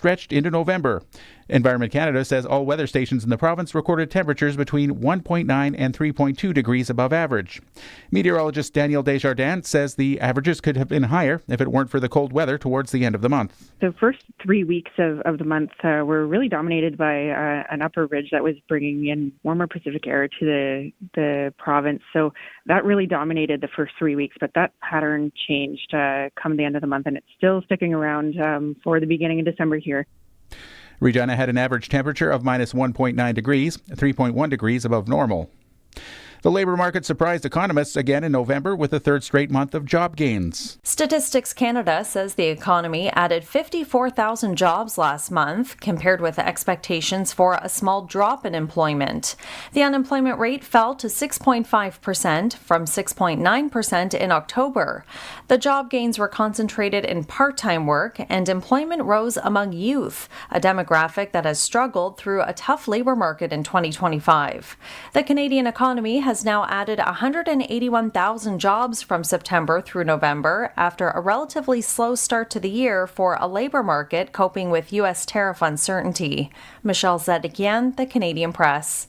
stretched into November. Environment Canada says all weather stations in the province recorded temperatures between 1.9 and 3.2 degrees above average. Meteorologist Danielle Desjardins says the averages could have been higher if it weren't for the cold weather towards the end of the month. The first 3 weeks of the month were really dominated by an upper ridge that was bringing in warmer Pacific air to the province. So that really dominated the first 3 weeks, but that pattern changed come the end of the month, and it's still sticking around for the beginning of December here. Regina had an average temperature of minus 1.9 degrees, 3.1 degrees above normal. The labour market surprised economists again in November with a third straight month of job gains. Statistics Canada says the economy added 54,000 jobs last month, compared with expectations for a small drop in employment. The unemployment rate fell to 6.5% from 6.9% in October. The job gains were concentrated in part-time work, and employment rose among youth, a demographic that has struggled through a tough labour market in 2025. The Canadian economy has now added 181,000 jobs from September through November after a relatively slow start to the year for a labour market coping with U.S. tariff uncertainty. Michelle Zedekian, The Canadian Press.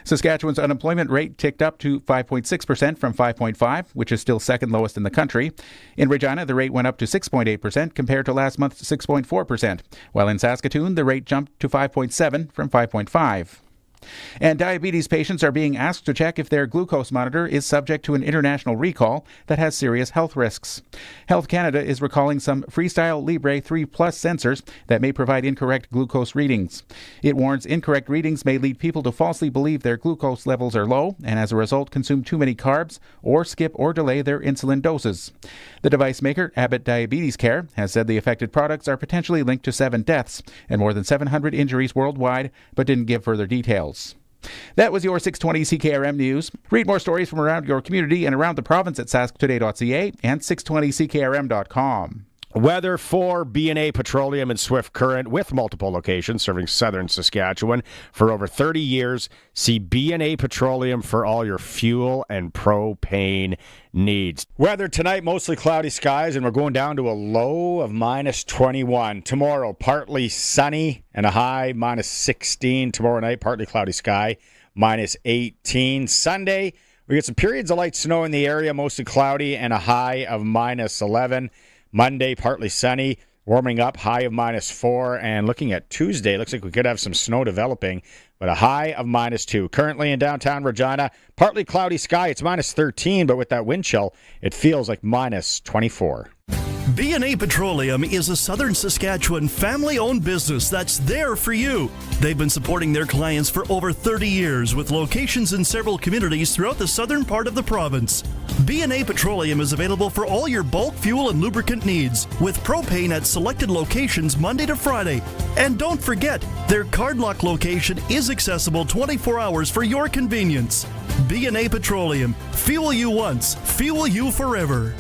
Saskatchewan's unemployment rate ticked up to 5.6% from 5.5%, which is still second lowest in the country. In Regina, the rate went up to 6.8% compared to last month's 6.4%, while in Saskatoon, the rate jumped to 5.7% from 5.5%. And diabetes patients are being asked to check if their glucose monitor is subject to an international recall that has serious health risks. Health Canada is recalling some Freestyle Libre 3 Plus sensors that may provide incorrect glucose readings. It warns incorrect readings may lead people to falsely believe their glucose levels are low and as a result consume too many carbs or skip or delay their insulin doses. The device maker, Abbott Diabetes Care, has said the affected products are potentially linked to 7 deaths and more than 700 injuries worldwide, but didn't give further details. That was your 620 CKRM News. Read more stories from around your community and around the province at sasktoday.ca and 620ckrm.com. Weather for B&A Petroleum and Swift Current with multiple locations serving southern Saskatchewan for over 30 years. See B&A Petroleum for all your fuel and propane needs. Weather tonight, mostly cloudy skies, and we're going down to a low of minus 21. Tomorrow, partly sunny and a high minus 16. Tomorrow night, partly cloudy sky, minus 18. Sunday, we get some periods of light snow in the area, mostly cloudy, and a high of minus 11. Monday, partly sunny, warming up, high of minus 4. And looking at Tuesday, looks like we could have some snow developing, but a high of minus 2. Currently in downtown Regina, partly cloudy sky. It's minus 13, but with that wind chill, it feels like minus 24. B&A Petroleum is a southern Saskatchewan family-owned business that's there for you. They've been supporting their clients for over 30 years with locations in several communities throughout the southern part of the province. B&A Petroleum is available for all your bulk fuel and lubricant needs with propane at selected locations Monday to Friday. And don't forget, their Cardlock location is accessible 24 hours for your convenience. B&A Petroleum. Fuel you once, fuel you forever.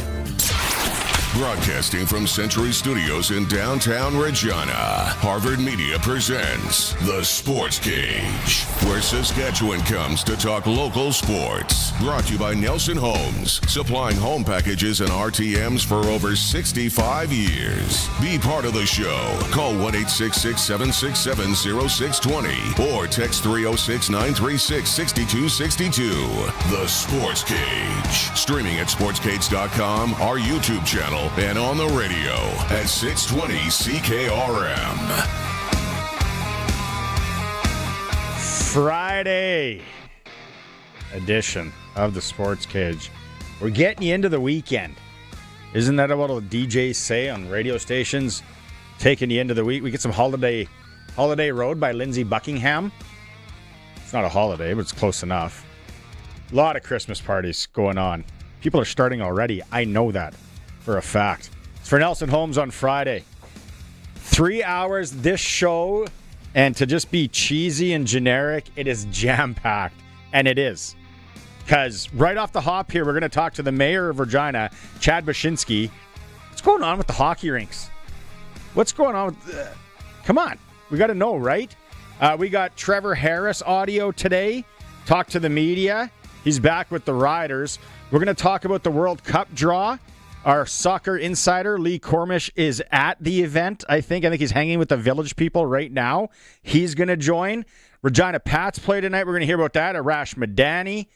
Broadcasting from Century Studios in downtown Regina, Harvard Media presents The Sportscage, where Saskatchewan comes to talk local sports. Brought to you by Nelson Homes, supplying home packages and RTMs for over 65 years. Be part of the show. Call 1-866-767-0620 or text 306-936-6262. The Sportscage. Streaming at sportscage.com, our YouTube channel, and on the radio at 620 CKRM. Friday edition of the Sports Cage. We're getting you into the weekend. Isn't that what DJs say on radio stations? Taking you into the week. We get some Holiday Road by Lindsey Buckingham. It's not a holiday, but it's close enough. A lot of Christmas parties going on. People are starting already. I know that for a fact. It's for Nelson Homes on Friday. 3 hours, this show, and to just be cheesy and generic, it is jam-packed. And it is. Because right off the hop here, we're going to talk to the mayor of Regina, Chad Bachinski. What's going on with the hockey rinks? What's going on with... come on. We got to know, right? We got Trevor Harris audio today. Talk to the media. He's back with the Riders. We're going to talk about the World Cup draw. Our soccer insider, Lee Kormish, is at the event, I think. I think he's hanging with the Village people right now. He's going to join. Regina Pats play tonight. We're going to hear about that. Arash Madani.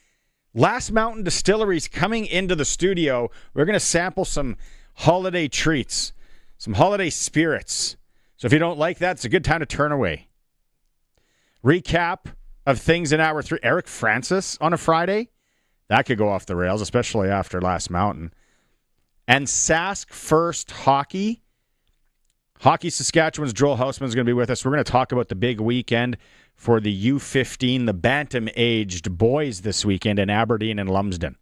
Last Mountain Distillery's coming into the studio. We're going to sample some holiday treats, some holiday spirits. So if you don't like that, it's a good time to turn away. Recap of things in Hour 3. Eric Francis on a Friday. That could go off the rails, especially after Last Mountain. And Sask First Hockey. Hockey Saskatchewan's Joel Houseman is going to be with us. We're going to talk about the big weekend for the U15, the bantam-aged boys this weekend in Aberdeen and Lumsden.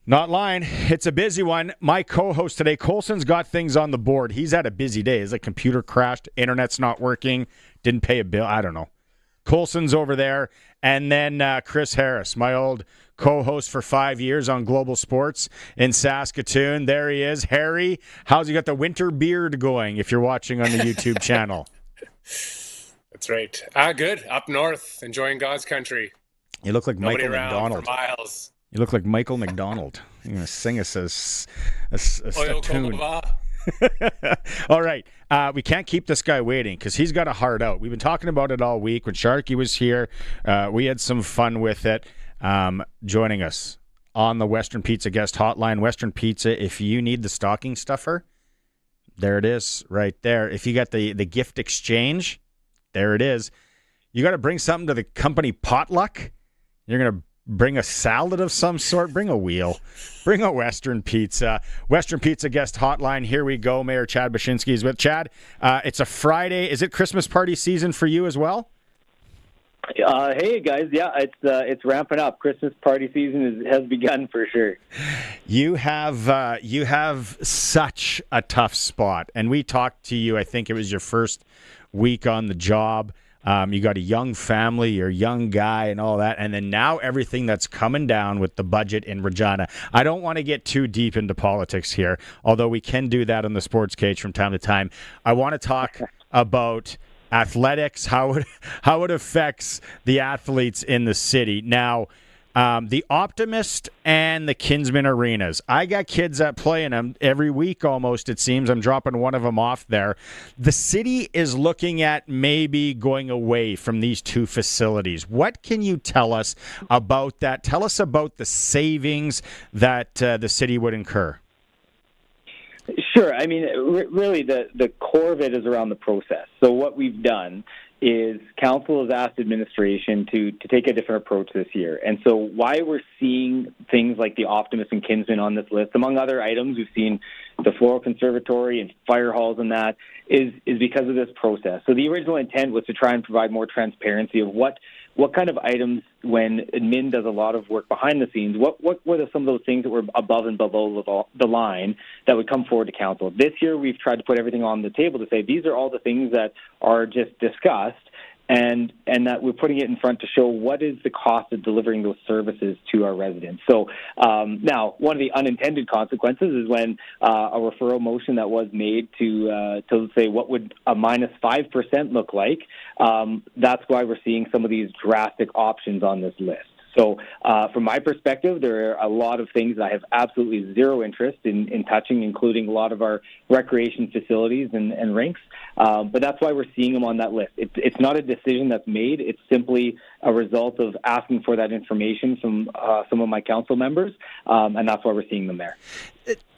Not lying. It's a busy one. My co-host today, Colson's got things on the board. He's had a busy day. His computer crashed. Internet's not working. Didn't pay a bill. I don't know. Colson's over there. And then Chris Harris, my old co-host for 5 years on Global Sports in Saskatoon. There he is. Harry, how's he got the winter beard going if you're watching on the YouTube channel? That's right. Good. Up north, enjoying God's country. You look like Nobody Michael around McDonald. for miles. You look like Michael McDonald. You're going to sing us a tune. All right. We can't keep this guy waiting because he's got a heart out. We've been talking about it all week. When Sharky was here, we had some fun with it. Joining us on the Western Pizza guest hotline. Western Pizza, if you need the stocking stuffer, there it is right there. If you got the gift exchange, there it is. You got to bring something to the company potluck. You're going to bring a salad of some sort. Bring a wheel. Bring a Western Pizza. Western Pizza guest hotline. Here we go. Mayor Chad Bachinski is with. Chad, it's a Friday. Is it Christmas party season for you as well? Hey guys, yeah, it's ramping up. Christmas party season has begun for sure. You have such a tough spot, and we talked to you. I think it was your first week on the job. You got a young family, you're a young guy, and all that, and then now everything that's coming down with the budget in Regina. I don't want to get too deep into politics here, although we can do that on the Sports Cage from time to time. I want to talk about athletics, how it affects the athletes in the city. Now, the Optimist and the Kinsman arenas. I got kids that play in them every week almost, it seems. I'm dropping one of them off there. The city is looking at maybe going away from these two facilities. What can you tell us about that? Tell us about the savings that the city would incur. Sure. I mean, really, the core of it is around the process. So what we've done is council has asked administration to take a different approach this year. And so why we're seeing things like the Optimist and Kinsman on this list, among other items, we've seen the Floral Conservatory and fire halls and that, is because of this process. So the original intent was to try and provide more transparency of what kind of items, when admin does a lot of work behind the scenes, what were some of those things that were above and below the line that would come forward to council. This year we've tried to put everything on the table to say these are all the things that are just discussed, and that we're putting it in front to show what is the cost of delivering those services to our residents. So now, one of the unintended consequences is when a referral motion that was made to say what would a minus 5% look like, that's why we're seeing some of these drastic options on this list. So from my perspective, there are a lot of things that I have absolutely zero interest in touching, including a lot of our recreation facilities and rinks. But that's why we're seeing them on that list. It's not a decision that's made. It's simply a result of asking for that information from some of my council members, and that's why we're seeing them there.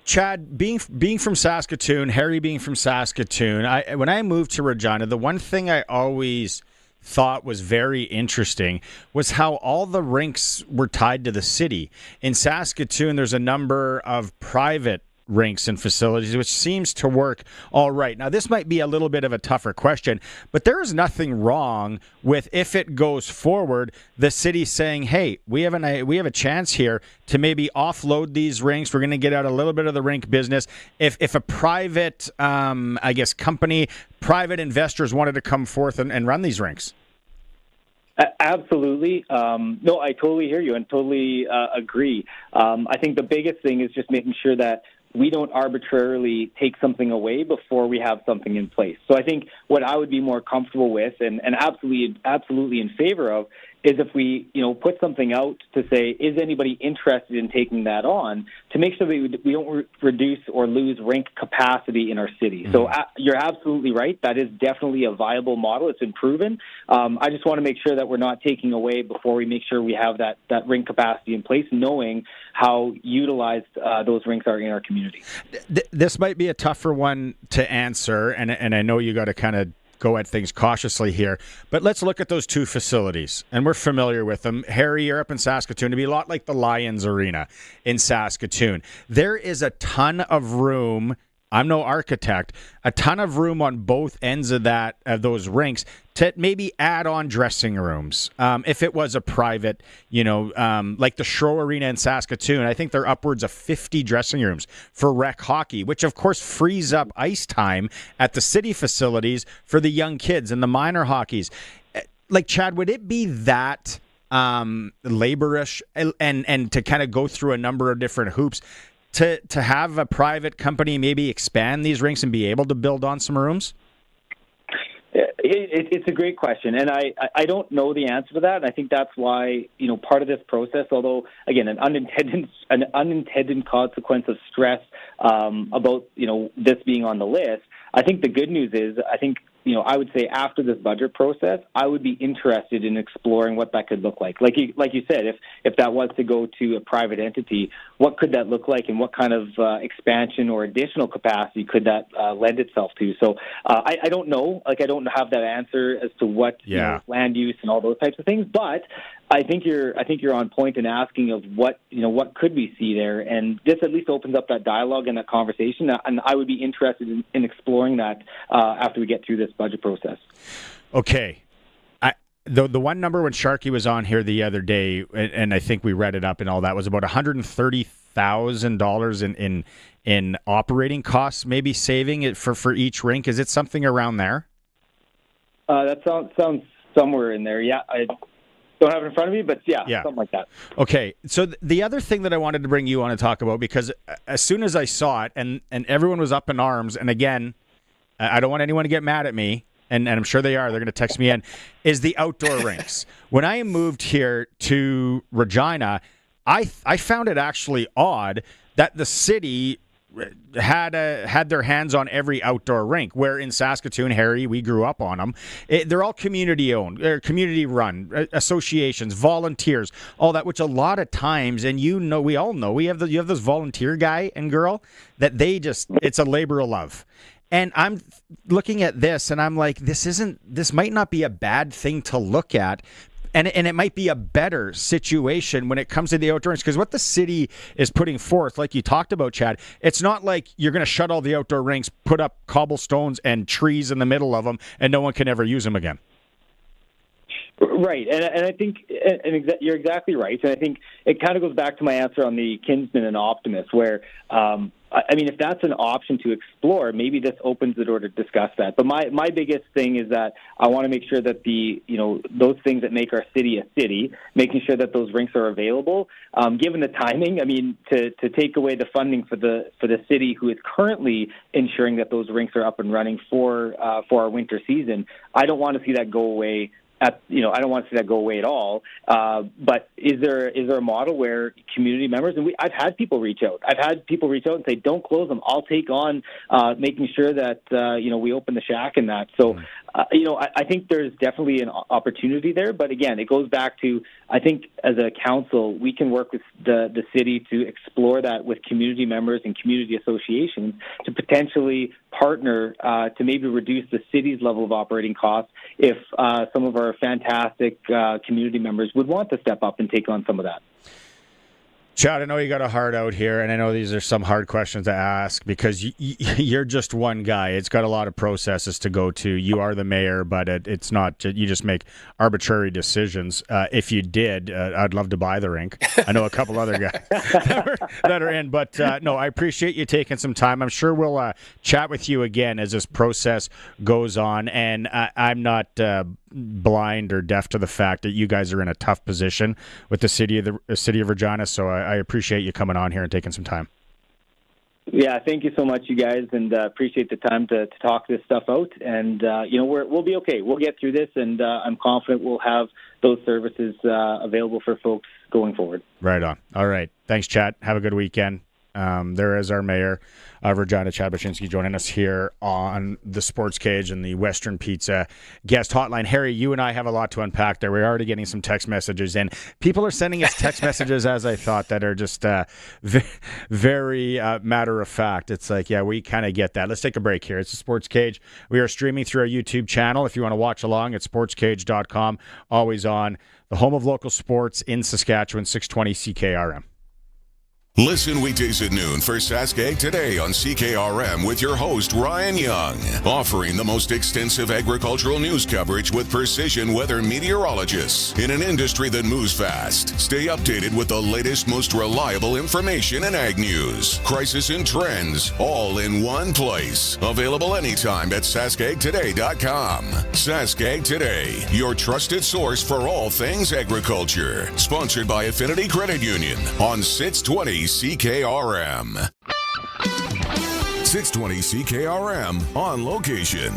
Chad, being from Saskatoon, Harry being from Saskatoon, when I moved to Regina, the one thing I always thought was very interesting was how all the rinks were tied to the city. In Saskatoon, there's a number of private rinks and facilities, which seems to work all right. Now, this might be a little bit of a tougher question, but there is nothing wrong with, if it goes forward, the city saying, hey, we have a chance here to maybe offload these rinks. We're going to get out a little bit of the rink business. If a private, company, private investors wanted to come forth and run these rinks. Absolutely. No, I totally hear you and totally agree. I think the biggest thing is just making sure that we don't arbitrarily take something away before we have something in place. So I think what I would be more comfortable with and absolutely in favor of is if we, put something out to say, is anybody interested in taking that on, to make sure that we don't reduce or lose rink capacity in our city. Mm-hmm. So you're absolutely right. That is definitely a viable model. It's been proven. I just want to make sure that we're not taking away before we make sure we have that rink capacity in place, knowing how utilized those rinks are in our community. This might be a tougher one to answer, and I know you got to kind of go at things cautiously here, but let's look at those two facilities, and we're familiar with them. Harry, you're up in Saskatoon. It'd be a lot like the Lions Arena in Saskatoon. There is a ton of room. I'm no architect. A ton of room on both ends of those rinks to maybe add on dressing rooms. If it was a private, like the Shro Arena in Saskatoon, I think they're upwards of 50 dressing rooms for rec hockey, which of course frees up ice time at the city facilities for the young kids and the minor hockeys. Like, Chad, would it be that laborish and to kind of go through a number of different hoops to have a private company maybe expand these rinks and be able to build on some rooms? It's a great question, and I don't know the answer to that. And I think that's why, part of this process, although, again, an unintended consequence of stress about, this being on the list, I think the good news is, I would say after this budget process, I would be interested in exploring what that could look like. Like you said, if that was to go to a private entity, what could that look like, and what kind of expansion or additional capacity could that lend itself to? So I don't know. I don't have that answer as to what land use and all those types of things. But I think you're on point in asking of what could we see there, and this at least opens up that dialogue and that conversation. And I would be interested in exploring that after we get through this budget process. Okay. The one number when Sharky was on here the other day, and I think we read it up and all that, was about $130,000 in operating costs, maybe saving it for each rink. Is it something around there? That sounds somewhere in there. Yeah, I don't have it in front of me, but yeah, something like that. Okay, so the other thing that I wanted to bring you on to talk about, because as soon as I saw it, and everyone was up in arms, and again, I don't want anyone to get mad at me, and I'm sure they are. They're going to text me in, is the outdoor rinks. When I moved here to Regina, I found it actually odd that the city had their hands on every outdoor rink, where in Saskatoon, Harry, we grew up on them. They're all community-owned, community run, associations, volunteers, all that, which a lot of times, and we all know, you have this volunteer guy and girl that it's a labor of love. And I'm looking at this, and I'm like, this might not be a bad thing to look at, and it might be a better situation when it comes to the outdoor rinks, because what the city is putting forth, like you talked about, Chad, it's not like you're going to shut all the outdoor rinks, put up cobblestones and trees in the middle of them, and no one can ever use them again. Right, and I think you're exactly right, and I think it kind of goes back to my answer on the Kinsman and Optimist, where if that's an option to explore, maybe this opens the door to discuss that. But my biggest thing is that I want to make sure that those things that make our city a city, making sure that those rinks are available. Given the timing, to take away the funding for the city, who is currently ensuring that those rinks are up and running for our winter season, I don't want to see that go away. I don't want to see that go away at all. But is there a model where community members, and I've had people reach out. And say, don't close them. I'll take on making sure that we open the shack and that. So I think there's definitely an opportunity there. But again, it goes back to, I think as a council, we can work with the city to explore that with community members and community associations to potentially partner to maybe reduce the city's level of operating costs if some of our fantastic community members would want to step up and take on some of that. Chad, I know you got a heart out here, and I know these are some hard questions to ask because you're just one guy. It's got a lot of processes to go to. You are the mayor, but it's not. You just make arbitrary decisions. If you did, I'd love to buy the rink. I know a couple other guys that are in, but no, I appreciate you taking some time. I'm sure we'll chat with you again as this process goes on, and I'm not blind or deaf to the fact that you guys are in a tough position with the city of Regina. So I appreciate you coming on here and taking some time. Yeah, thank you so much, you guys, and appreciate the time to talk this stuff out. And, we'll be okay. We'll get through this, and I'm confident we'll have those services available for folks going forward. Right on. All right. Thanks, Chad. Have a good weekend. There is our mayor of Regina, Chad Bachinski, joining us here on the Sports Cage and the Western Pizza guest hotline. Harry, you and I have a lot to unpack there. We're already getting some text messages in. People are sending us text messages, as I thought, that are just very matter of fact. It's like, yeah, we kind of get that. Let's take a break here. It's the Sports Cage. We are streaming through our YouTube channel. If you want to watch along, it's sportscage.com. Always on. The home of local sports in Saskatchewan, 620 CKRM. Listen weekdays at noon for Sask Today on CKRM with your host, Ryan Young, offering the most extensive agricultural news coverage with precision weather meteorologists in an industry that moves fast. Stay updated with the latest, most reliable information in ag news, crisis and trends, all in one place. Available anytime at saskagtoday.com. Sask Today, your trusted source for all things agriculture. Sponsored by Affinity Credit Union on 620 CKRM. 620 CKRM on location.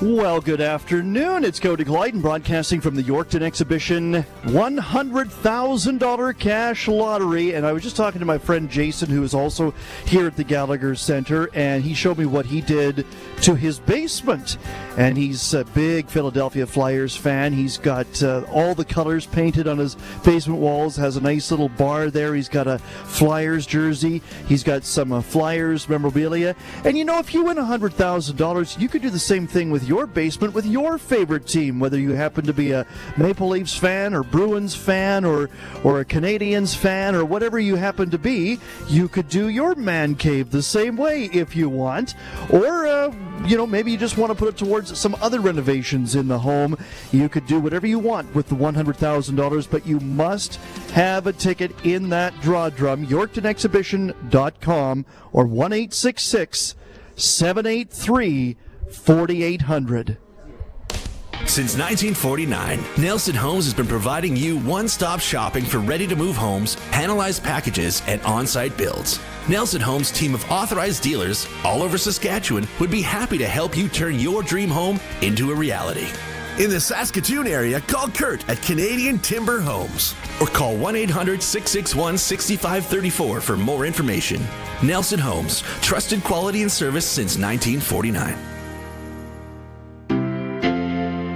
Well, good afternoon. It's Cody Glyden broadcasting from the Yorkton Exhibition $100,000 cash lottery. And I was just talking to my friend Jason, who is also here at the Gallagher Center, and he showed me what he did to his basement. And he's a big Philadelphia Flyers fan. He's got all the colors painted on his basement walls, has a nice little bar there. He's got a Flyers jersey. He's got some Flyers memorabilia. And if you win $100,000, you could do the same thing with your basement with your favorite team, whether you happen to be a Maple Leafs fan or Bruins fan or a Canadiens fan or whatever you happen to be. You could do your man cave the same way if you want, or maybe you just want to put it towards some other renovations in the home. You could do whatever you want with the $100,000, but you must have a ticket in that draw drum. YorktonExhibition.com or 1-866-783-4800. Since 1949, Nelson Homes has been providing you one-stop shopping for ready-to-move homes, panelized packages, and on-site builds. Nelson Homes' team of authorized dealers all over Saskatchewan would be happy to help you turn your dream home into a reality. In the Saskatoon area, call Kurt at Canadian Timber Homes or call 1-800-661-6534 for more information. Nelson Homes, trusted quality and service since 1949.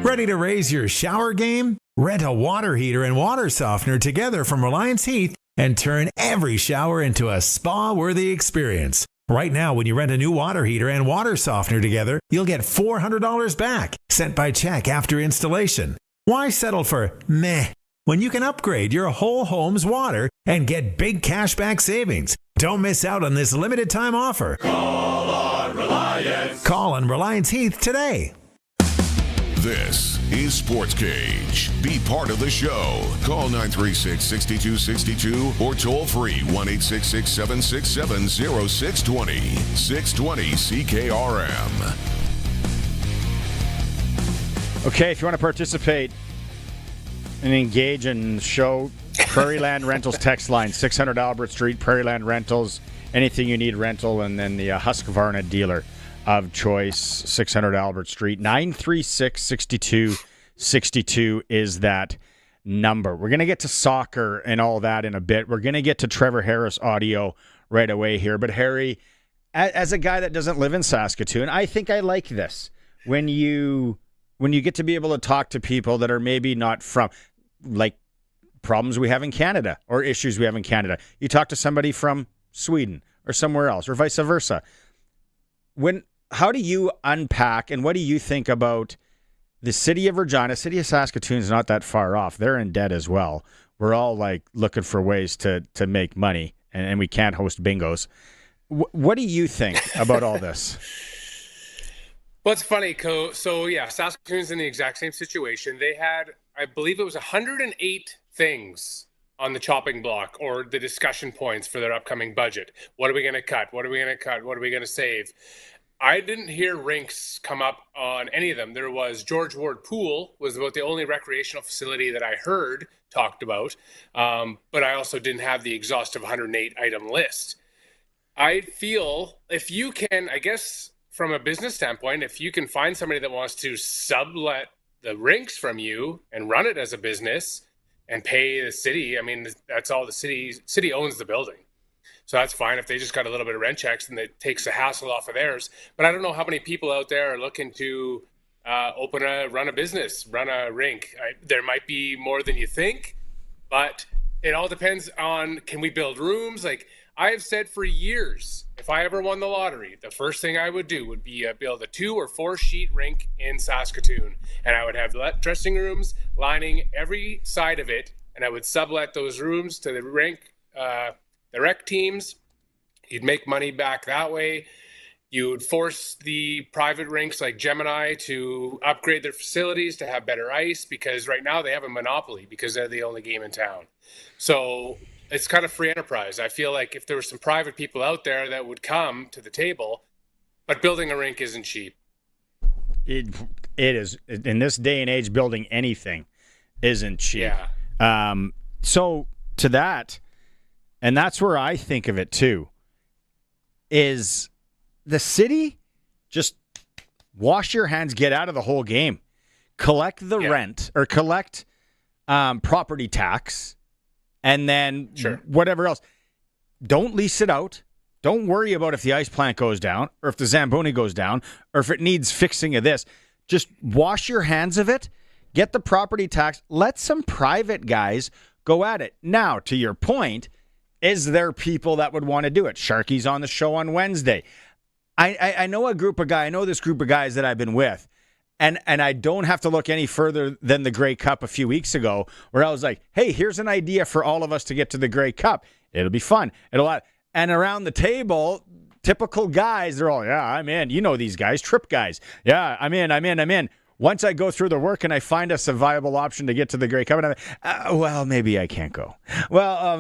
Ready to raise your shower game? Rent a water heater and water softener together from Reliance Heath and turn every shower into a spa-worthy experience. Right now, when you rent a new water heater and water softener together, you'll get $400 back, sent by check after installation. Why settle for meh when you can upgrade your whole home's water and get big cashback savings? Don't miss out on this limited time offer. Call on Reliance. Call on Reliance Heath today. This is Sports Cage. Be part of the show. Call 936-6262 or toll free 1-866-767-0620. 620 CKRM. Okay, if you want to participate and engage in the show, Prairie Land Rentals text line, 600 Albert Street, Prairie Land Rentals. Anything you need rental, and then the Husqvarna dealer of choice, 600 Albert Street. 936-6262 is that number. We're going to get to soccer and all that in a bit. We're going to get to Trevor Harris audio right away here. But Harry, as a guy that doesn't live in Saskatoon, I think I like this. When you get to be able to talk to people that are maybe not from, like, problems we have in Canada or issues we have in Canada. You talk to somebody from Sweden or somewhere else or vice versa. How do you unpack and what do you think about the city of Regina? City of Saskatoon is not that far off. They're in debt as well. We're all like looking for ways to make money, and we can't host bingos. What do you think about all this? Well, it's funny, so yeah, Saskatoon's in the exact same situation. They had, I believe it was 108 things on the chopping block or the discussion points for their upcoming budget. What are we going to cut? What are we going to cut? What are we going to save? I didn't hear rinks come up on any of them. There was George Ward Pool was about the only recreational facility that I heard talked about, but I also didn't have the exhaustive 108 item list. I feel if you can, I guess from a business standpoint, if you can find somebody that wants to sublet the rinks from you and run it as a business and pay the city, I mean, that's all the city owns the building. So that's fine if they just got a little bit of rent checks and it takes the hassle off of theirs. But I don't know how many people out there are looking to run a business, run a rink. There might be more than you think, but it all depends on, can we build rooms? Like I have said for years, if I ever won the lottery, the first thing I would do would be build a 2 or 4 sheet rink in Saskatoon. And I would have dressing rooms lining every side of it. And I would sublet those rooms to the rink, the rec teams. You'd make money back that way. You would force the private rinks like Gemini to upgrade their facilities to have better ice, because right now they have a monopoly because they're the only game in town. So it's kind of free enterprise. I feel like if there were some private people out there that would come to the table, but building a rink isn't cheap. It is. In this day and age, building anything isn't cheap. Yeah. So to that, and that's where I think of it too, is the city just wash your hands, get out of the whole game. Collect the rent or collect property tax, and then whatever else. Don't lease it out. Don't worry about if the ice plant goes down or if the Zamboni goes down or if it needs fixing of this. Just wash your hands of it. Get the property tax. Let some private guys go at it. Now, to your point, is there people that would want to do it? Sharky's on the show on Wednesday. I know this group of guys that I've been with, and I don't have to look any further than the Grey Cup a few weeks ago, where I was like, hey, here's an idea for all of us to get to the Grey Cup. It'll be fun. And around the table, typical guys, they're all, yeah, I'm in. You know these guys, trip guys. Yeah, I'm in. Once I go through the work and I find us a viable option to get to the Grey Cup, and well, maybe I can't go. Well,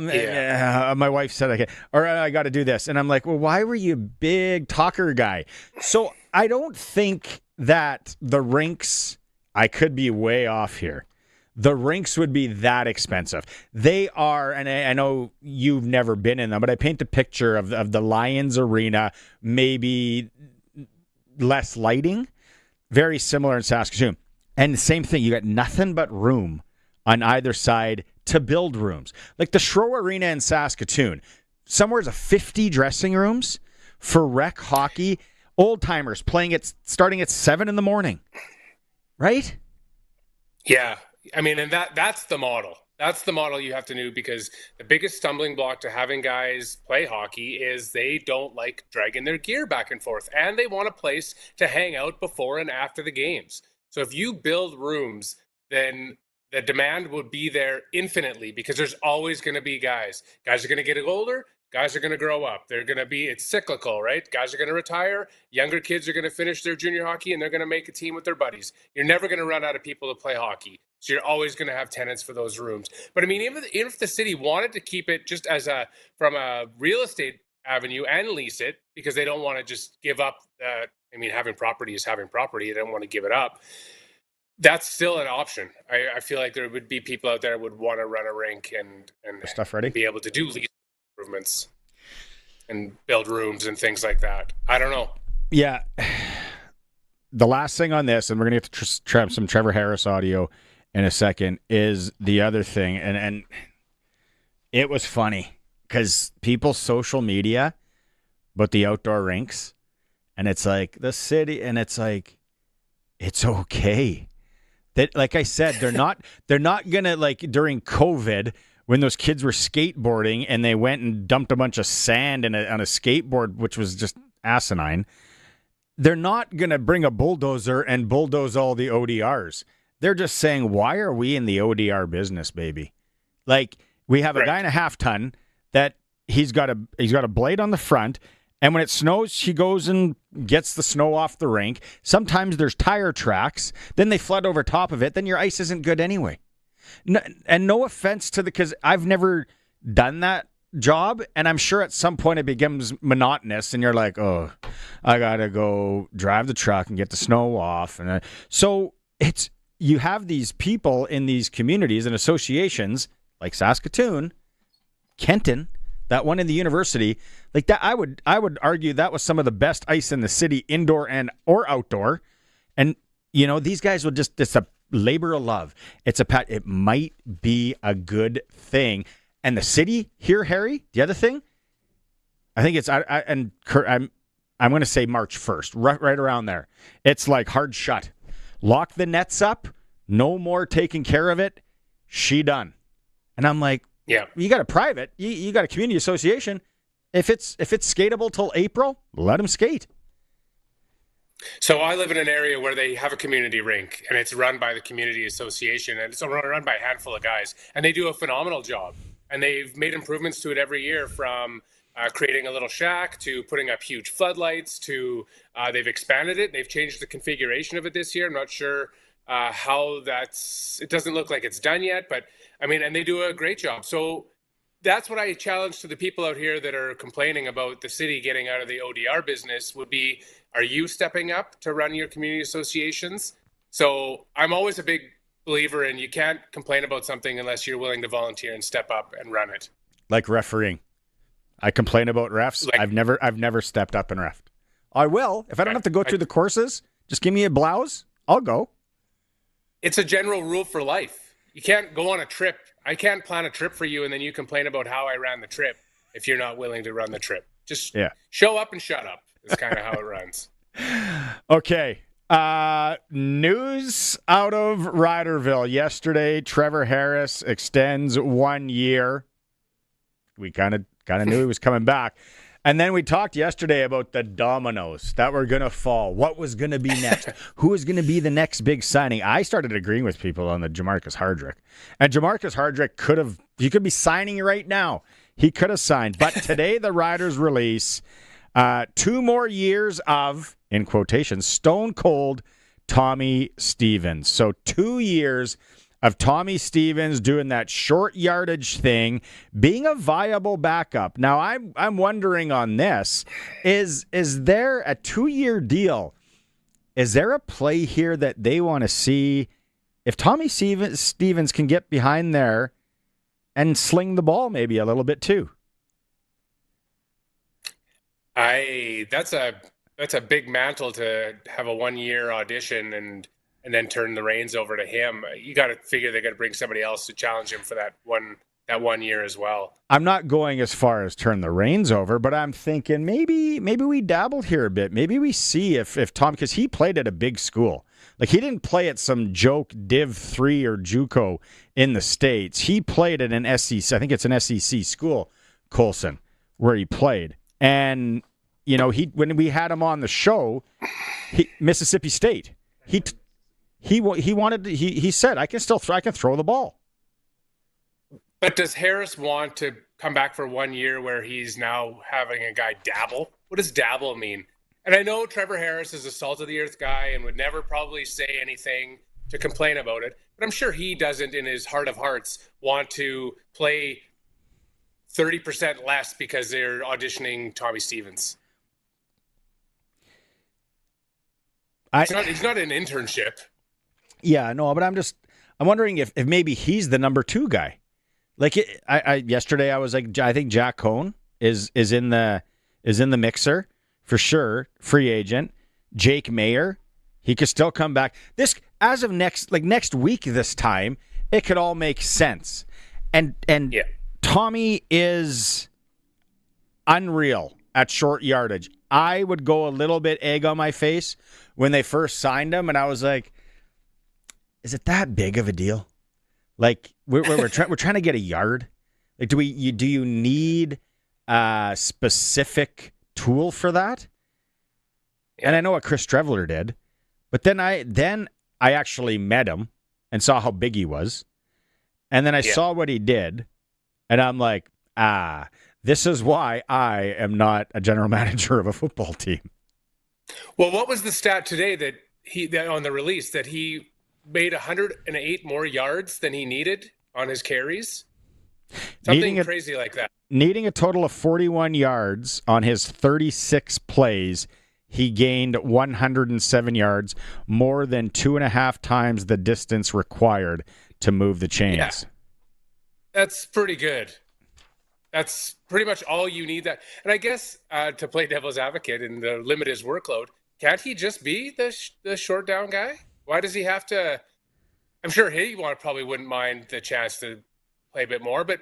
my wife said I can't, or I got to do this. And I'm like, well, why were you a big talker guy? So I don't think that the rinks, I could be way off here, the rinks would be that expensive. They are, and I know you've never been in them, but I paint the picture of the Lions Arena, maybe less lighting. Very similar in Saskatoon. And the same thing, you got nothing but room on either side to build rooms. Like the Shro Arena in Saskatoon, somewhere's a 50 dressing rooms for rec hockey, old timers starting at 7 in the morning. Right? Yeah. I mean, and that's the model. That's the model you have to do, because the biggest stumbling block to having guys play hockey is they don't like dragging their gear back and forth, and they want a place to hang out before and after the games. So if you build rooms, then the demand would be there infinitely, because there's always going to be guys. Guys are going to get older. Guys are going to grow up. It's cyclical, right? Guys are going to retire. Younger kids are going to finish their junior hockey, and they're going to make a team with their buddies. You're never going to run out of people to play hockey. So you're always going to have tenants for those rooms. But I mean, even if the city wanted to keep it just from a real estate avenue and lease it, because they don't want to just give up, having property is having property. They don't want to give it up. That's still an option. I feel like there would be people out there that would want to run a rink and stuff ready, be able to do lease improvements and build rooms and things like that. I don't know. Yeah. The last thing on this, and we're going to get to some Trevor Harris audio in a second, is the other thing. And it was funny because people's social media, but the outdoor rinks, and it's like the city, and it's like, it's okay. That, like I said, they're not going to, like during COVID, when those kids were skateboarding and they went and dumped a bunch of sand on a skateboard, which was just asinine. They're not going to bring a bulldozer and bulldoze all the ODRs. They're just saying, why are we in the ODR business, baby? Like, we have a guy in a half ton that he's got a blade on the front, and when it snows, he goes and gets the snow off the rink. Sometimes there's tire tracks. Then they flood over top of it. Then your ice isn't good anyway. No, and no offense to because I've never done that job, and I'm sure at some point it becomes monotonous, and you're like, oh, I gotta go drive the truck and get the snow off, and so you have these people in these communities and associations like Saskatoon, Kenton, that one in the university, like that, I would argue that was some of the best ice in the city, indoor or outdoor. And these guys would it's a labor of love. It might be a good thing. And the city here, Harry, the other thing, I think it's I'm going to say March 1st, right around there. It's like hard shut. Lock the nets up. No more taking care of it. She done. And I'm like, yeah, you got a private, you got a community association. If it's skatable till April, let them skate. So I live in an area where they have a community rink, and it's run by the community association, and it's run by a handful of guys, and they do a phenomenal job. And they've made improvements to it every year, from creating a little shack to putting up huge floodlights to they've expanded it. They've changed the configuration of it this year. I'm not sure how it doesn't look like it's done yet, but and they do a great job. So that's what I challenge to the people out here that are complaining about the city getting out of the ODR business would be, are you stepping up to run your community associations? So I'm always a big believer in you can't complain about something unless you're willing to volunteer and step up and run it. Like refereeing. I complain about refs. I've never stepped up and refed. I will. If I don't have to go through the courses, just give me a blouse, I'll go. It's a general rule for life. You can't go on a trip. I can't plan a trip for you and then you complain about how I ran the trip if you're not willing to run the trip. Just show up and shut up. It's kind of how it runs. Okay. News out of Riderville yesterday. Trevor Harris extends 1 year. We kind of knew he was coming back. And then we talked yesterday about the dominoes that were going to fall. What was going to be next? Who was going to be the next big signing? I started agreeing with people on the Jamarcus Hardrick. And Jamarcus Hardrick he could be signing right now. He could have signed. But today the Riders release 2 more years of, in quotation, stone cold Tommy Stevens. So 2 years of Tommy Stevens doing that short yardage thing, being a viable backup. Now, I'm wondering on this, is there a 2-year deal? Is there a play here that they want to see if Tommy Stevens can get behind there and sling the ball maybe a little bit too? That's a big mantle to have a 1-year audition and then turn the reins over to him. You got to figure they got to bring somebody else to challenge him for that 1 year as well. I'm not going as far as turn the reins over, but I'm thinking maybe we dabble here a bit. Maybe we see if Tom, because he played at a big school. Like, he didn't play at some joke Div 3 or JUCO in the States. He played at an SEC, I think it's an SEC school, Colson, where he played. And, when we had him on the show, Mississippi State, he said, I can throw the ball. But does Harris want to come back for 1 year where he's now having a guy dabble? What does dabble mean? And I know Trevor Harris is a salt of the earth guy and would never probably say anything to complain about it, but I'm sure he doesn't in his heart of hearts want to play 30% less because they're auditioning Tommy Stevens. It's not an internship. Yeah, no, but I'm wondering if maybe he's the number 2 guy. Like, yesterday I was like, I think Jack Cohn is in the mixer for sure. Free agent. Jake Mayer, he could still come back. This, as of next week this time, it could all make sense. And yeah. Tommy is unreal at short yardage. I would go a little bit egg on my face when they first signed him, and I was like, is it that big of a deal? Like, we're trying to get a yard. Like, do you need a specific tool for that? Yeah. And I know what Chris Trevler did, but then I actually met him and saw how big he was, and then I saw what he did, and I'm like, this is why I am not a general manager of a football team. Well, what was the stat today that on the release that he made 108 more yards than he needed on his carries? Something crazy like that. Needing a total of 41 yards on his 36 plays, he gained 107 yards, more than 2.5 times the distance required to move the chains. Yeah. That's pretty good. That's pretty much all you need. That, and I guess to play devil's advocate and limit his workload, can't he just be the short down guy? Why does he have to? I'm sure he probably wouldn't mind the chance to play a bit more, but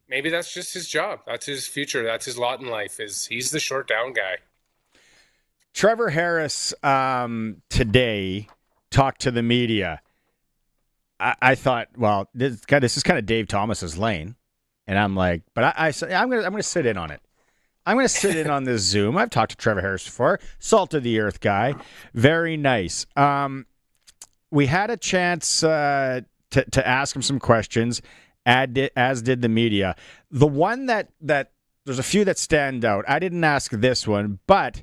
maybe that's just his job. That's his future. That's his lot in life. Is he's the short down guy. Trevor Harris today talked to the media. I thought, well, this is kind of Dave Thomas's lane. And I'm like, but I'm gonna sit in on it. I'm gonna sit in on this Zoom. I've talked to Trevor Harris before, salt of the earth guy, very nice. We had a chance to ask him some questions, as did the media. The one that there's a few that stand out. I didn't ask this one, but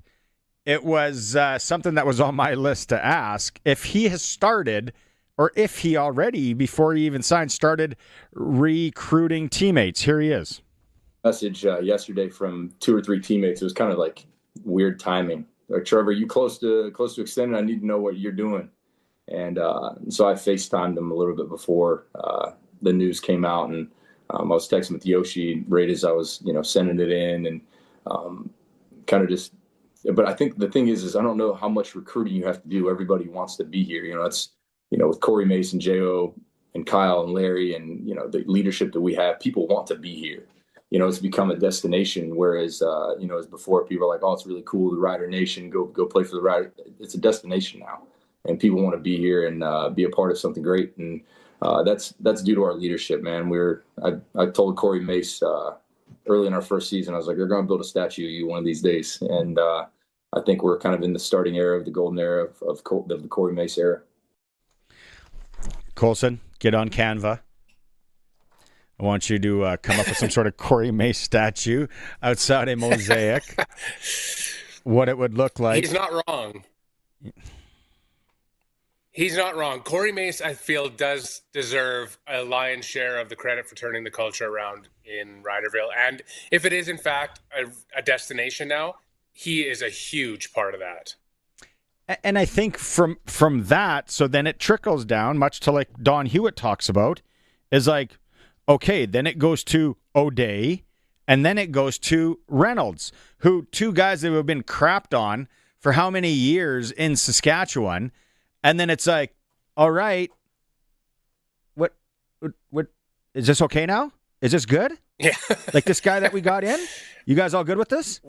it was something that was on my list to ask. If he has started, or if he already, before he even signed, started recruiting teammates. Here he is. Message yesterday from 2 or 3 teammates. It was kind of like weird timing. Like, Trevor, you close to extending? I need to know what you're doing. And so I FaceTimed them a little bit before the news came out, and I was texting with Yoshi right as I was, sending it in, and kind of just. But I think the thing is I don't know how much recruiting you have to do. Everybody wants to be here. It's. With Corey Mason, J.O., and Kyle and Larry and, the leadership that we have, people want to be here. It's become a destination, whereas, as before, people are like, oh, it's really cool, the Rider Nation, go play for the Rider. It's a destination now, and people want to be here and be a part of something great. And that's due to our leadership, man. I told Corey Mace early in our first season, I was like, they're going to build a statue of you one of these days. And I think we're kind of in the starting era of the golden era of the Corey Mace era. Colson, get on Canva. I want you to come up with some sort of Corey Mace statue outside a mosaic. What it would look like. He's not wrong. He's not wrong. Corey Mace, I feel, does deserve a lion's share of the credit for turning the culture around in Riderville. And if it is, in fact, a destination now, he is a huge part of that. And I think from that, so then it trickles down, much to like Don Hewitt talks about, is like, okay, then it goes to O'Day, and then it goes to Reynolds, who 2 guys that have been crapped on for how many years in Saskatchewan, and then it's like, all right, what is this okay now? Is this good? Yeah. Like this guy that we got in? You guys all good with this?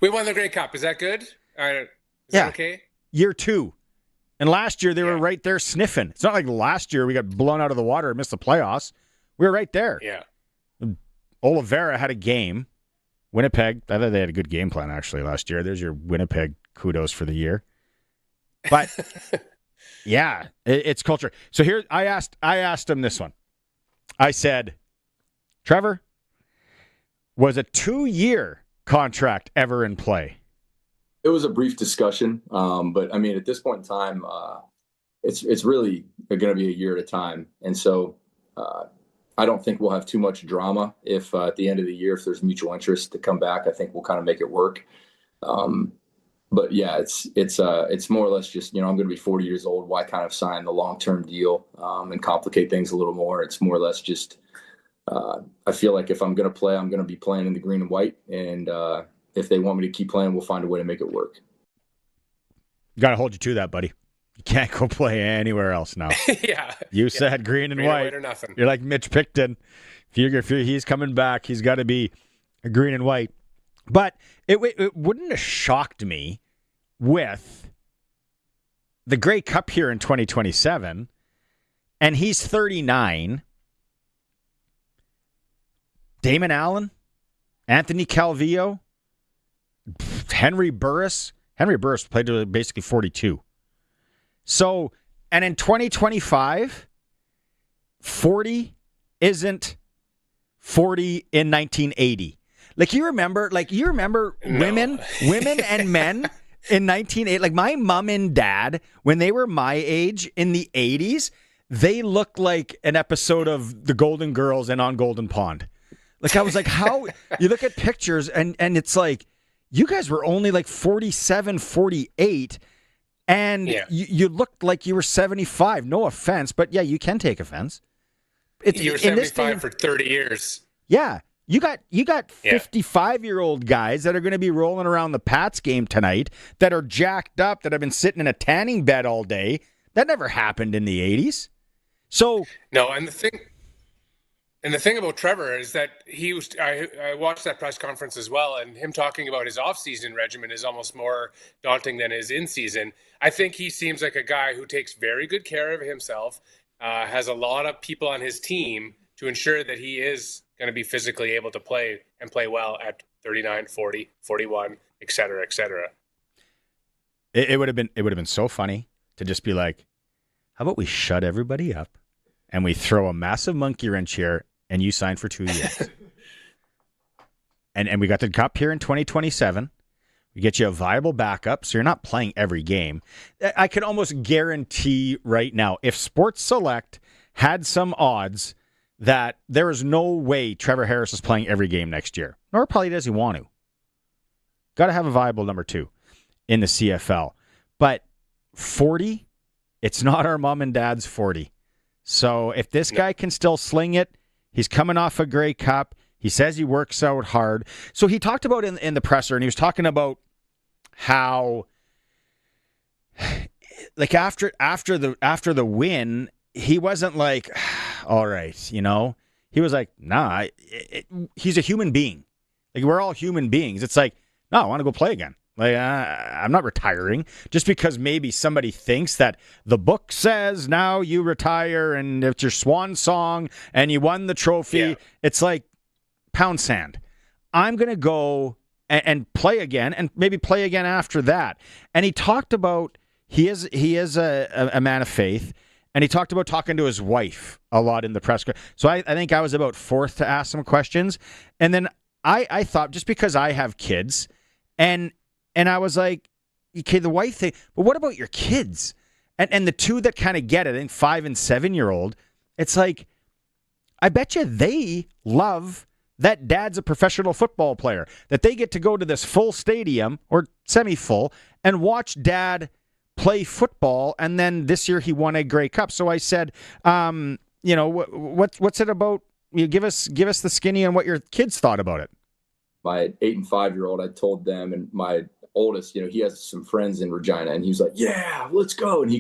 We won the Grey Cup. Is that good? Is that okay? Year 2. And last year they were right there sniffing. It's not like last year we got blown out of the water and missed the playoffs. We were right there. Yeah. Oliveira had a game. Winnipeg, I thought they had a good game plan actually last year. There's your Winnipeg kudos for the year. But yeah, it's culture. So here I asked him this one. I said, Trevor, was a 2-year contract ever in play? It was a brief discussion, but I mean, at this point in time, it's really going to be a year at a time, and so I don't think we'll have too much drama if at the end of the year, if there's mutual interest to come back. I think we'll kind of make it work. But yeah, it's more or less just, I'm going to be 40 years old. Why kind of sign the long-term deal and complicate things a little more? It's more or less just I feel like if I'm going to play, I'm going to be playing in the green and white, and if they want me to keep playing, we'll find a way to make it work. Got to hold you to that, buddy. You can't go play anywhere else now. Yeah. You said green and white. Or nothing. You're like Mitch Picton. If he's coming back, he's got to be a green and white. But it wouldn't have shocked me with the Grey Cup here in 2027, and he's 39. Damon Allen, Anthony Calvillo, Henry Burris. Henry Burris played to basically 42. So, and in 2025, 40 isn't 40 in 1980. You remember women and men in 1980. Like my mom and dad, when they were my age in the 80s, they looked like an episode of The Golden Girls and On Golden Pond. Like I was like, how you look at pictures and it's like, you guys were only like 47, 48, and you looked like you were 75. No offense, but yeah, you can take offense. You were 75 for 30 years. Yeah, You got 55-year-old guys that are going to be rolling around the Pats game tonight that are jacked up, that have been sitting in a tanning bed all day. That never happened in the 80s. So no, and the thing about Trevor is that I watched that press conference as well, and him talking about his off-season regimen is almost more daunting than his in-season. I think he seems like a guy who takes very good care of himself, has a lot of people on his team to ensure that he is going to be physically able to play and play well at 39, 40, 41, et cetera, et cetera. It would have been so funny to just be like, how about we shut everybody up and we throw a massive monkey wrench here and you sign for 2 years. and we got the cup here in 2027. We get you a viable backup, so you're not playing every game. I can almost guarantee right now, if Sports Select had some odds that there is no way Trevor Harris is playing every game next year, nor probably does he want to. Got to have a viable number 2 in the CFL. But 40, it's not our mom and dad's 40. So if this guy can still sling it, he's coming off a Grey Cup. He says he works out hard. So he talked about in the presser, and he was talking about how, like after the win, he wasn't like, all right, you know. He was like, nah, he's a human being. Like, we're all human beings. It's like, no, I want to go play again. Like, I'm not retiring just because maybe somebody thinks that the book says now you retire and it's your swan song and you won the trophy. Yeah. It's like pound sand. I'm going to go and play again and maybe play again after that. And he talked about he is a man of faith, and he talked about talking to his wife a lot in the press. So I think I was about fourth to ask some questions. And then I thought, just because I have kids, and I was like, okay, the wife thing, but what about your kids? And the two that kind of get it, I think 5 and 7-year-old, it's like, I bet you they love that dad's a professional football player, that they get to go to this full stadium or semi-full and watch dad play football. And then this year he won a Grey Cup. So I said, what's it about? You give us the skinny on what your kids thought about it. My 8 and 5-year-old, I told them, and my oldest, he has some friends in Regina, and he was like, yeah, let's go. And he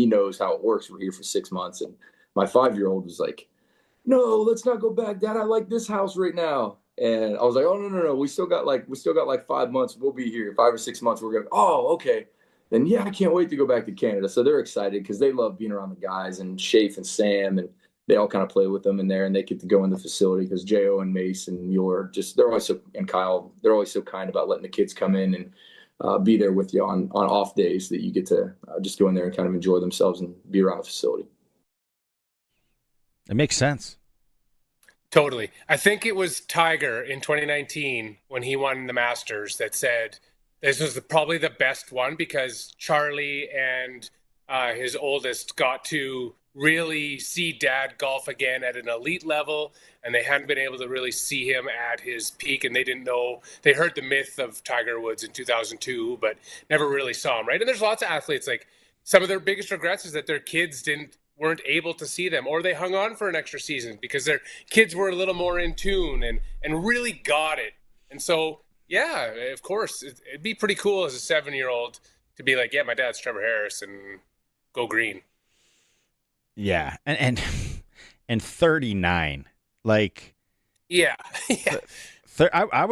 knows how it works. We're here for 6 months. And my 5-year-old was like, no, let's not go back, Dad. I like this house right now. And I was like, oh, no. We still got like 5 months. We'll be here 5 or 6 months. We're going, oh, okay. Then yeah, I can't wait to go back to Canada. So they're excited because they love being around the guys, and Shafe and Sam, and they all kind of play with them in there, and they get to go in the facility because Jo and Mace and Mueller and Kyle, they're always so kind about letting the kids come in and be there with you on off days that you get to just go in there and kind of enjoy themselves and be around the facility. It makes sense. Totally. I think it was Tiger in 2019 when he won the Masters that said this was probably the best one because Charlie and his oldest got to really see dad golf again at an elite level, and they hadn't been able to really see him at his peak, and they didn't know. They heard the myth of Tiger Woods in 2002, but never really saw him, right? And there's lots of athletes, like some of their biggest regrets is that their kids weren't able to see them, or they hung on for an extra season because their kids were a little more in tune and really got it. And so, yeah, of course, it'd be pretty cool as a 7-year-old to be like, yeah, my dad's Trevor Harris, and go green. Yeah, and 39, like, yeah. I felt I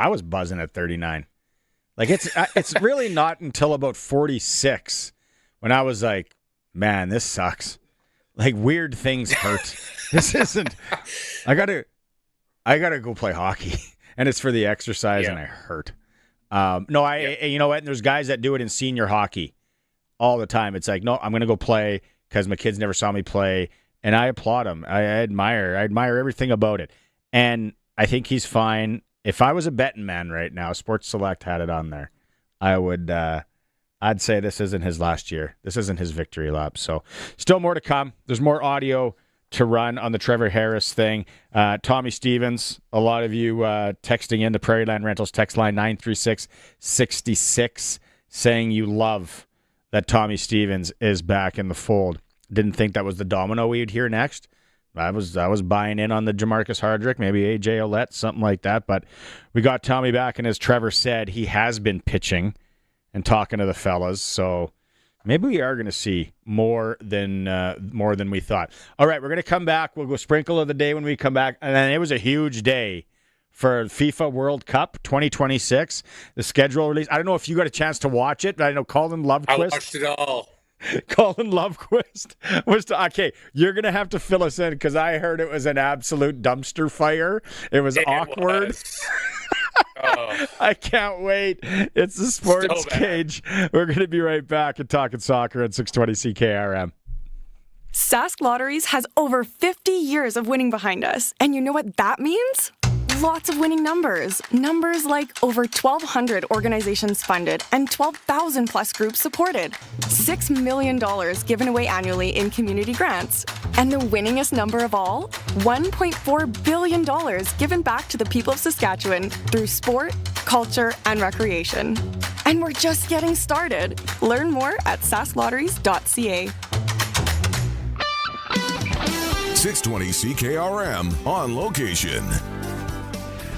was buzzing at 39. Like it's really not until about 46 when I was like, man, this sucks. Like, weird things hurt. This isn't. I gotta go play hockey, and it's for the exercise, and I hurt. You know what? And there's guys that do it in senior hockey all the time. It's like, no, I'm going to go play because my kids never saw me play, and I applaud him. I admire everything about it, and I think he's fine. If I was a betting man right now, Sports Select had it on there, I would. I'd say this isn't his last year. This isn't his victory lap. So, still more to come. There's more audio to run on the Trevor Harris thing. Tommy Stevens, a lot of you texting in the Prairie Land Rentals text line 936-66 saying you love that Tommy Stevens is back in the fold. Didn't think that was the domino we would hear next, I was buying in on the Jamarcus Hardrick, maybe AJ Ouellette, something like that. But we got Tommy back, and as Trevor said, he has been pitching and talking to the fellas. So maybe we are going to see more than we thought. All right, we're going to come back. We'll go sprinkle of the day when we come back. And then it was a huge day for FIFA World Cup 2026. The schedule release. I don't know if you got a chance to watch it. I know Colin Lovequist. I watched it all. Colin Lovequist was okay. You're gonna have to fill us in because I heard it was an absolute dumpster fire. It was awkward. Oh. I can't wait. It's the Sports Cage. We're gonna be right back and talking soccer at 620 CKRM. Sask Lotteries has over 50 years of winning behind us, and you know what that means? Lots of winning numbers. Numbers like over 1,200 organizations funded and 12,000 plus groups supported. $6 million given away annually in community grants. And the winningest number of all? $1.4 billion given back to the people of Saskatchewan through sport, culture, and recreation. And we're just getting started. Learn more at sasklotteries.ca. 620 CKRM on location.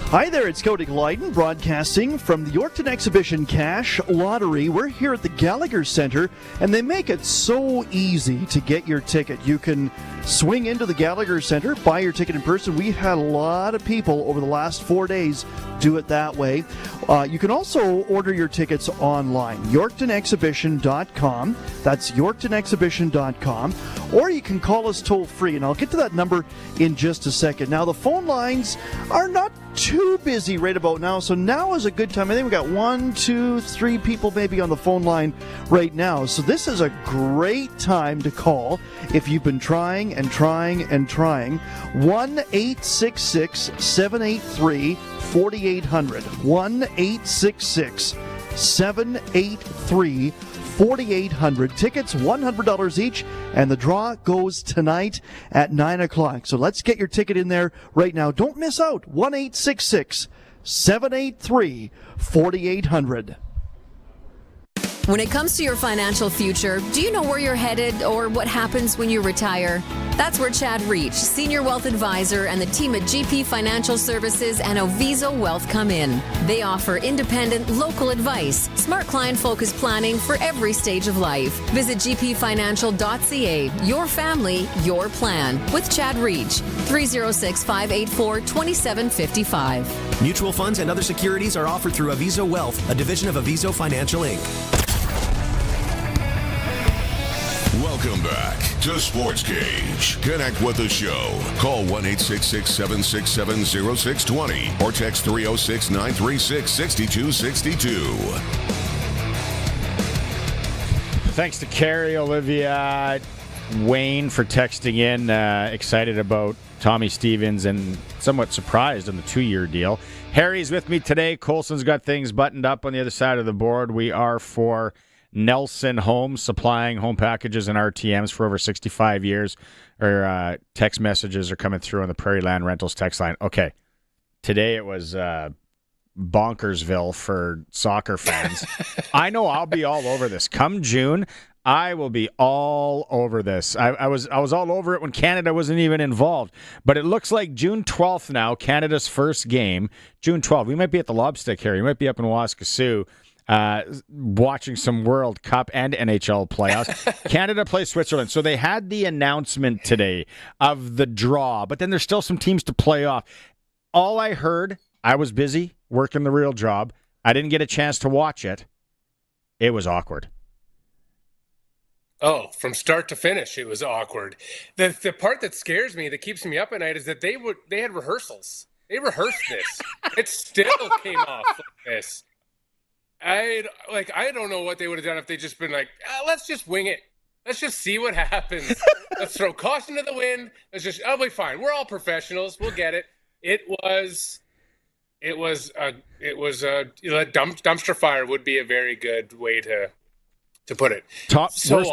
Hi there, it's Cody Glyden broadcasting from the Yorkton Exhibition Cash Lottery. We're here at the Gallagher Center, and they make it so easy to get your ticket. You can swing into the Gallagher Center, buy your ticket in person. We've had a lot of people over the last 4 days do it that way. You can also order your tickets online, YorktonExhibition.com. That's YorktonExhibition.com. Or you can call us toll-free, and I'll get to that number in just a second. Now, the phone lines are not too busy right about now, so now is a good time. I think we got 1, 2, 3 people maybe on the phone line right now. So this is a great time to call if you've been trying and trying and trying. 1-866-783-4800. 1-866-783-4800. Tickets $100 each, and the draw goes tonight at 9 o'clock. So let's get your ticket in there right now. Don't miss out. 1-866-783-4800. When it comes to your financial future, do you know where you're headed or what happens when you retire? That's where Chad Reach, Senior Wealth Advisor, and the team at GP Financial Services and Oviso Wealth come in. They offer independent, local advice, smart client-focused planning for every stage of life. Visit gpfinancial.ca. Your family, your plan. With Chad Reach, 306-584-2755. Mutual funds and other securities are offered through Oviso Wealth, a division of Oviso Financial Inc. Welcome back to Sportscage. Connect with the show. Call 1-866-767-0620 or text 306-936-6262. Thanks to Carrie, Olivia, Wayne for texting in. Excited about Tommy Stevens and somewhat surprised on the 2-year deal. Harry's with me today. Colson's got things buttoned up on the other side of the board. We are for Nelson Homes, supplying home packages and RTMs for over 65 years. Or text messages are coming through on the Prairie Land Rentals text line. Okay, today it was Bonkersville for soccer fans. I know I'll be all over this. Come June, I will be all over this. I was all over it when Canada wasn't even involved. But it looks like June 12th now, Canada's first game. June 12th. We might be at the Lobstick here. We might be up in Waskesiu. Watching some World Cup and NHL playoffs. Canada plays Switzerland. So they had the announcement today of the draw, but then there's still some teams to play off. All I heard, I was busy working the real job. I didn't get a chance to watch it. It was awkward. Oh, from start to finish, it was awkward. The part that scares me, that keeps me up at night, is that they had rehearsals. They rehearsed this. It still came off like this. I don't know what they would have done if they just been like, let's just wing it. Let's just see what happens. Let's throw caution to the wind. I'll be fine. We're all professionals. We'll get it. It was a dumpster fire would be a very good way to put it.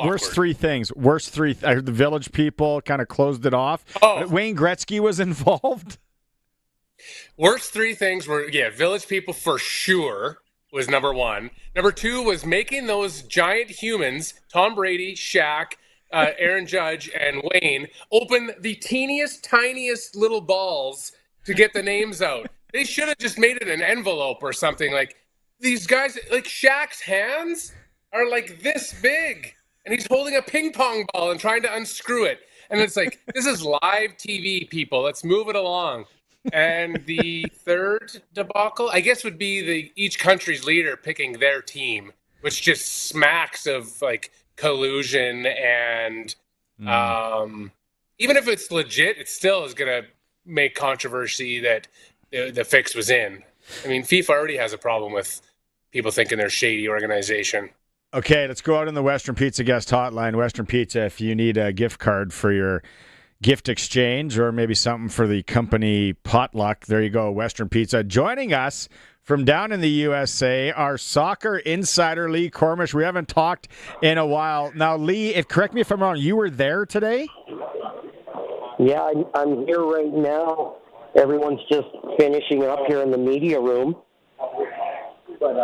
Worst three things. I heard the Village people kind of closed it off. Oh. Wayne Gretzky was involved. Worst three things were, Village people for sure was number one. Number two was making those giant humans, Tom Brady, Shaq, Aaron Judge and Wayne open the teeniest, tiniest little balls to get the names out. They should have just made it an envelope or something. Like, these guys, like Shaq's hands are like this big, and he's holding a ping pong ball and trying to unscrew it. And it's like, this is live TV, people. Let's move it along. And the third debacle, I guess, would be each country's leader picking their team, which just smacks of like collusion. And even if it's legit, it still is going to make controversy that the fix was in. I mean, FIFA already has a problem with people thinking they're shady organization. Okay, let's go out on the Western Pizza guest hotline. Western Pizza, if you need a gift card for your gift exchange or maybe something for the company potluck, there you go, Western Pizza. Joining us from down in the USA, our soccer insider, Lee Kormish. We haven't talked in a while. Now, Lee, correct me if I'm wrong, you were there today? Yeah, I'm here right now. Everyone's just finishing up here in the media room. But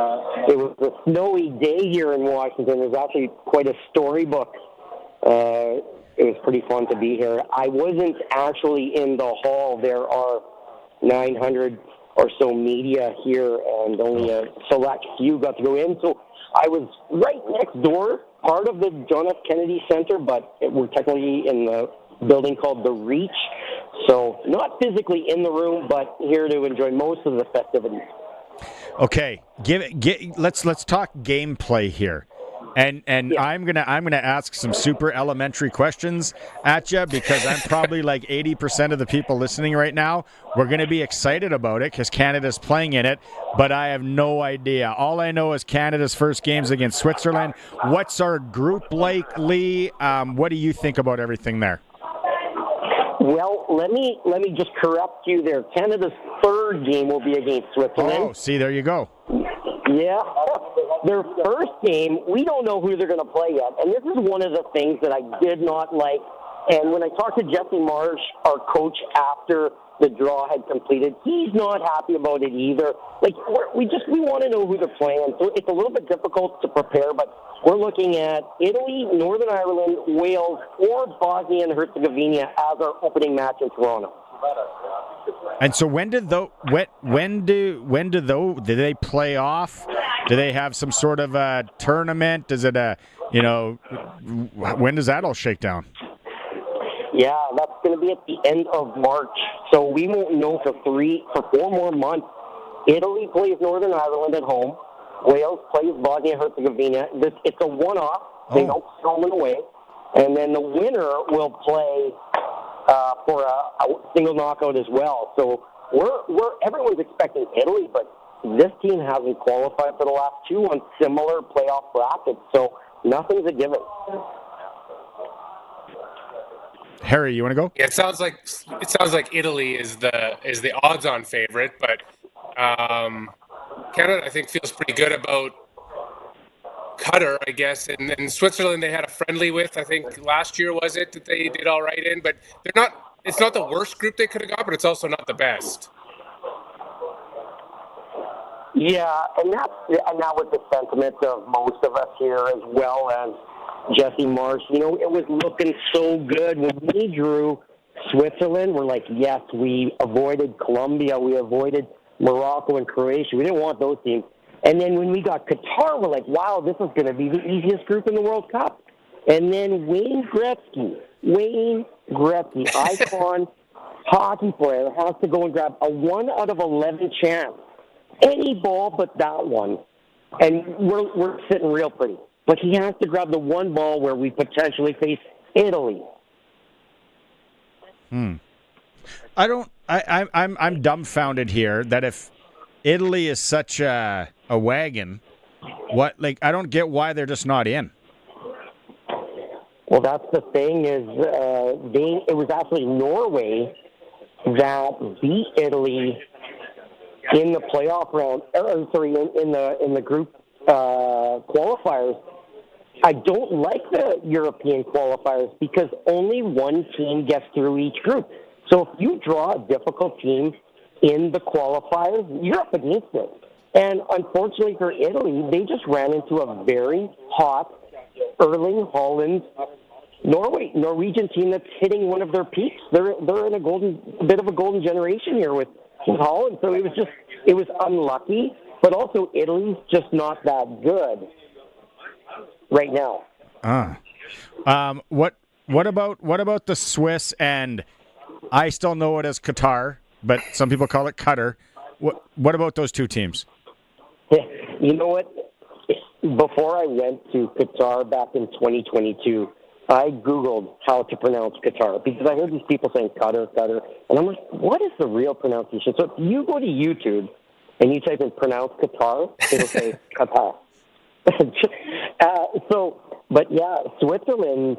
it was a snowy day here in Washington. It was actually quite a storybook. It was pretty fun to be here. I wasn't actually in the hall. There are 900 or so media here, and only a select few got to go in. So I was right next door, part of the John F. Kennedy Center, but we're technically in the building called The Reach. So not physically in the room, but here to enjoy most of the festivities. Okay, let's talk gameplay here, and yeah. I'm gonna ask some super elementary questions at you because I'm probably like 80% of the people listening right now. We're gonna be excited about it because Canada's playing in it, but I have no idea. All I know is Canada's first game's against Switzerland. What's our group like, Lee? What do you think about everything there? Well, let me just correct you there. Canada's third game will be against Switzerland. Oh, see, there you go. Yeah. Their first game, we don't know who they're going to play yet. And this is one of the things that I did not like. And when I talked to Jesse Marsh, our coach, after the draw had completed, he's not happy about it either. Like, we want to know who they're playing. So it's a little bit difficult to prepare, but we're looking at Italy, Northern Ireland, Wales, or Bosnia and Herzegovina as our opening match in Toronto. And so when do they play off? Do they have some sort of a tournament? Is it when does that all shake down? Yeah, that's going to be at the end of March. So we won't know for 4 more months. Italy plays Northern Ireland at home. Wales plays Bosnia-Herzegovina. It's a one-off. They don't throw it away. And then the winner will play for a single knockout as well. So everyone's expecting Italy, but this team hasn't qualified for the last 2 on similar playoff brackets. So nothing's a given. Harry, you want to go? Yeah, it sounds like Italy is the odds-on favorite, but Canada, I think, feels pretty good about Qatar, I guess, and Switzerland they had a friendly with. I think last year was it that they did all right in, but they're not. It's not the worst group they could have got, but it's also not the best. Yeah, and that was the sentiment of most of us here, as well as Jesse Marsh. You know, it was looking so good when we drew Switzerland. We're like, yes, we avoided Colombia, we avoided Morocco and Croatia. We didn't want those teams. And then when we got Qatar, we're like, wow, this is going to be the easiest group in the World Cup. And then Wayne Gretzky, icon hockey player, has to go and grab a 1 out of 11 chance. Any ball but that one. And we're sitting real pretty. But he has to grab the one ball where we potentially face Italy. I'm dumbfounded here that if Italy is such a wagon, I don't get why they're just not in. Well, that's the thing is it was actually Norway that beat Italy in the playoff round. In the group qualifiers. I don't like the European qualifiers because only one team gets through each group. So if you draw a difficult team in the qualifiers, you're up against it. And unfortunately for Italy, they just ran into a very hot Erling Haaland Norwegian team that's hitting one of their peaks. They're in a bit of a golden generation here with Holland. So it was unlucky, but also Italy's just not that good right now. What about the Swiss? And I still know it as Qatar, but some people call it Qatar. What about those two teams? You know what? Before I went to Qatar back in 2022, I Googled how to pronounce Qatar because I heard these people saying Qatar, and I'm like, what is the real pronunciation? So if you go to YouTube and you type in pronounce Qatar, it'll say Qatar. But yeah, Switzerland,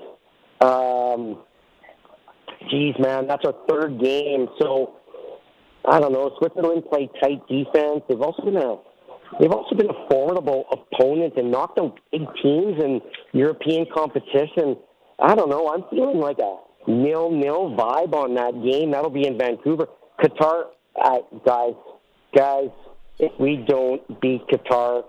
geez, man, that's our third game. So I don't know. Switzerland played tight defense. They've also been a formidable opponent and knocked out big teams in European competition. I don't know. I'm feeling like a 0-0 vibe on that game. That'll be in Vancouver. Qatar, guys, if we don't beat Qatar,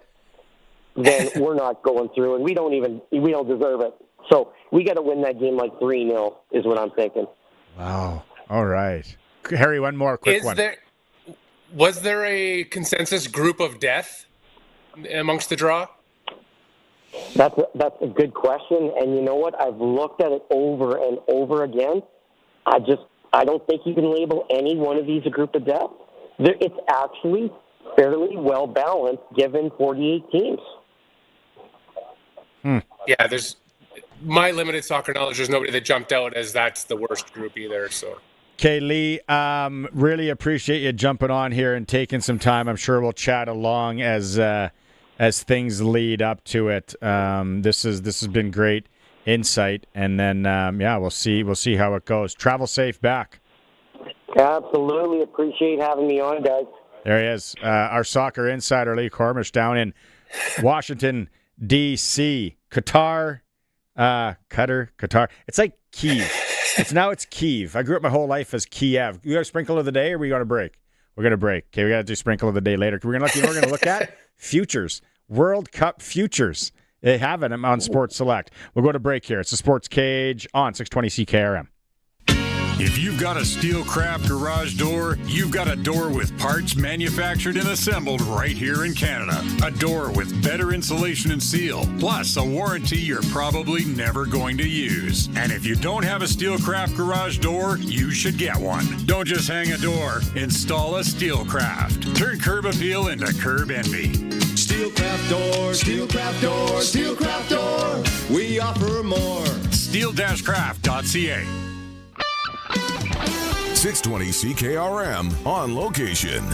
then we're not going through, and we don't deserve it. So we got to win that game like 3-0 is what I'm thinking. Wow. All right. Harry, one more quick one. Was there a consensus group of death amongst the draw? That's a good question, and you know what? I've looked at it over and over again. I don't think you can label any one of these a group of death. It's actually fairly well balanced given 48 teams. Yeah, there's my limited soccer knowledge. There's nobody that jumped out as that's the worst group either. So. Okay, Lee, really appreciate you jumping on here and taking some time. I'm sure we'll chat along as things lead up to it. This has been great insight, and then we'll see how it goes. Travel safe back. Absolutely appreciate having me on, guys. There he is, our soccer insider Lee Kormish down in Washington D.C. Qatar. It's like Kiev. It's Kiev. I grew up my whole life as Kiev. You got a sprinkle of the day, or we got a break? We're gonna break. Okay, we got to do sprinkle of the day later. We're gonna look at futures, World Cup futures. They have it on Sports Select. We'll go to break here. It's the Sports Cage on 620 CKRM. If you've got a Steelcraft garage door, you've got a door with parts manufactured and assembled right here in Canada. A door with better insulation and seal, plus a warranty you're probably never going to use. And if you don't have a Steelcraft garage door, you should get one. Don't just hang a door, install a Steelcraft. Turn curb appeal into curb envy. Steelcraft door, Steelcraft door, Steelcraft door. We offer more. Steel-craft.ca. 620 CKRM on location.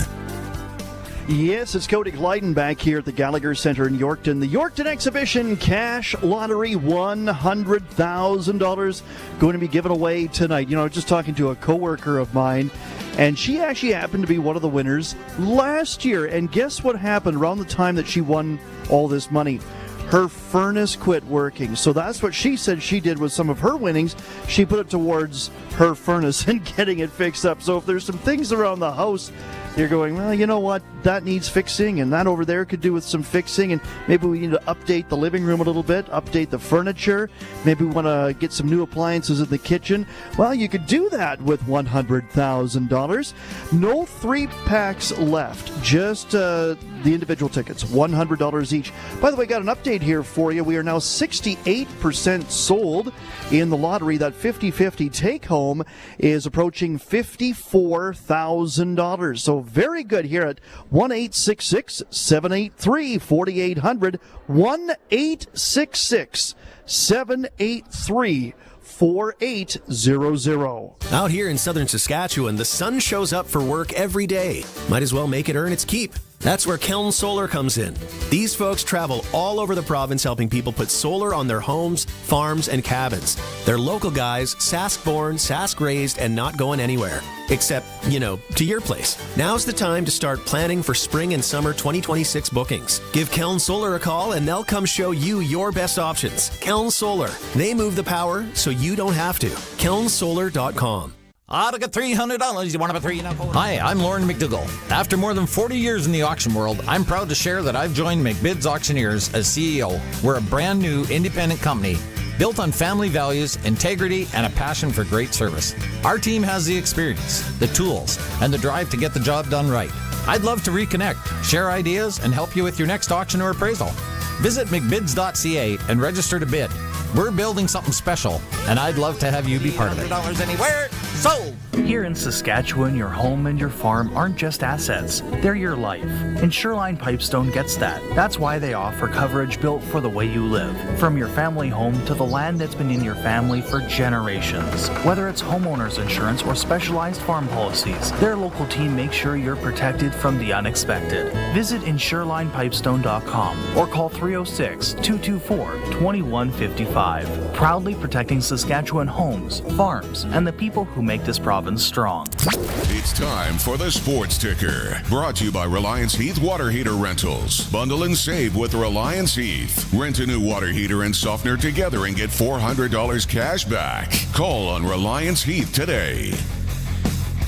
Yes, it's Cody Glyden back here at the Gallagher Center in Yorkton. The Yorkton Exhibition Cash Lottery, $100,000 going to be given away tonight. You know, I was just talking to a coworker of mine, and she actually happened to be one of the winners last year. And guess what happened around the time that she won all this money? Her furnace quit working. So that's what she said she did with some of her winnings. She put it towards her furnace and getting it fixed up. So if there's some things around the house you're going, well, you know what, that needs fixing, and that over there could do with some fixing, and maybe we need to update the living room a little bit, update the furniture, maybe we want to get some new appliances in the kitchen. Well, you could do that with $100,000. No 3-packs left, just the individual tickets, $100 each. By the way, got an update here for you. We are now 68% sold in the lottery. That 50-50 take-home is approaching $54,000. So very good here at 1-866-783-4800, 1-866-783-4800. Out here in southern Saskatchewan, the sun shows up for work every day. Might as well make it earn its keep. That's where Keln Solar comes in. These folks travel all over the province helping people put solar on their homes, farms, and cabins. They're local guys, Sask-born, Sask-raised, and not going anywhere. Except, to your place. Now's the time to start planning for spring and summer 2026 bookings. Give Keln Solar a call and they'll come show you your best options. Keln Solar. They move the power so you don't have to. KelnSolar.com. I got $300. You want to have a $3? Hi, I'm Lauren McDougall. After more than 40 years in the auction world, I'm proud to share that I've joined McBid's Auctioneers as CEO. We're a brand new independent company built on family values, integrity, and a passion for great service. Our team has the experience, the tools, and the drive to get the job done right. I'd love to reconnect, share ideas, and help you with your next auction or appraisal. Visit mcbids.ca and register to bid. We're building something special, and I'd love to have you be part of it. $100 anywhere, sold! Here in Saskatchewan, your home and your farm aren't just assets, they're your life. And Shoreline Pipestone gets that. That's why they offer coverage built for the way you live. From your family home to the land that's been in your family for generations. Whether it's homeowners insurance or specialized farm policies, their local team makes sure you're protected from the unexpected. Visit insurelinepipestone.com or call 306-224-2155. Proudly protecting Saskatchewan homes, farms, and the people who make this province strong. It's time for the Sports Ticker, brought to you by Reliance Heath Water Heater Rentals. Bundle and save with Reliance Heath. Rent a new water heater and softener together and get $400 cash back. Call on Reliance Heath today.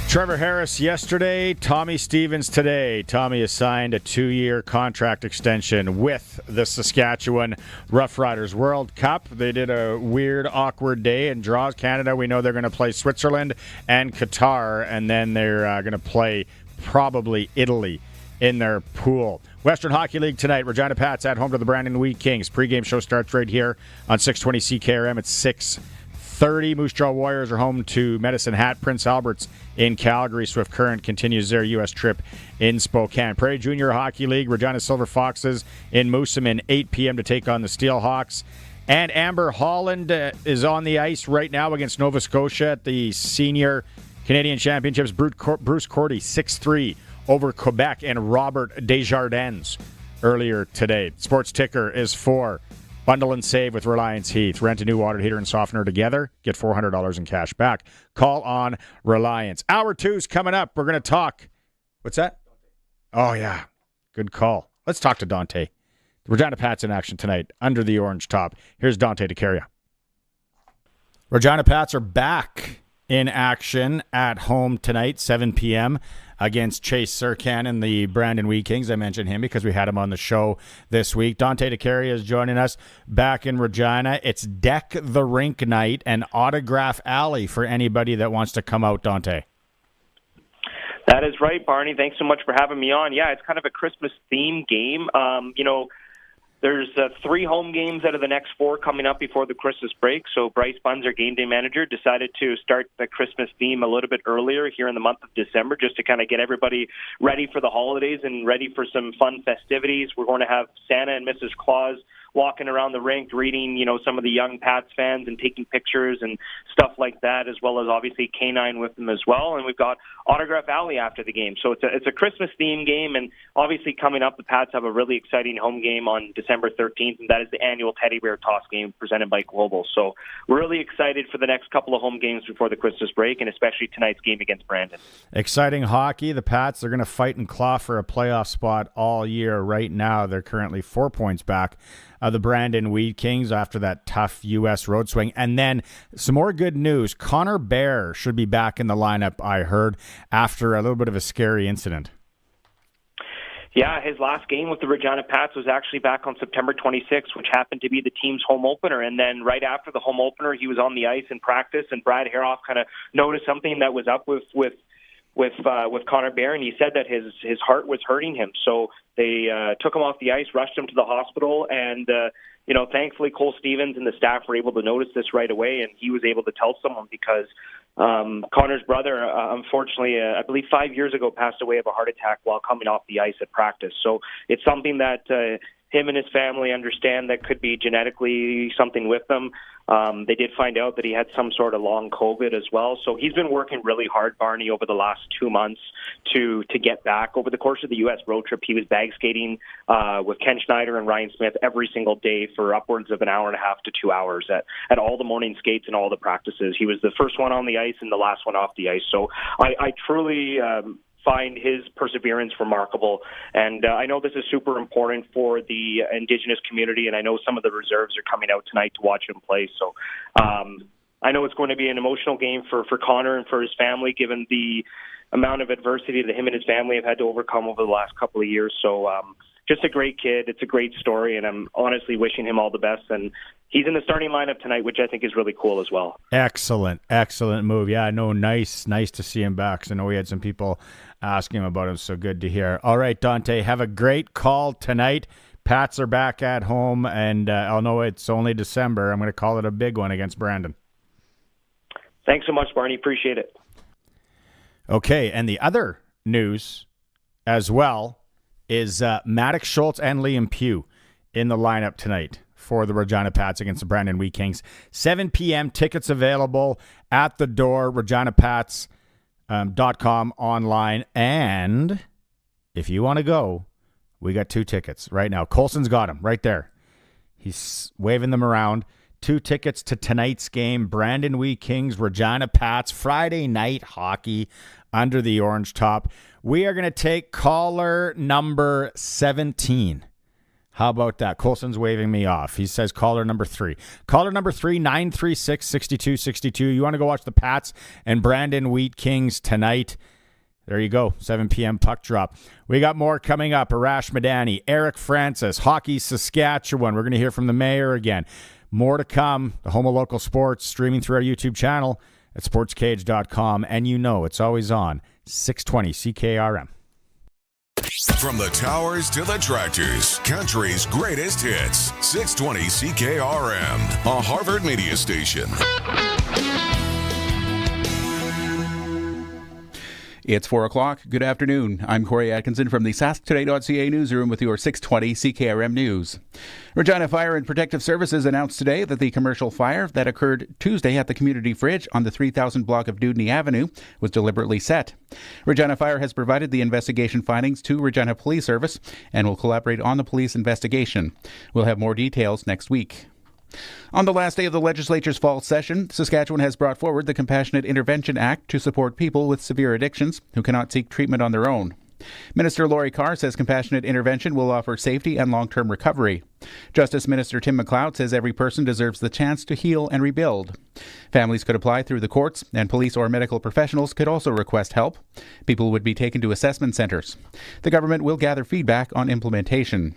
Trevor Harris yesterday, Tommy Stevens today. Tommy has signed a 2-year contract extension with the Saskatchewan Roughriders. World Cup, they did a weird, awkward day and draws. Canada, we know they're going to play Switzerland and Qatar, and then they're going to play probably Italy in their pool. Western Hockey League tonight, Regina Pats at home to the Brandon Wheat Kings. Pre-game show starts right here on 620 CKRM at 6:30. Moose Jaw Warriors are home to Medicine Hat. Prince Albert's in Calgary. Swift Current continues their U.S. trip in Spokane. Prairie Junior Hockey League, Regina Silver Foxes in Moosomin, 8 p.m. to take on the Steelhawks. And Amber Holland is on the ice right now against Nova Scotia at the Senior Canadian Championships. Bruce Cordy, 6-3 over Quebec and Robert Desjardins earlier today. Sports Ticker is for Bundle and save with Reliance Heath. Rent a new water heater and softener together. Get $400 in cash back. Call on Reliance. Hour 2's coming up. We're going to talk. What's that? Oh, yeah. Good call. Let's talk to Dante. Regina Pats in action tonight under the orange top. Here's Dante DeCaria. Regina Pats are back in action at home tonight, 7 p.m. against Chase Serkan and the Brandon Wheat Kings. I mentioned him because we had him on the show this week. Dante DeCaria is joining us back in Regina. It's Deck the Rink night and Autograph Alley for anybody that wants to come out, Dante. That is right, Barney. Thanks so much for having me on. Yeah, it's kind of a Christmas-themed game. There's 3 home games out of the next 4 coming up before the Christmas break. So Bryce Bunz, our game day manager, decided to start the Christmas theme a little bit earlier here in the month of December just to kind of get everybody ready for the holidays and ready for some fun festivities. We're going to have Santa and Mrs. Claus walking around the rink, greeting, some of the young Pats fans and taking pictures and stuff like that, as well as obviously K9 with them as well. And we've got Autograph Alley after the game. So it's a Christmas-themed game, and obviously coming up, the Pats have a really exciting home game on December 13th, and that is the annual Teddy Bear Toss game presented by Global. So we're really excited for the next couple of home games before the Christmas break, and especially tonight's game against Brandon. Exciting hockey. The Pats are going to fight and claw for a playoff spot all year. Right now, they're currently 4 points back the Brandon Wheat Kings after that tough U.S. road swing. And then some more good news. Connor Bear should be back in the lineup, I heard, after a little bit of a scary incident. Yeah, his last game with the Regina Pats was actually back on September 26th, which happened to be the team's home opener. And then right after the home opener, he was on the ice in practice, and Brad Haroff kind of noticed something that was up with Connor Bear, and he said that his heart was hurting him. So they took him off the ice, rushed him to the hospital, and thankfully Cole Stevens and the staff were able to notice this right away, and he was able to tell someone because Connor's brother, unfortunately, I believe 5 years ago, passed away of a heart attack while coming off the ice at practice. So it's something that him and his family understand that could be genetically something with them. They did find out that he had some sort of long COVID as well. So he's been working really hard, Barney, over the last 2 months to get back. Over the course of the U.S. road trip, he was bag skating with Ken Schneider and Ryan Smith every single day for upwards of an hour and a half to 2 hours at all the morning skates and all the practices. He was the first one on the ice and the last one off the ice. So I truly find his perseverance remarkable. And I know this is super important for the Indigenous community, and I know some of the reserves are coming out tonight to watch him play. So I know it's going to be an emotional game for Connor and for his family, given the amount of adversity that him and his family have had to overcome over the last couple of years. So just a great kid. It's a great story, and I'm honestly wishing him all the best. And he's in the starting lineup tonight, which I think is really cool as well. Excellent move. Yeah, no, nice to see him back. 'Cause I know we had some people asking him about him, so good to hear. All right, Dante, have a great call tonight. Pats are back at home, and I'll know it's only December. I'm going to call it a big one against Brandon. Thanks so much, Barney. Appreciate it. Okay, and the other news as well is Maddox Schultz and Liam Pugh in the lineup tonight for the Regina Pats against the Brandon Wheat Kings. 7 p.m. Tickets available at the door, reginapats.com online. And if you want to go, we got 2 tickets right now. Colson's got them right there. He's waving them around. 2 tickets to tonight's game, Brandon Wheat Kings, Regina Pats, Friday night hockey under the orange top. We are going to take caller number 17. How about that? Colson's waving me off. He says caller number 3. Caller number 3, 936-6262. You want to go watch the Pats and Brandon Wheat Kings tonight? There you go, 7 p.m. puck drop. We got more coming up. Arash Madani, Eric Francis, Hockey Saskatchewan. We're going to hear from the mayor again. More to come. The home of local sports, streaming through our YouTube channel at sportscage.com. And you know it's always on 620 CKRM. From the towers to the tractors, country's greatest hits. 620 CKRM, a Harvard media station. It's 4 o'clock. Good afternoon. I'm Corey Atkinson from the SaskToday.ca newsroom with your 620 CKRM News. Regina Fire and Protective Services announced today that the commercial fire that occurred Tuesday at the community fridge on the 3000 block of Dudney Avenue was deliberately set. Regina Fire has provided the investigation findings to Regina Police Service and will collaborate on the police investigation. We'll have more details next week. On the last day of the legislature's fall session, Saskatchewan has brought forward the Compassionate Intervention Act to support people with severe addictions who cannot seek treatment on their own. Minister Laurie Carr says compassionate intervention will offer safety and long-term recovery. Justice Minister Tim McLeod says every person deserves the chance to heal and rebuild. Families could apply through the courts, and police or medical professionals could also request help. People would be taken to assessment centres. The government will gather feedback on implementation.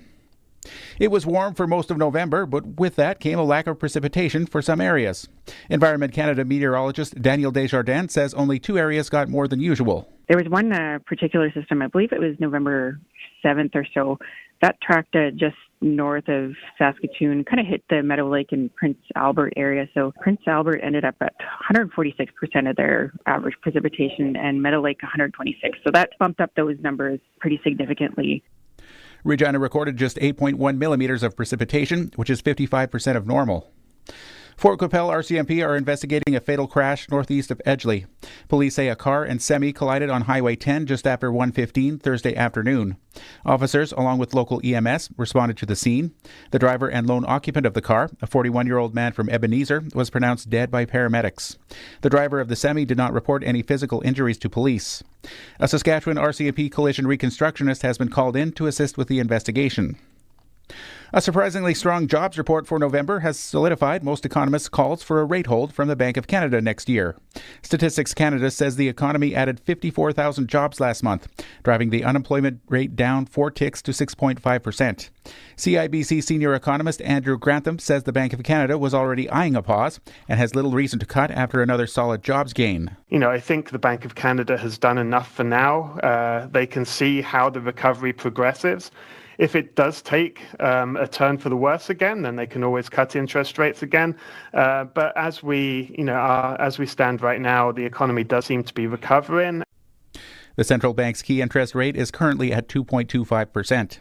It was warm for most of November, but with that came a lack of precipitation for some areas. Environment Canada meteorologist Daniel Desjardins says only 2 areas got more than usual. There was one particular system, I believe it was November 7th or so, that tracked just north of Saskatoon, kind of hit the Meadow Lake and Prince Albert area. So Prince Albert ended up at 146% of their average precipitation and Meadow Lake 126. So that bumped up those numbers pretty significantly. Regina recorded just 8.1 millimeters of precipitation, which is 55% of normal. Fort Qu'Appelle RCMP are investigating a fatal crash northeast of Edgeley. Police say a car and semi collided on Highway 10 just after 1:15 Thursday afternoon. Officers, along with local EMS, responded to the scene. The driver and lone occupant of the car, a 41-year-old man from Ebenezer, was pronounced dead by paramedics. The driver of the semi did not report any physical injuries to police. A Saskatchewan RCMP collision reconstructionist has been called in to assist with the investigation. A surprisingly strong jobs report for November has solidified most economists' calls for a rate hold from the Bank of Canada next year. Statistics Canada says the economy added 54,000 jobs last month, driving the unemployment rate down 4 ticks to 6.5%. CIBC senior economist Andrew Grantham says the Bank of Canada was already eyeing a pause and has little reason to cut after another solid jobs gain. I think the Bank of Canada has done enough for now. They can see how the recovery progresses. If it does take a turn for the worse again, then they can always cut interest rates again. But as we stand right now, the economy does seem to be recovering. The central bank's key interest rate is currently at 2.25%.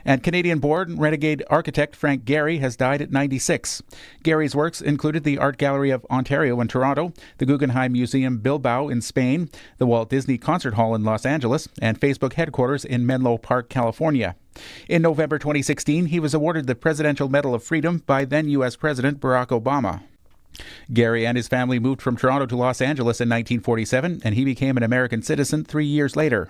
And Canadian-born renegade architect Frank Gehry has died at 96. Gehry's works included the Art Gallery of Ontario in Toronto, the Guggenheim Museum Bilbao in Spain, the Walt Disney Concert Hall in Los Angeles, and Facebook headquarters in Menlo Park, California. In November 2016, he was awarded the Presidential Medal of Freedom by then U.S. President Barack Obama. Gehry and his family moved from Toronto to Los Angeles in 1947, and he became an American citizen 3 years later.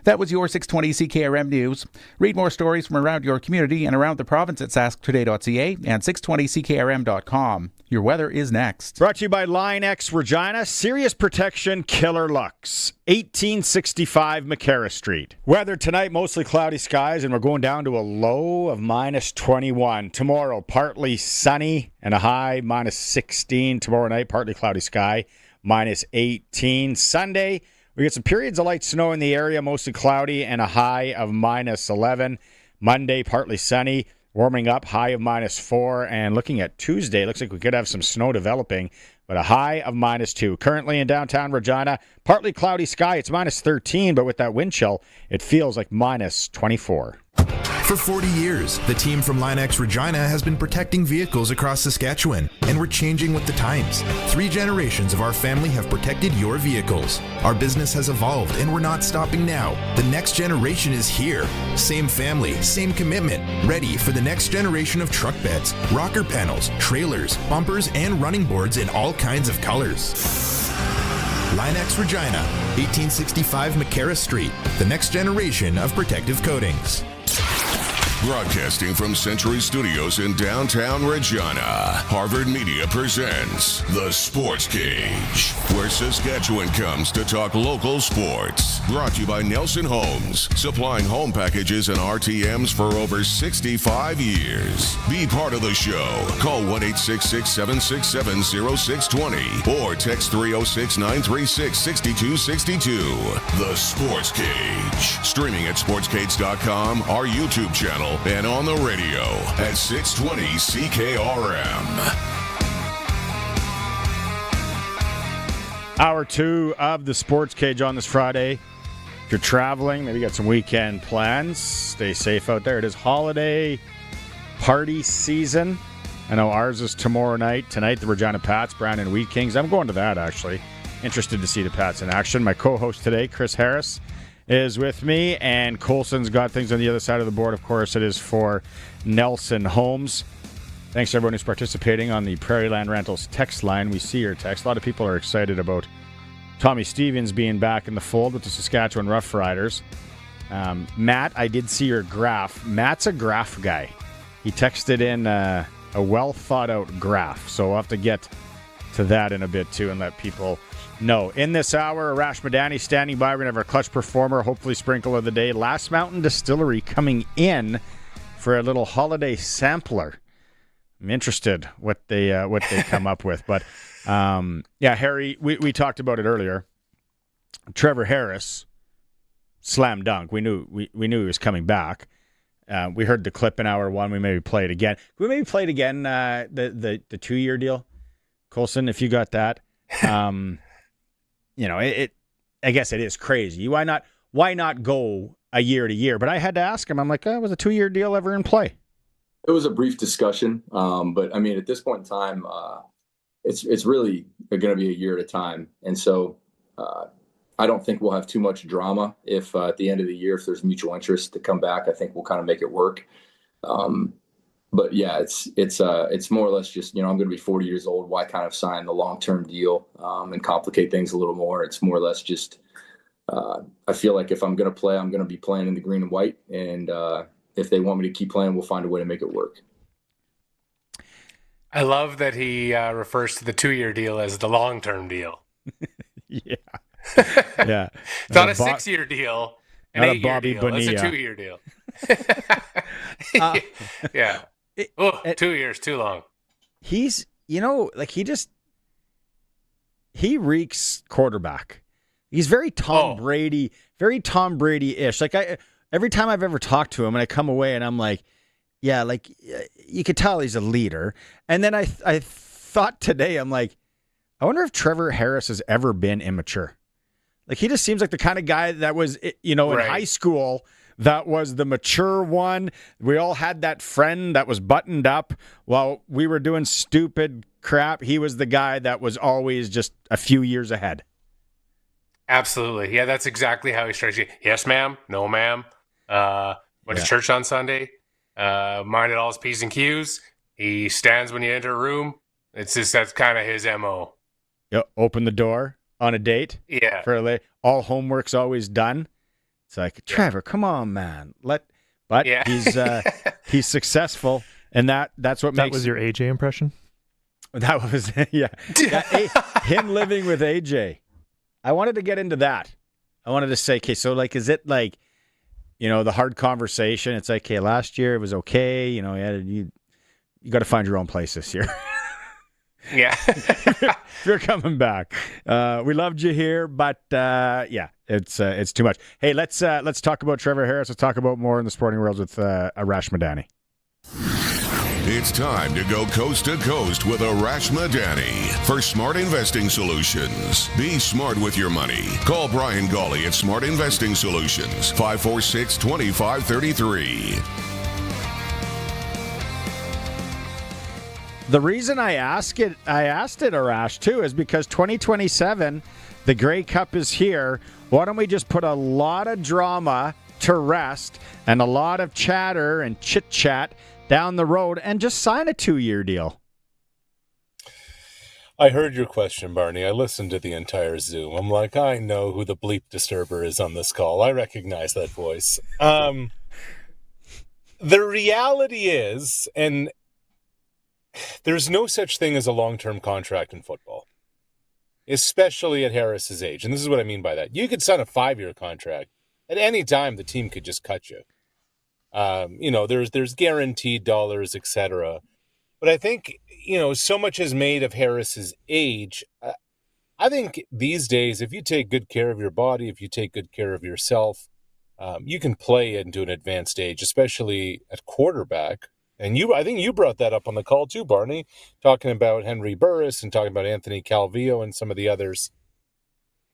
That was your 620 CKRM News. Read more stories from around your community and around the province at sasktoday.ca and 620ckrm.com. Your weather is next. Brought to you by Line X Regina. Serious Protection Killer Lux. 1865 McCarra Street. Weather tonight, mostly cloudy skies, and we're going down to a low of minus 21. Tomorrow, partly sunny and a high minus 16. Tomorrow night, partly cloudy sky, minus 18. Sunday, we get some periods of light snow in the area, mostly cloudy, and a high of minus 11. Monday, partly sunny, warming up, high of minus 4. And looking at Tuesday, looks like we could have some snow developing, but a high of minus 2. Currently in downtown Regina, partly cloudy sky. It's minus 13, but with that wind chill, it feels like minus 24. For 40 years, the team from Line X Regina has been protecting vehicles across Saskatchewan, and we're changing with the times. 3 generations of our family have protected your vehicles. Our business has evolved, and we're not stopping now. The next generation is here. Same family, same commitment, ready for the next generation of truck beds, rocker panels, trailers, bumpers, and running boards in all kinds of colors. Line X Regina, 1865 McCarra Street, the next generation of protective coatings. Broadcasting from Century Studios in downtown Regina, Harvard Media presents The Sports Cage, where Saskatchewan comes to talk local sports. Brought to you by Nelson Homes, supplying home packages and RTMs for over 65 years. Be part of the show. Call 1-866-767-0620 or text 306-936-6262. The Sports Cage. Streaming at sportscage.com, our YouTube channel, and on the radio at 620 CKRM. Hour 2 of the Sports Cage on this Friday. If you're traveling, maybe you got some weekend plans, stay safe out there. It is holiday party season. I know ours is tomorrow night. Tonight, the Regina Pats, Brandon Wheat Kings. I'm going to that, actually. Interested to see the Pats in action. My co-host today, Chris Harris, is with me, and Colson's got things on the other side of the board. Of course, it is for Nelson Homes. Thanks to everyone who's participating on the Prairie Land Rentals text line. We see your text. A lot of people are excited about Tommy Stevens being back in the fold with the Saskatchewan Roughriders. Matt, I did see your graph. Matt's a graph guy. He texted in a well-thought-out graph, so we'll have to get to that in a bit, too, and let people know. In this hour, Arash Madani standing by. We're going to have our clutch performer, hopefully sprinkle of the day. Last Mountain Distillery coming in for a little holiday sampler. I'm interested what they come up with. But, yeah, Harry, we talked about it earlier. Trevor Harris, slam dunk. We knew he was coming back. We heard the clip in hour 1. We maybe play it again. Can we maybe play it again, the 2-year deal? Colson, if you got that. You know, I guess it is crazy. Why not go a year to year? But I had to ask him. I'm like, was a 2-year deal ever in play? It was a brief discussion, but I mean, at this point in time, it's really going to be a year at a time, and so I don't think we'll have too much drama if at the end of the year, if there's mutual interest to come back. I think we'll kind of make it work. But yeah, it's more or less just, I'm going to be 40 years old. Why kind of sign the long-term deal and complicate things a little more? It's more or less just I feel like if I'm going to play, I'm going to be playing in the green and white. And if they want me to keep playing, we'll find a way to make it work. I love that he refers to the 2-year deal as the long-term deal. Yeah. Yeah. It's not a 6-year deal. An 8-year deal. Bonilla. It's a 2-year deal. Yeah. 2 years, too long. He's, he reeks quarterback. He's very Tom Brady, very Tom Brady-ish. Like every time I've ever talked to him and I come away and I'm like, yeah, like you could tell he's a leader. And then I thought today, I'm like, I wonder if Trevor Harris has ever been immature. Like he just seems like the kind of guy that was, in high school, that was the mature one. We all had that friend that was buttoned up while we were doing stupid crap. He was the guy that was always just a few years ahead. Absolutely. Yeah, that's exactly how he strikes you. Yes, ma'am. No, ma'am. Went to church on Sunday. Minded all his P's and Q's. He stands when you enter a room. It's just, that's kind of his MO. Open the door on a date. Yeah. All homework's always done. It's like, Trevor, come on, man. But he's successful, and that's what makes. That was your AJ impression? That was him living with AJ. I wanted to get into that. I wanted to say, okay, so like, is it like, the hard conversation? It's like, okay, last year it was okay. You got to find your own place this year. Yeah. You're coming back. We loved you here, but it's too much. Hey, let's talk about Trevor Harris. Let's talk about more in the sporting world with Arash Madani. It's time to go coast to coast with Arash Madani for Smart Investing Solutions. Be smart with your money. Call Brian Gawley at Smart Investing Solutions, 546-2533. The reason I asked it, Arash, too, is because 2027, the Grey Cup is here. Why don't we just put a lot of drama to rest and a lot of chatter and chit-chat down the road and just sign a 2-year deal? I heard your question, Barney. I listened to the entire Zoom. I'm like, I know who the bleep disturber is on this call. I recognize that voice. The reality is, and there's no such thing as a long-term contract in football, especially at Harris's age. And this is what I mean by that. You could sign a 5-year contract. At any time, the team could just cut you. There's guaranteed dollars, etc. But I think, so much is made of Harris's age. I think these days, if you take good care of your body, if you take good care of yourself, you can play into an advanced age, especially at quarterback. And I think you brought that up on the call too, Barney, talking about Henry Burris and talking about Anthony Calvillo and some of the others.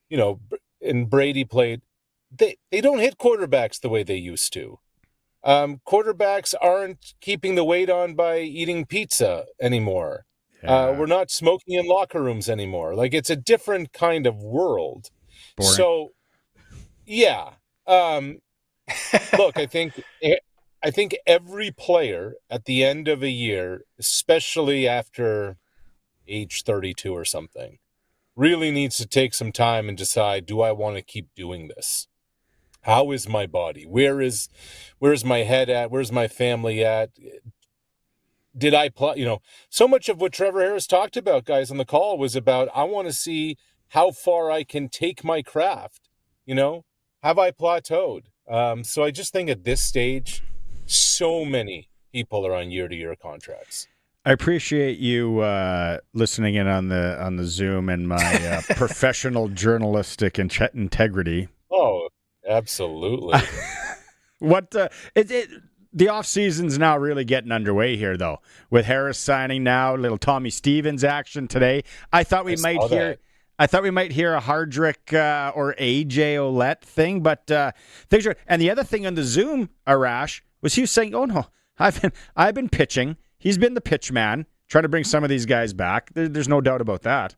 And Brady played. They don't hit quarterbacks the way they used to. Quarterbacks aren't keeping the weight on by eating pizza anymore. Yeah. We're not smoking in locker rooms anymore. Like, it's a different kind of world. Boring. So, yeah. Look, I think every player at the end of a year, especially after age 32 or something, really needs to take some time and decide, do I want to keep doing this? How is my body? Where's my head at? Where's my family at? Did I so much of what Trevor Harris talked about, guys, on the call was about, I want to see how far I can take my craft. Have I plateaued? So I just think at this stage, so many people are on year-to-year contracts. I appreciate you listening in on the Zoom and my professional journalistic integrity. Oh, absolutely. The off season's now really getting underway here, though, with Harris signing now, little Tommy Stevens action today. I thought we might hear a Hardrick or AJ Ouellette thing, but things are. And the other thing on the Zoom, Arash, was he was saying, "Oh no, I've been pitching. He's been the pitch man, trying to bring some of these guys back. There's no doubt about that."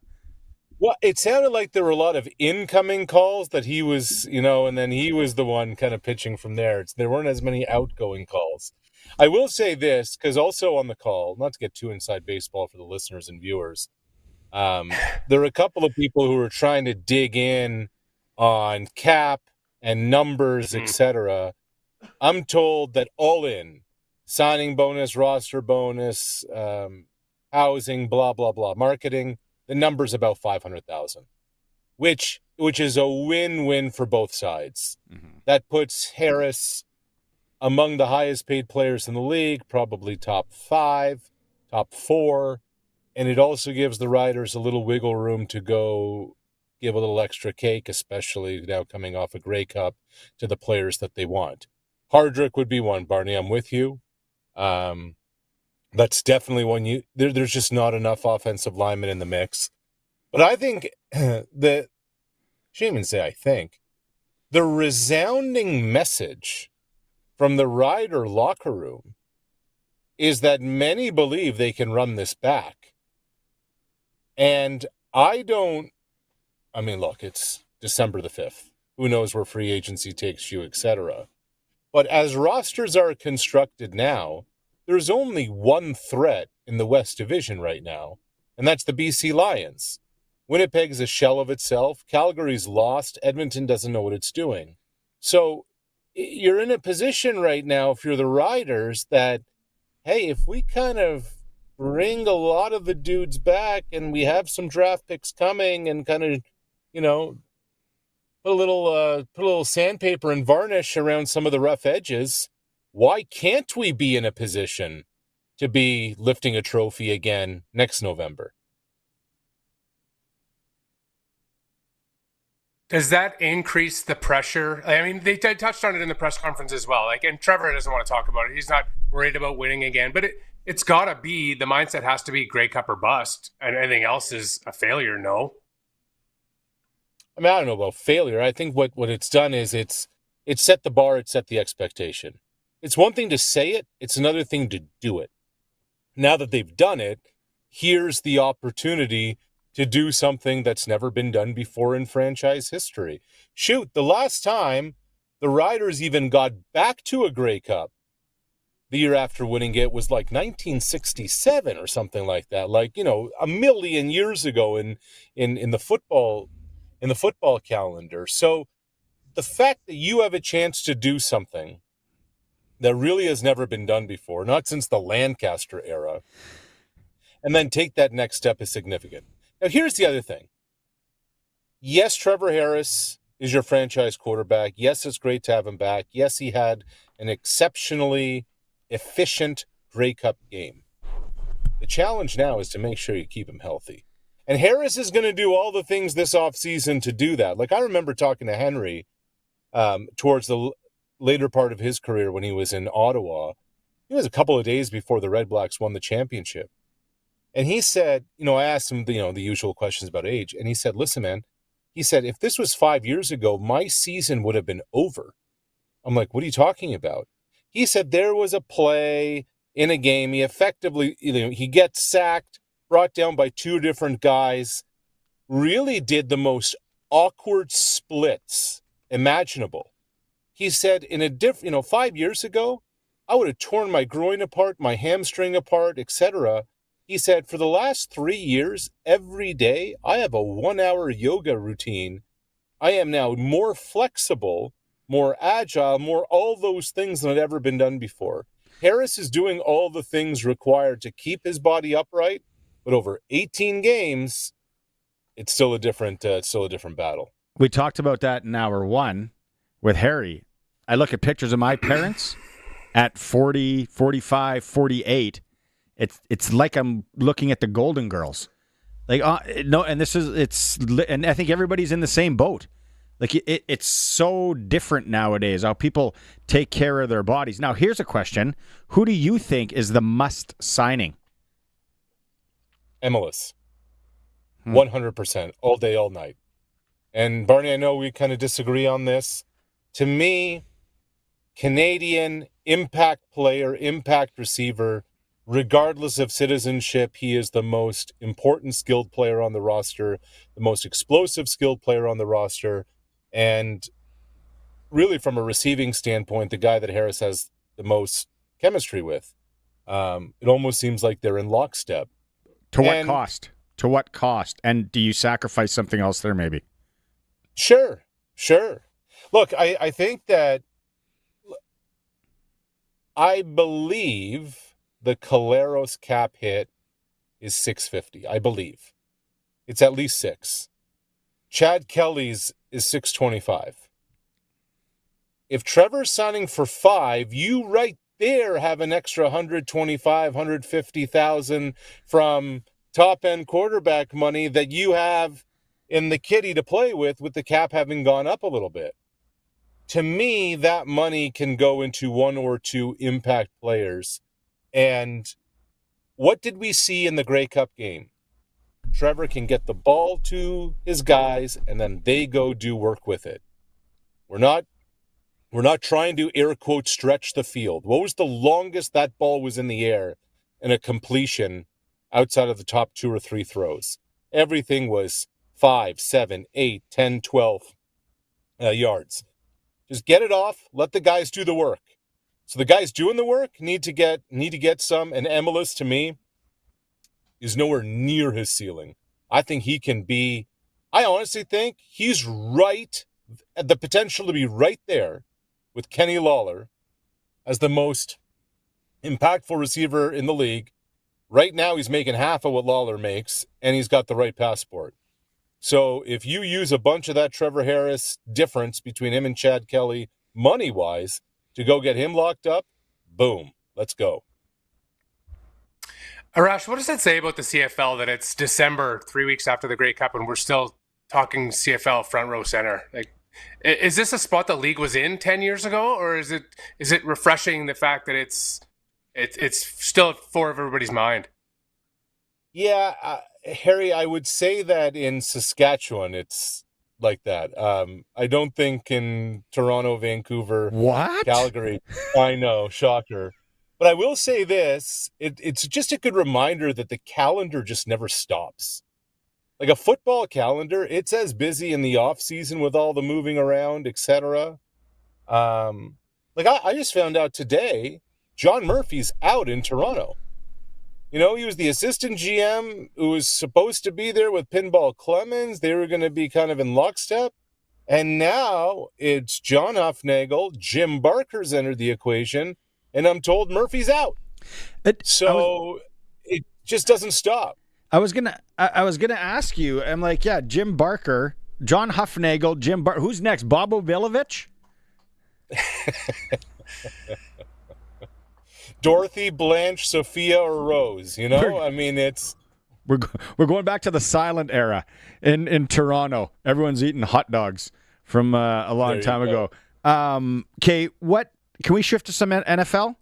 Well, it sounded like there were a lot of incoming calls that he was, and then he was the one kind of pitching from there. There weren't as many outgoing calls. I will say this, because also on the call, not to get too inside baseball for the listeners and viewers, there are a couple of people who were trying to dig in on cap and numbers, etc. I'm told that all in, signing bonus, roster bonus, housing, blah, blah, blah, marketing, the number's about 500,000, which is a win-win for both sides. Mm-hmm. That puts Harris among the highest paid players in the league, probably top 5, top 4, and it also gives the Riders a little wiggle room to go give a little extra cake, especially now coming off a Grey Cup, to the players that they want. Hardrick would be one, Barney. I'm with you. That's definitely one. There's just not enough offensive linemen in the mix. But I think the resounding message from the Rider locker room is that many believe they can run this back. And look, it's December the 5th. Who knows where free agency takes you, etc. But as rosters are constructed now, there's only one threat in the West Division right now, and that's the BC Lions. Winnipeg's a shell of itself. Calgary's lost. Edmonton doesn't know what it's doing. So you're in a position right now, if you're the Riders, that, hey, if we kind of bring a lot of the dudes back and we have some draft picks coming and kind of, put a little sandpaper and varnish around some of the rough edges, why can't we be in a position to be lifting a trophy again next November? Does that increase the pressure? I mean, they touched on it in the press conference as well. And Trevor doesn't want to talk about it. He's not worried about winning again. But it's got to be, the mindset has to be Grey Cup or bust. And anything else is a failure, no? I mean, I don't know about failure. I think what it's done is it's set the bar, it set the expectation. It's one thing to say it. It's another thing to do it. Now that they've done it, here's the opportunity to do something that's never been done before in franchise history. Shoot, the last time the Riders even got back to a Grey Cup the year after winning it was like 1967 or something like that. Like, a million years ago in the football calendar. So the fact that you have a chance to do something that really has never been done before, not since the Lancaster era, and then take that next step is significant. Now, here's the other thing. Yes, Trevor Harris is your franchise quarterback. Yes, it's great to have him back. Yes, he had an exceptionally efficient Grey Cup game. The challenge now is to make sure you keep him healthy. And Harris is going to do all the things this offseason to do that. Like, I remember talking to Henry towards the later part of his career when he was in Ottawa. It was a couple of days before the Red Blacks won the championship. And he said, I asked him, the usual questions about age. And he said, listen, man, he said, if this was 5 years ago, my season would have been over. I'm like, what are you talking about? He said there was a play in a game. He effectively, he gets sacked, brought down by two different guys, really did the most awkward splits imaginable. He said in a 5 years ago, I would have torn my groin apart, my hamstring apart, etc. He said, for the last 3 years, every day, I have a 1-hour yoga routine. I am now more flexible, more agile, more all those things than had ever been done before. Harris is doing all the things required to keep his body upright, but over 18 games, it's still a different battle. We talked about that in hour one with Harry. I look at pictures of my parents at 40, 45, 48. It's like I'm looking at the Golden Girls. Like, no, and and I think everybody's in the same boat. Like, it's so different nowadays how people take care of their bodies. Now, here's a question. Who do you think is the must signing? MLS. 100%. All day, all night. And Barney, I know we kind of disagree on this. To me, Canadian impact player, impact receiver, regardless of citizenship, he is the most important skilled player on the roster, the most explosive skilled player on the roster, and really from a receiving standpoint, the guy that Harris has the most chemistry with. It almost seems like they're in lockstep. To what cost? To what cost? And do you sacrifice something else there maybe? Sure. Look, I think that I believe the Caleros cap hit is $650. I believe. It's at least $6. Chad Kelly's is $625. If Trevor's signing for $5, you right there have an extra $125,000, $150,000 from top-end quarterback money that you have in the kitty to play with the cap having gone up a little bit. To me, that money can go into one or two impact players. And what did we see in the Grey Cup game? Trevor can get the ball to his guys, and then they go do work with it. We're not trying to, air quote, stretch the field. What was the longest that ball was in the air in a completion outside of the top 2 or 3 throws? Everything was 5, 7, 8, 10, 12 yards. Just get it off. Let the guys do the work. So the guys doing the work need to get some. And Emilus, to me, is nowhere near his ceiling. I think he can be. I honestly think he's right at the potential to be right there with Kenny Lawler as the most impactful receiver in the league. Right now, he's making half of what Lawler makes, and he's got the right passport. So if you use a bunch of that Trevor Harris difference between him and Chad Kelly money-wise to go get him locked up, boom, let's go. Arash, what does that say about the CFL that it's December, 3 weeks after the Grey Cup, and we're still talking CFL front row center? Like, is this a spot the league was in 10 years ago, or is it refreshing the fact that it's still for everybody's mind? Yeah, Harry, I would say that in Saskatchewan it's like that. I don't think in Toronto, Vancouver, Calgary. I know, shocker. But I will say this, it's just a good reminder that the calendar just never stops. Like a football calendar, it's as busy in the off season with all the moving around, etc. I just found out today, John Murphy's out in Toronto. You know, he was the assistant GM who was supposed to be there with Pinball Clemens. They were going to be kind of in lockstep. And now it's John Hufnagel, Jim Barker's entered the equation, and I'm told Murphy's out. It just doesn't stop. I was gonna ask you. I'm like, yeah, Jim Barker, John Hufnagel, Jim Barker. Who's next? Bob Obilovich? Dorothy, Blanche, Sophia, or Rose. You know, I mean, it's we're going back to the silent era in Toronto. Everyone's eating hot dogs from a long time ago. Okay, what can we shift to some NFL?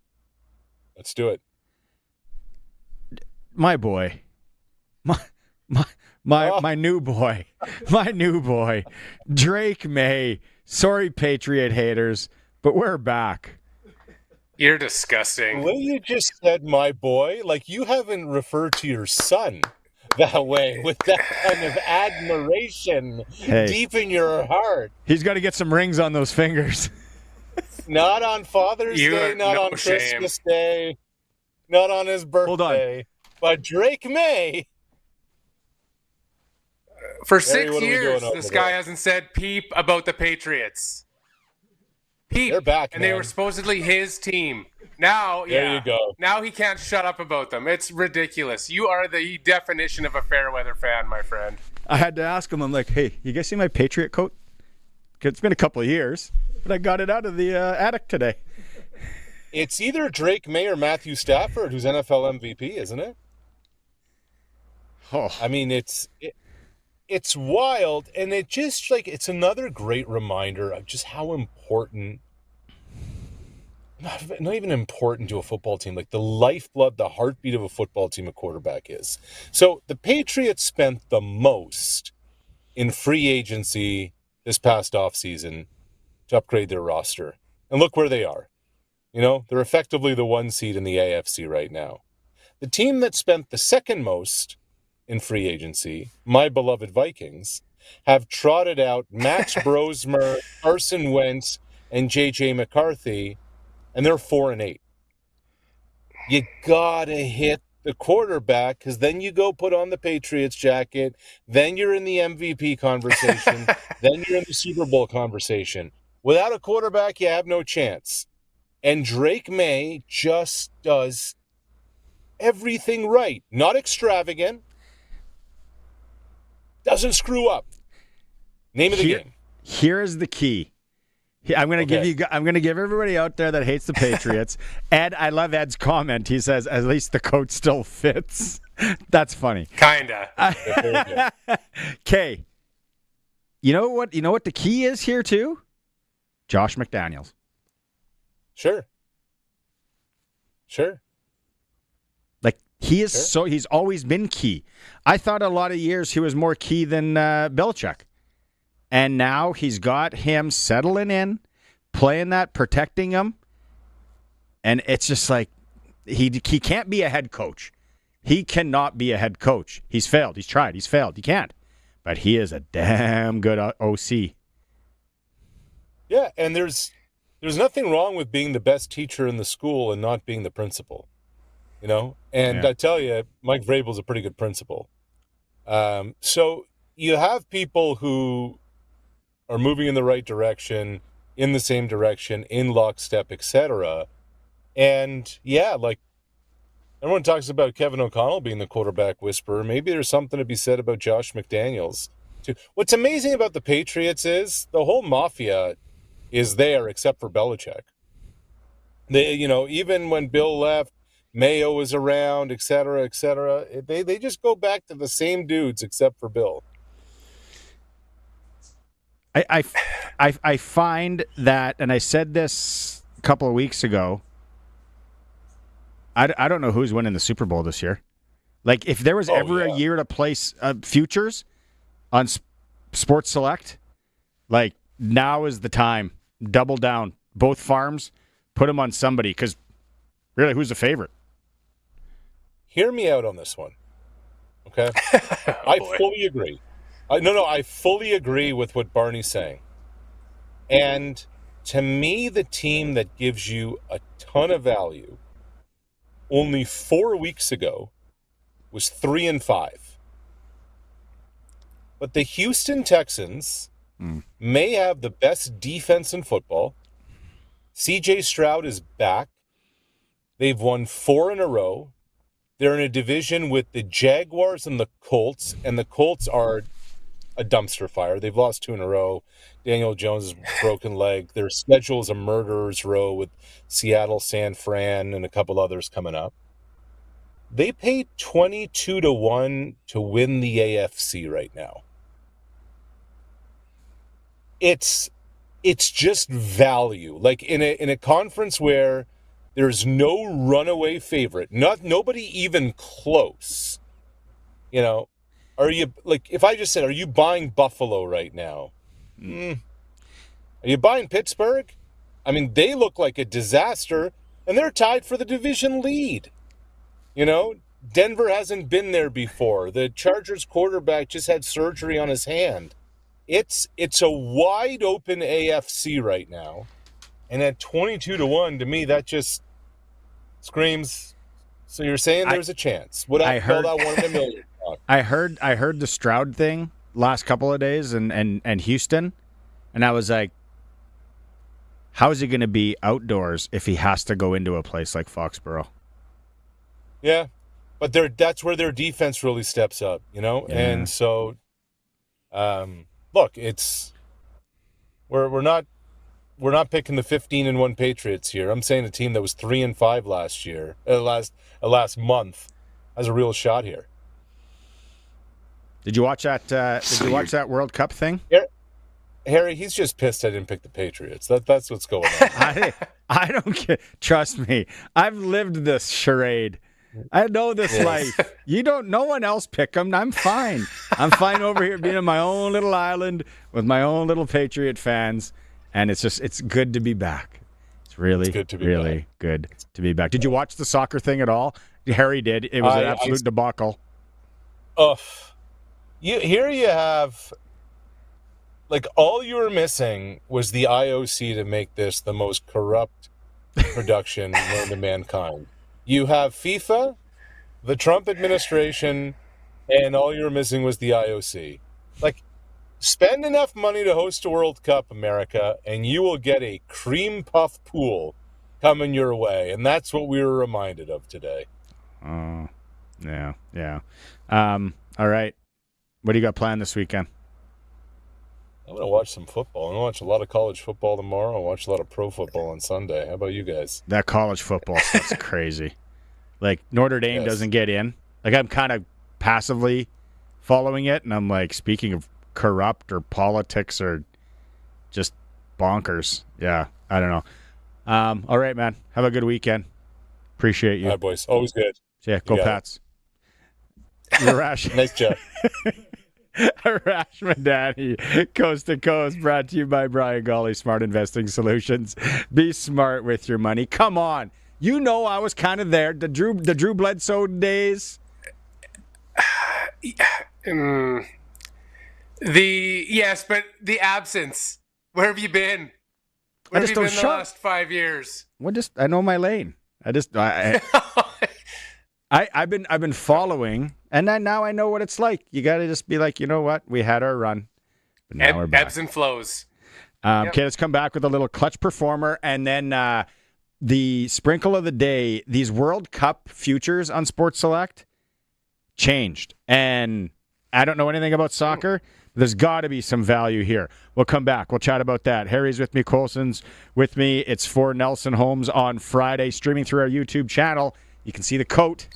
Let's do it. My boy, my new boy, Drake May. Sorry, Patriot haters, but we're back. You're disgusting. The way you just said my boy, like you haven't referred to your son that way with that kind of admiration deep in your heart. He's got to get some rings on those fingers. Not on Father's Day, not on Christmas Day, not on his birthday. But Drake May. For 6 years, this guy hasn't said peep about the Patriots. Peep. They're back, and they were supposedly his team. Now, there you go. Now he can't shut up about them. It's ridiculous. You are the definition of a fair weather fan, my friend. I had to ask him. I'm like, hey, you guys see my Patriot coat? It's been a couple of years, but I got it out of the attic today. It's either Drake May or Matthew Stafford who's NFL MVP, isn't it? Oh, I mean, it's wild, and it just it's another great reminder of just how important, not even important to a football team, like the lifeblood, the heartbeat of a football team, a quarterback is. So the Patriots spent the most in free agency this past offseason to upgrade their roster. And look where they are. You know, they're effectively the 1 seed in the AFC right now. The team that spent the second most in free agency, my beloved Vikings, have trotted out Max Brosmer, Carson Wentz, and J.J. McCarthy, and they're 4-8. You gotta hit the quarterback, because then you go put on the Patriots jacket, then you're in the MVP conversation, then you're in the Super Bowl conversation. Without a quarterback, you have no chance. And Drake May just does everything right. Not extravagant. Doesn't screw up. Name of the game. Here is the key. I'm going to give everybody out there that hates the Patriots. Ed, I love Ed's comment. He says, "At least the coat still fits." That's funny. Kinda. Okay. You know what the key is here too? Josh McDaniels. Sure. Like he's always been key. I thought a lot of years he was more key than Belichick. And now he's got him settling in, playing that, protecting him. And it's just like he can't be a head coach. He cannot be a head coach. He's failed. He's tried. He's failed. He can't. But he is a damn good OC. Yeah, and there's nothing wrong with being the best teacher in the school and not being the principal. You know? And I tell you, Mike Vrabel's a pretty good principal. So you have people who are moving in the right direction. in the same direction, in lockstep, etc. And yeah, like everyone talks about Kevin O'Connell being the quarterback whisperer. Maybe there's something to be said about Josh McDaniels too. What's amazing about the Patriots is the whole mafia is there except for Belichick. They, even when Bill left, Mayo was around, et cetera, they just go back to the same dudes except for Bill. I find that, and I said this a couple of weeks ago, I don't know who's winning the Super Bowl this year. Like, if there was a year to place futures on Sports Select, like, now is the time. Double down. Both farms, put them on somebody, because really, who's the favorite? Hear me out on this one, okay? I fully agree. I fully agree with what Barney's saying. And to me, the team that gives you a ton of value only 4 weeks ago was 3-5. But the Houston Texans may have the best defense in football. CJ Stroud is back. They've won 4 in a row. They're in a division with the Jaguars and the Colts, and the Colts are a dumpster fire. They've lost 2 in a row. Daniel Jones' broken leg. Their schedule is a murderer's row with Seattle, San Fran, and a couple others coming up. They paid 22-1 to win the AFC right now. It's just value. Like in a conference where there's no runaway favorite, nobody even close. Are you, like, if I just said, are you buying Buffalo right now? Are you buying Pittsburgh? I mean, they look like a disaster, and they're tied for the division lead. Denver hasn't been there before. The Chargers quarterback just had surgery on his hand. It's a wide open AFC right now. And at 22-1, to me, that just screams. So you're saying there's a chance? Would I call that 1 in a million? I heard the Stroud thing last couple of days and Houston, and I was like, how is he going to be outdoors if he has to go into a place like Foxborough? Yeah, but that's where their defense really steps up, Yeah. And so, look, we're not picking the 15-1 Patriots here. I'm saying a team that was 3-5 last year, last month, has a real shot here. Did you watch that? Did you watch that World Cup thing? Harry, he's just pissed I didn't pick the Patriots. That's what's going on. I don't care. Trust me, I've lived this charade. I know this life. No one else pick them. I'm fine. I'm fine over here being on my own little island with my own little Patriot fans, and it's good to be back. It's really good to be back. Did you watch the soccer thing at all? Harry did. It was an absolute debacle. Here you have, like, all you were missing was the IOC to make this the most corrupt production known to mankind. You have FIFA, the Trump administration, and all you were missing was the IOC. Like, spend enough money to host a World Cup, America, and you will get a cream puff pool coming your way. And that's what we were reminded of today. Oh, yeah. All right. What do you got planned this weekend? I'm going to watch some football. I'm going to watch a lot of college football tomorrow. I'll watch a lot of pro football on Sunday. How about you guys? That college football stuff's crazy. Like, Notre Dame doesn't get in. Like, I'm kind of passively following it, and I'm like, speaking of corrupt or politics or just bonkers. Yeah, I don't know. All right, man. Have a good weekend. Appreciate you. All right, boys. Always good. Yeah, go Pats. Arash. Nice job. Arash Madani, Coast to Coast, brought to you by Brian Golly, Smart Investing Solutions. Be smart with your money. Come on. I was kind of there. The Drew Bledsoe days. Yes, but the absence. Where have you been? Where have you been the last 5 years? I know my lane. I've been following, and then now I know what it's like. You got to just be like, you know what? We had our run, but now we're back. Ebbs and flows. Okay, let's come back with a little clutch performer, and then the sprinkle of the day. These World Cup futures on Sports Select changed, and I don't know anything about soccer. There's got to be some value here. We'll come back. We'll chat about that. Harry's with me. Colson's with me. It's for Nelson Holmes on Friday, streaming through our YouTube channel. You can see the coat.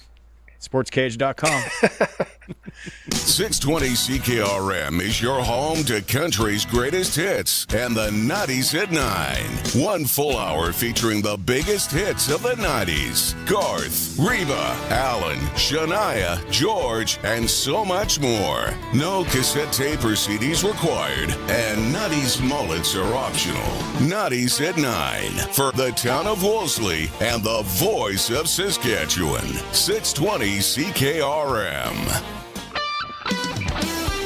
Sportscage.com. 620 CKRM is your home to country's greatest hits and the 90s at 9. 1 full hour featuring the biggest hits of the 90s. Garth, Reba, Alan, Shania, George, and so much more. No cassette tape or CDs required, and 90s mullets are optional. 90s at 9 for the town of Wolseley and the voice of Saskatchewan. 620 CKRM.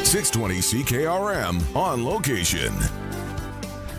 620 CKRM on location.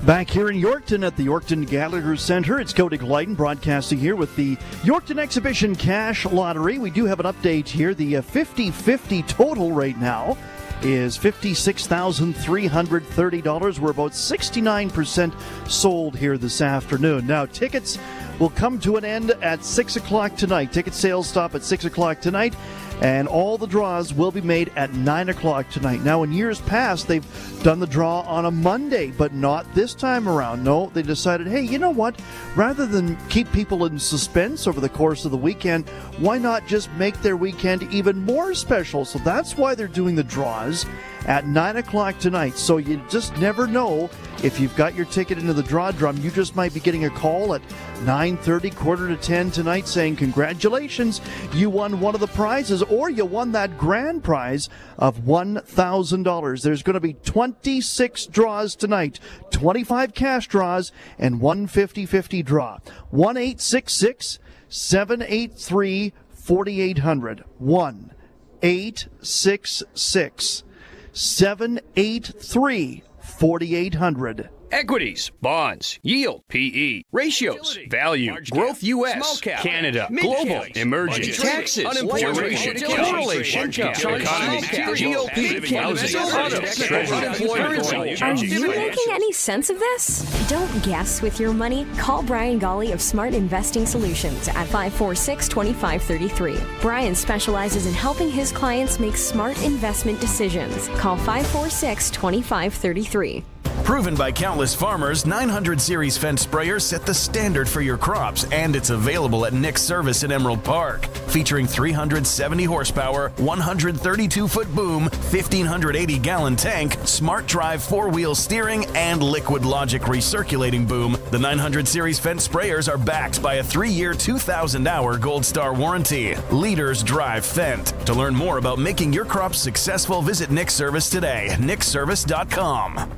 Back here in Yorkton at the Yorkton Gallagher Center, it's Cody Glyden broadcasting here with the Yorkton Exhibition Cash Lottery. We do have an update here. The 50-50 total right now is $56,330. We're about 69% sold here this afternoon. Now, tickets will come to an end at 6 o'clock tonight. Ticket sales stop at 6 o'clock tonight, and all the draws will be made at 9 o'clock tonight. Now, in years past, they've done the draw on a Monday, but not this time around. No, they decided, hey, you know what? Rather than keep people in suspense over the course of the weekend, why not just make their weekend even more special? So that's why they're doing the draws at 9 o'clock tonight. So you just never know if you've got your ticket into the draw drum. You just might be getting a call at 9:30, 9:45 tonight saying, congratulations, you won one of the prizes, or you won that grand prize of $1,000. There's going to be 26 draws tonight, 25 cash draws, and one 50-50 draw. 1-866-783-4800. 1-866-783-4800. Equities, bonds, yield, PE, ratios, value, growth U.S., Canada, global, emerging, taxes, duration, correlation, economy, GOP, housing, Are you making any sense of this? Don't guess with your money. Call Brian Golly of Smart Investing Solutions at 546-2533. Brian specializes in helping his clients make smart investment decisions. Call 546-2533. Proven by countless farmers, 900 Series fence sprayers set the standard for your crops, and it's available at Nick's Service in Emerald Park. Featuring 370 horsepower, 132-foot boom, 1,580-gallon tank, smart drive 4-wheel steering, and Liquid Logic recirculating boom, the 900 Series fence sprayers are backed by a 3-year, 2,000-hour Gold Star warranty. Leaders drive Fendt. To learn more about making your crops successful, visit Nick's Service today, nickservice.com.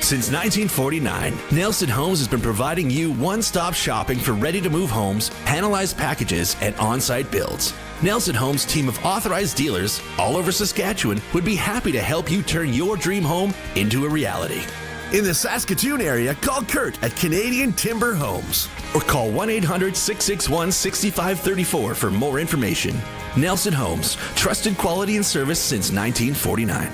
Since 1949, Nelson Homes has been providing you one-stop shopping for ready-to-move homes, panelized packages, and on-site builds. Nelson Homes' team of authorized dealers all over Saskatchewan would be happy to help you turn your dream home into a reality. In the Saskatoon area, call Kurt at Canadian Timber Homes or call 1-800-661-6534 for more information. Nelson Homes, trusted quality and service since 1949.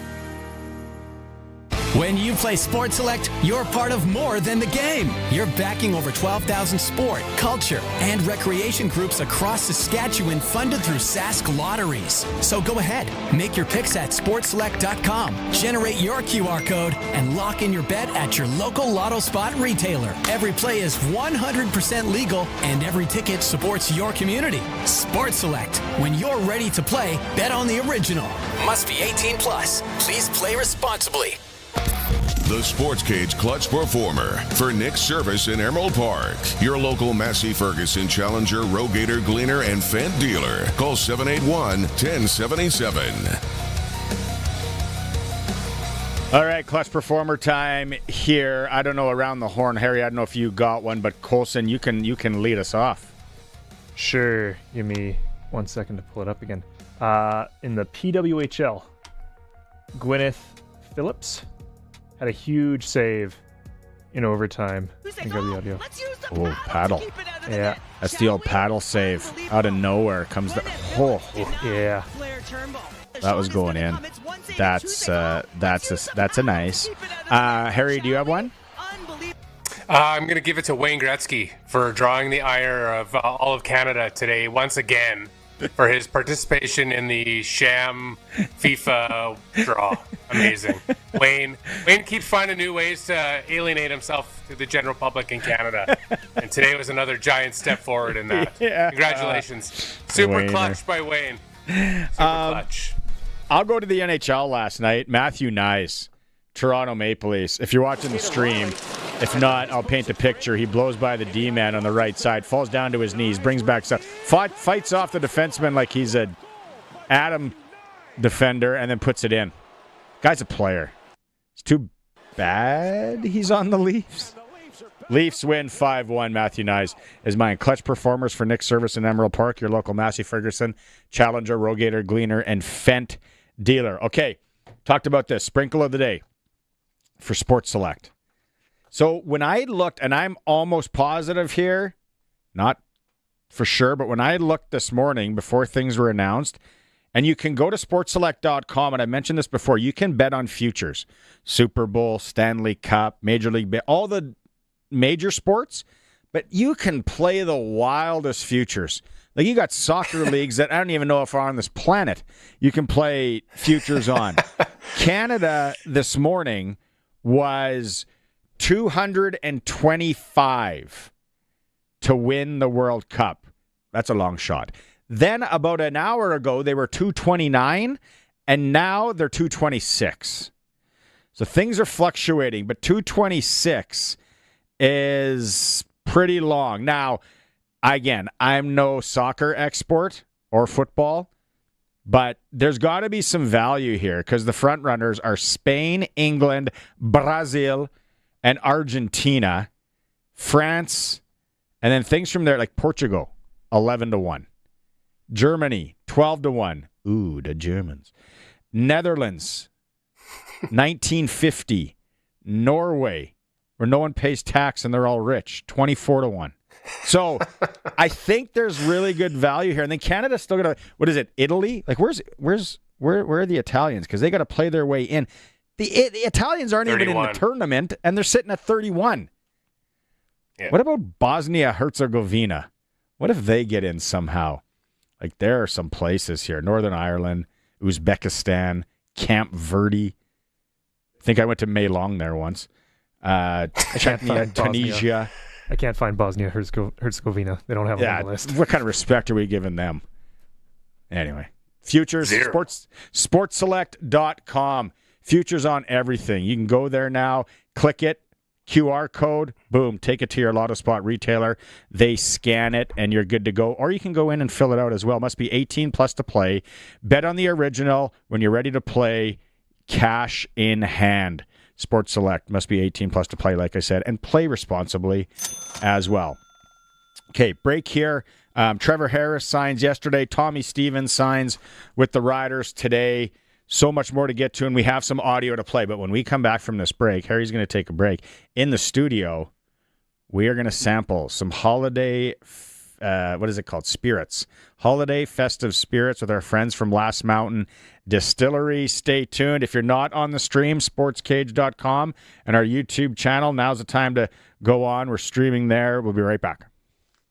When you play Sports Select, you're part of more than the game. You're backing over 12,000 sport, culture, and recreation groups across Saskatchewan funded through Sask Lotteries. So go ahead, make your picks at sportselect.com, generate your QR code, and lock in your bet at your local Lotto Spot retailer. Every play is 100% legal, and every ticket supports your community. Sports Select. When you're ready to play, bet on the original. Must be 18 plus. Please play responsibly. The Sportscage Clutch Performer for Nick's Service in Emerald Park. Your local Massey Ferguson Challenger, Rogator, Gleaner, and Fendt dealer. Call 781-1077. All right, Clutch Performer time here. I don't know, around the horn, Harry, I don't know if you got one, but Colson, you can lead us off. Sure. Give me 1 second to pull it up again. In the PWHL, Gwyneth Phillips had a huge save in overtime. Can go to the audio. Oh, paddle. Yeah. That's the old paddle save. Out of nowhere comes the... Oh. Yeah. That was going in. That's a nice. Harry, do you have one? I'm going to give it to Wayne Gretzky for drawing the ire of all of Canada today once again for his participation in the sham FIFA draw. Amazing. Wayne keeps finding new ways to alienate himself to the general public in Canada. And today was another giant step forward in that. Yeah. Congratulations. Super Wayne. Clutch by Wayne. Super clutch. I'll go to the NHL last night. Matthew Nyes, Toronto Maple Leafs. If you're watching the stream, if not, I'll paint the picture. He blows by the D-man on the right side, falls down to his knees, brings back stuff, fights off the defenseman like he's a Adam defender, and then puts it in. Guy's a player. It's too bad he's on the Leafs. Leafs win 5-1. Matthew Nyes is mine. Clutch performers for Nick Service in Emerald Park, your local Massey Ferguson, Challenger, Rogator, Gleaner, and Fent dealer. Okay, talked about this. Sprinkle of the day for Sports Select. So when I looked, and I'm almost positive here, not for sure, but when I looked this morning before things were announced, and you can go to sportselect.com, and I mentioned this before, you can bet on futures. Super Bowl, Stanley Cup, Major League, all the major sports, but you can play the wildest futures. Like you got soccer leagues that I don't even know if are on this planet you can play futures on. Canada this morning was 225 to win the World Cup. That's a long shot. Then about an hour ago, they were 229, and now they're 226. So things are fluctuating, but 226 is pretty long. Now, again, I'm no soccer expert or football, but there's got to be some value here because the front runners are Spain, England, Brazil, and Argentina, France, and then things from there like Portugal, 11-1. Germany, 12-1. Ooh, the Germans. Netherlands, 1950. Norway, where no one pays tax and they're all rich, 24-1. So I think there's really good value here. And then Canada's still going to, what is it, Italy? Like where are the Italians? Because they got to play their way in. The Italians aren't 31. Even in the tournament, and they're sitting at 31. Yeah. What about Bosnia-Herzegovina? What if they get in somehow? Like, there are some places here. Northern Ireland, Uzbekistan, Camp Verde. I think I went to Meilong there once. Tunisia. I can't find Bosnia-Herzegovina. They don't have it on the list. What kind of respect are we giving them? Anyway. Futures, sportselect.com. Futures on everything. You can go there now, click it, QR code, boom, take it to your Lotto Spot retailer. They scan it, and you're good to go. Or you can go in and fill it out as well. Must be 18 plus to play. Bet on the original. When you're ready to play, cash in hand. Sports Select must be 18 plus to play, like I said, and play responsibly as well. Okay, break here. Trevor Harris signs yesterday. Tommy Stevens signs with the Riders today. So much more to get to, and we have some audio to play. But when we come back from this break, Harry's going to take a break. In the studio, we are going to sample some holiday, what is it called? Spirits. Holiday festive spirits with our friends from Last Mountain Distillery. Stay tuned. If you're not on the stream, sportscage.com and our YouTube channel, now's the time to go on. We're streaming there. We'll be right back.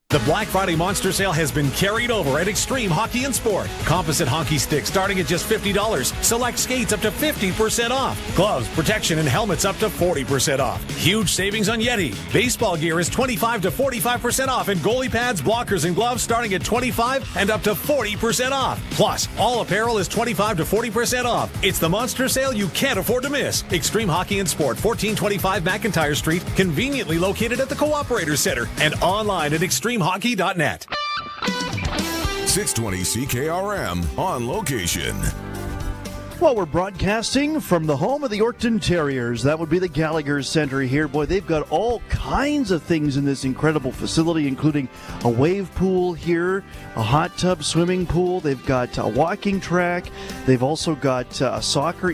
The Black Friday Monster Sale has been carried over at Extreme Hockey and Sport. Composite hockey sticks starting at just $50. Select skates up to 50% off. Gloves, protection, and helmets up to 40% off. Huge savings on Yeti. Baseball gear is 25 to 45% off, and goalie pads, blockers, and gloves starting at 25 and up to 40% off. Plus, all apparel is 25 to 40% off. It's the Monster Sale you can't afford to miss. Extreme Hockey and Sport, 1425 McIntyre Street, conveniently located at the Cooperator Center and online at extremehockey.net. 620 CKRM on location. Well, we're broadcasting from the home of the Yorkton Terriers. That would be the Gallagher Center here. Boy, they've got all kinds of things in this incredible facility, including a wave pool here, a hot tub swimming pool. They've got a walking track. They've also got a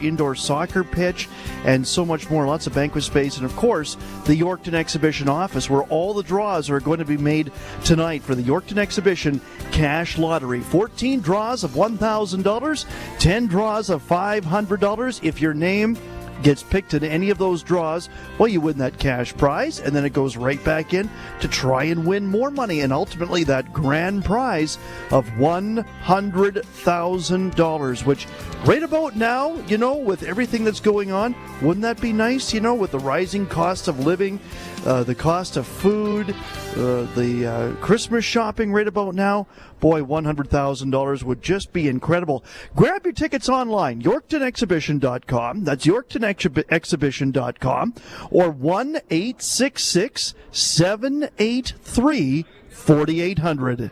indoor soccer pitch, and so much more. Lots of banquet space. And, of course, the Yorkton Exhibition Office, where all the draws are going to be made tonight for the Yorkton Exhibition Cash Lottery. 14 draws of $1,000, 10 draws of $500. If your name gets picked in any of those draws, well, you win that cash prize, and then it goes right back in to try and win more money, and ultimately that grand prize of $100,000, which right about now, with everything that's going on, wouldn't that be nice, with the rising cost of living, the cost of food, the Christmas shopping right about now? Boy, $100,000 would just be incredible. Grab your tickets online, YorktonExhibition.com. That's YorktonExhibition.com, or 1-866-783-4800.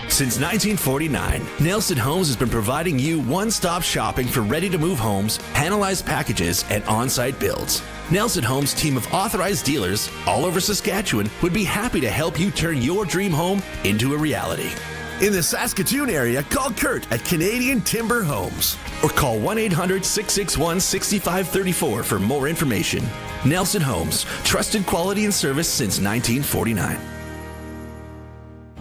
Since 1949, Nelson Homes has been providing you one-stop shopping for ready-to-move homes, panelized packages, and on-site builds. Nelson Homes' team of authorized dealers all over Saskatchewan would be happy to help you turn your dream home into a reality. In the Saskatoon area, call Kurt at Canadian Timber Homes or call 1-800-661-6534 for more information. Nelson Homes, trusted quality and service since 1949.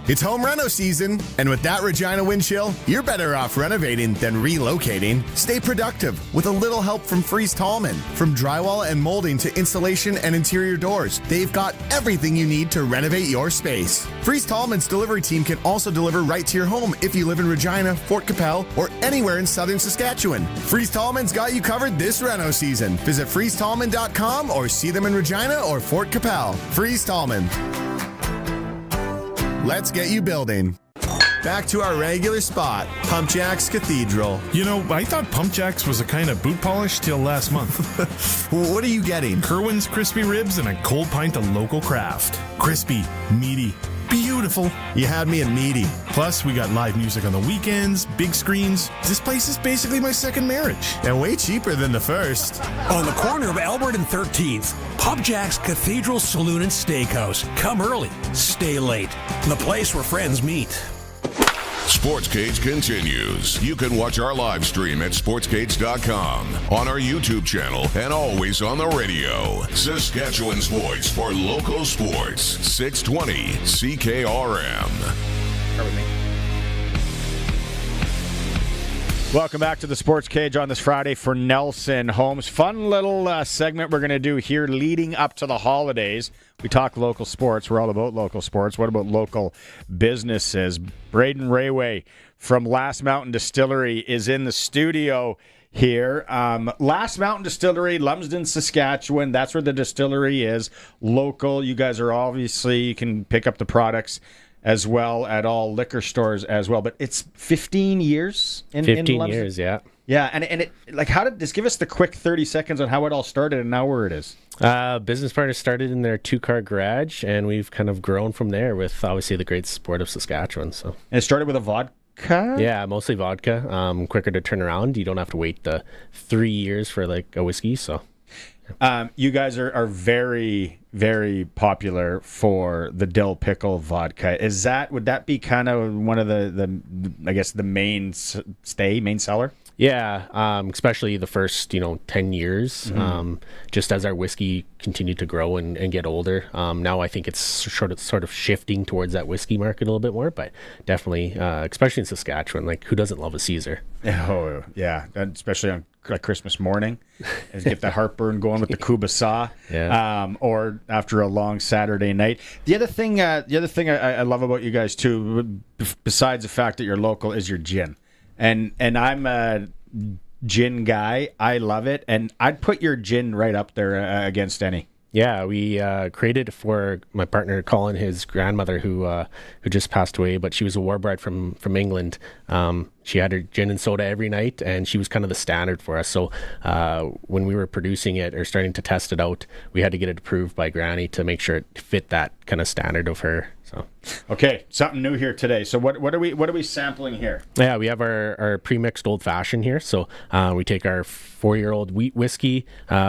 It's home reno season, and with that Regina wind chill, you're better off renovating than relocating. Stay productive with a little help from Freeze Tallman. From drywall and molding to installation and interior doors, they've got everything you need to renovate your space. Freeze Tallman's delivery team can also deliver right to your home if you live in Regina, Fort Capel, or anywhere in southern Saskatchewan. Freeze Tallman's got you covered this reno season. Visit freezetallman.com or see them in Regina or Fort Capel. Freeze Tallman. Let's get you building. Back to our regular spot, Pump Jacks Cathedral. I thought Pump Jacks was a kind of boot polish till last month. What are you getting? Kerwin's crispy ribs and a cold pint of local craft. Crispy, meaty, beautiful. You had me at meaty. Plus, we got live music on the weekends, big screens. This place is basically my second marriage. And way cheaper than the first. On the corner of Albert and 13th, Pump Jack's Cathedral Saloon and Steakhouse. Come early, stay late. The place where friends meet. Sportscage continues. You can watch our live stream at sportscage.com, on our YouTube channel, and always on the radio. Saskatchewan's voice for local sports. 620 CKRM. Welcome back to the Sports Cage on this Friday for Nelson Homes. Fun little segment we're going to do here leading up to the holidays. We talk local sports. We're all about local sports. What about local businesses? Braden Rayway from Last Mountain Distillery is in the studio here. Last Mountain Distillery, Lumsden, Saskatchewan. That's where the distillery is. Local. You guys are obviously, you can pick up the products as well at all liquor stores as well. But it's 15 years in 15 Lumsden? years, yeah. Yeah, and it how did just give us the quick 30 seconds on how it all started and now where it is. Business partners started in their 2-car garage, and we've kind of grown from there with obviously the great support of Saskatchewan. So, and it started with a vodka? Yeah, mostly vodka. Quicker to turn around. You don't have to wait the 3 years for like a whiskey. So, you guys are very, very popular for the dill pickle vodka. Would that be kind of one of the I guess the main seller? Yeah, especially the first 10 years. Just as our whiskey continued to grow and get older. Now I think it's sort of shifting towards that whiskey market a little bit more, but definitely, especially in Saskatchewan, like who doesn't love a Caesar? Oh yeah, and especially on like Christmas morning, and get the heartburn going with the kubasa, or after a long Saturday night. The other thing I love about you guys too, besides the fact that you're local, is your gin. And I'm a gin guy. I love it. And I'd put your gin right up there against any. Yeah, we created for my partner Colin, his grandmother, who just passed away, but she was a war bride from England. She had her gin and soda every night, and she was kind of the standard for us. So when we were producing it or starting to test it out, we had to get it approved by Granny to make sure it fit that kind of standard of her. So, okay, something new here today. So what are we sampling here? Yeah, we have our pre-mixed old fashioned here. So we take our 4-year-old wheat whiskey,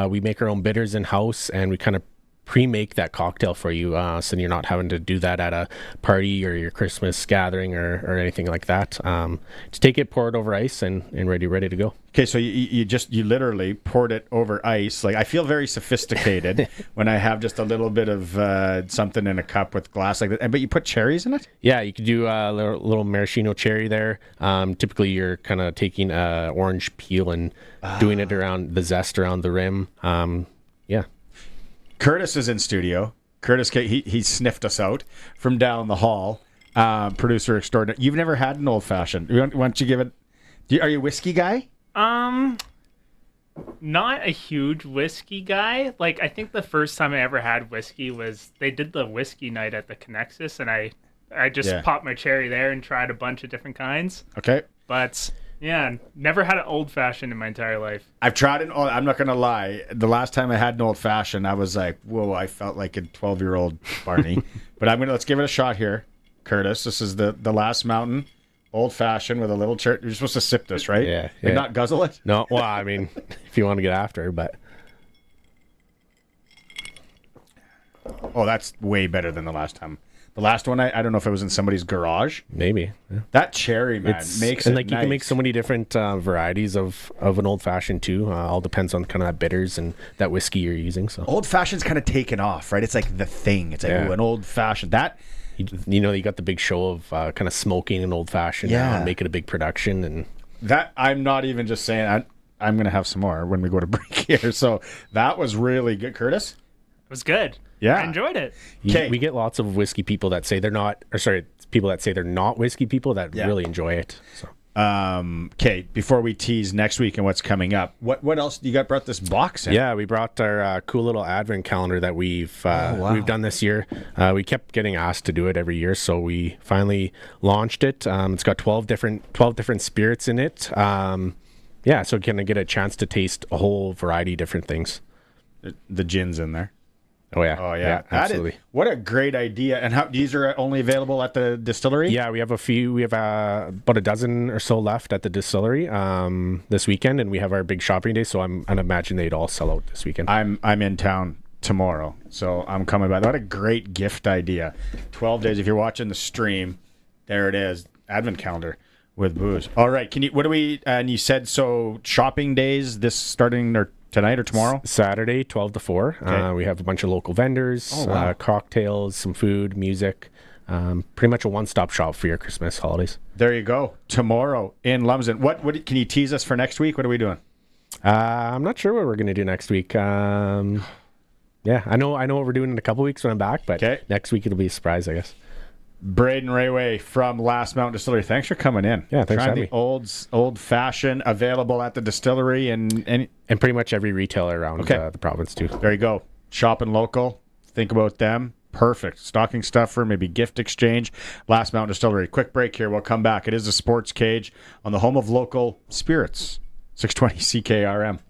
we make our own bitters in house, and we kind of pre-make that cocktail for you, so you're not having to do that at a party or your Christmas gathering or anything like that. Just take it, pour it over ice, and ready to go. Okay, so you literally poured it over ice. Like, I feel very sophisticated when I have just a little bit of something in a cup with glass like that. But you put cherries in it? Yeah, you could do a little maraschino cherry there. Typically, you're kind of taking orange peel and doing it around the zest around the rim. Yeah. Curtis is in studio. Curtis, he sniffed us out from down the hall. Producer extraordinary. You've never had an old fashioned. Why don't you give it? Are you a whiskey guy? Not a huge whiskey guy. Like, I think the first time I ever had whiskey was they did the whiskey night at the Connexus, and I just popped my cherry there and tried a bunch of different kinds. Okay. But yeah, never had an old fashioned in my entire life. I've tried an old. I'm not gonna lie. The last time I had an old fashioned, I was like, whoa! I felt like a 12-year-old Barney. But let's give it a shot here, Curtis. This is the Last Mountain old fashioned with a little cherry. You're supposed to sip this, right? Yeah. Like, not guzzle it. No. Well, I mean, if you want to get after, but. Oh, that's way better than the last time. The last one, I don't know if it was in somebody's garage. Maybe. Yeah. That cherry, man, makes and it like nice. You can make so many different varieties of an old fashioned too. All depends on kind of that bitters and that whiskey you're using. So old fashioned's kind of taken off, right? It's like the thing. It's like ooh, an old fashioned. That you got the big show of kind of smoking an old fashioned now and make it a big production. And that I'm not even just saying. I'm going to have some more when we go to break here. So that was really good, Curtis. It was good. Yeah, I enjoyed it. We get lots of whiskey people that say they're not, people that say they're not whiskey people that really enjoy it. So. Okay, before we tease next week and what's coming up, what else you got? Brought this box in? Yeah, we brought our cool little advent calendar that we've done this year. We kept getting asked to do it every year, so we finally launched it. It's got 12 different spirits in it. So you can get a chance to taste a whole variety of different things. The gin's in there. Oh yeah, absolutely. What a great idea! And these are only available at the distillery? Yeah, we have a few. We have about a dozen or so left at the distillery this weekend, and we have our big shopping day. So I'd imagine they'd all sell out this weekend. I'm in town tomorrow, so I'm coming by. What a great gift idea! 12 days. If you're watching the stream, there it is. Advent calendar with booze. All right. What do we? And you said so. Shopping days. This starting or tonight or tomorrow? Saturday, 12 to 4. Okay. We have a bunch of local vendors, cocktails, some food, music. Pretty much a one-stop shop for your Christmas holidays. There you go. Tomorrow in Lumsden. What can you tease us for next week? What are we doing? I'm not sure what we're going to do next week. I know what we're doing in a couple weeks when I'm back, but next week it'll be a surprise, I guess. Braden Rayway from Last Mountain Distillery. Thanks for coming in. Yeah, thanks for having me. Old fashioned available at the distillery and pretty much every retailer around the province too. There you go. Shopping local. Think about them. Perfect. Stocking stuffer, maybe gift exchange. Last Mountain Distillery. Quick break here. We'll come back. It is the Sports Cage on the home of local spirits. 620 CKRM.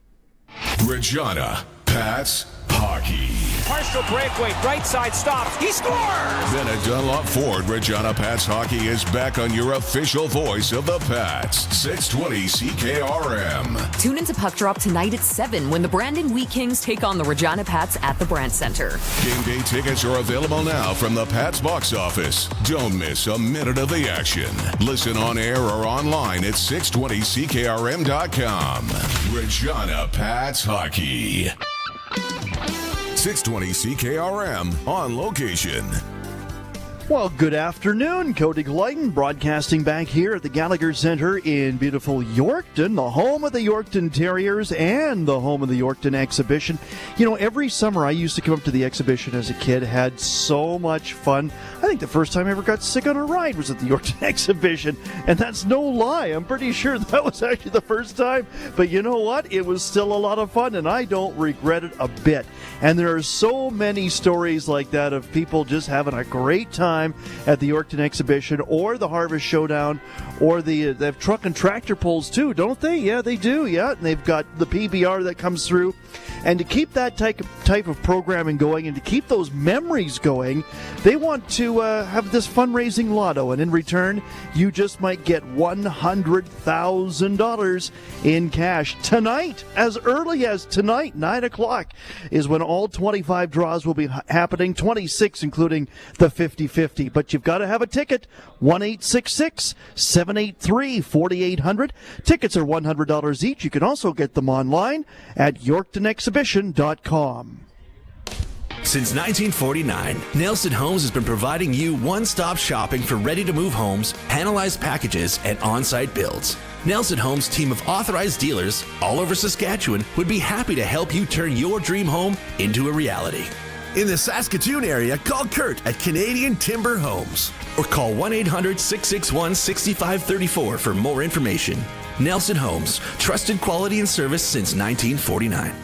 Regina Pats Hockey. Partial breakaway, right side stops. He scores! Then at Dunlop Ford, Regina Pats Hockey is back on your official voice of the Pats. 620 CKRM. Tune into Puck Drop tonight at 7 when the Brandon Wheat Kings take on the Regina Pats at the Brandt Center. Game day tickets are available now from the Pats box office. Don't miss a minute of the action. Listen on air or online at 620CKRM.com. Regina Pats Hockey. 620 CKRM on location. Well, good afternoon. Cody Glyden broadcasting back here at the Gallagher Center in beautiful Yorkton, the home of the Yorkton Terriers and the home of the Yorkton Exhibition. You know, every summer I used to come up to the exhibition as a kid, had so much fun. I think the first time I ever got sick on a ride was at the Yorkton Exhibition, and that's no lie. I'm pretty sure that was actually the first time. But you know what? It was still a lot of fun, and I don't regret it a bit. And there are so many stories like that of people just having a great time time at the Yorkton Exhibition or the Harvest Showdown, or they have truck and tractor pulls too, don't they? Yeah, they do. Yeah, and they've got the PBR that comes through. And to keep that type of programming going and to keep those memories going, they want to have this fundraising lotto. And in return, you just might get $100,000 in cash. Tonight, as early as tonight, 9 o'clock, is when all 25 draws will be happening, 26 including the 50-50. But you've got to have a ticket, 1-866-783-4800. Tickets are $100 each. You can also get them online at YorktonExhibition.com. Since 1949, Nelson Homes has been providing you one-stop shopping for ready-to-move homes, panelized packages, and on-site builds. Nelson Homes' team of authorized dealers all over Saskatchewan would be happy to help you turn your dream home into a reality. In the Saskatoon area, call Kurt at Canadian Timber Homes. Or call 1-800-661-6534 for more information. Nelson Homes, trusted quality and service since 1949.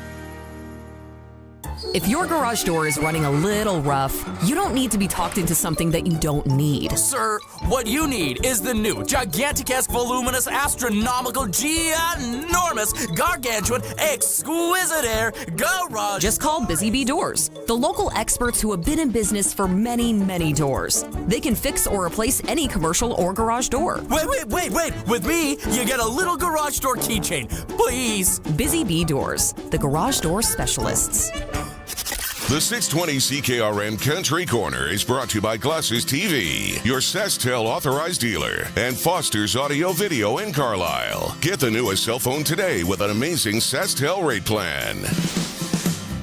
If your garage door is running a little rough, you don't need to be talked into something that you don't need. Sir, what you need is the new gigantic-esque, voluminous, astronomical, ginormous, gargantuan, exquisite air garage. Just call Busy Bee Doors, the local experts who have been in business for many, many doors. They can fix or replace any commercial or garage door. Wait. With me, you get a little garage door keychain, please. Busy Bee Doors, the garage door specialists. The 620 CKRM Country Corner is brought to you by Glasses TV, your SaskTel authorized dealer, and Foster's Audio Video in Carlisle. Get the newest cell phone today with an amazing SaskTel rate plan.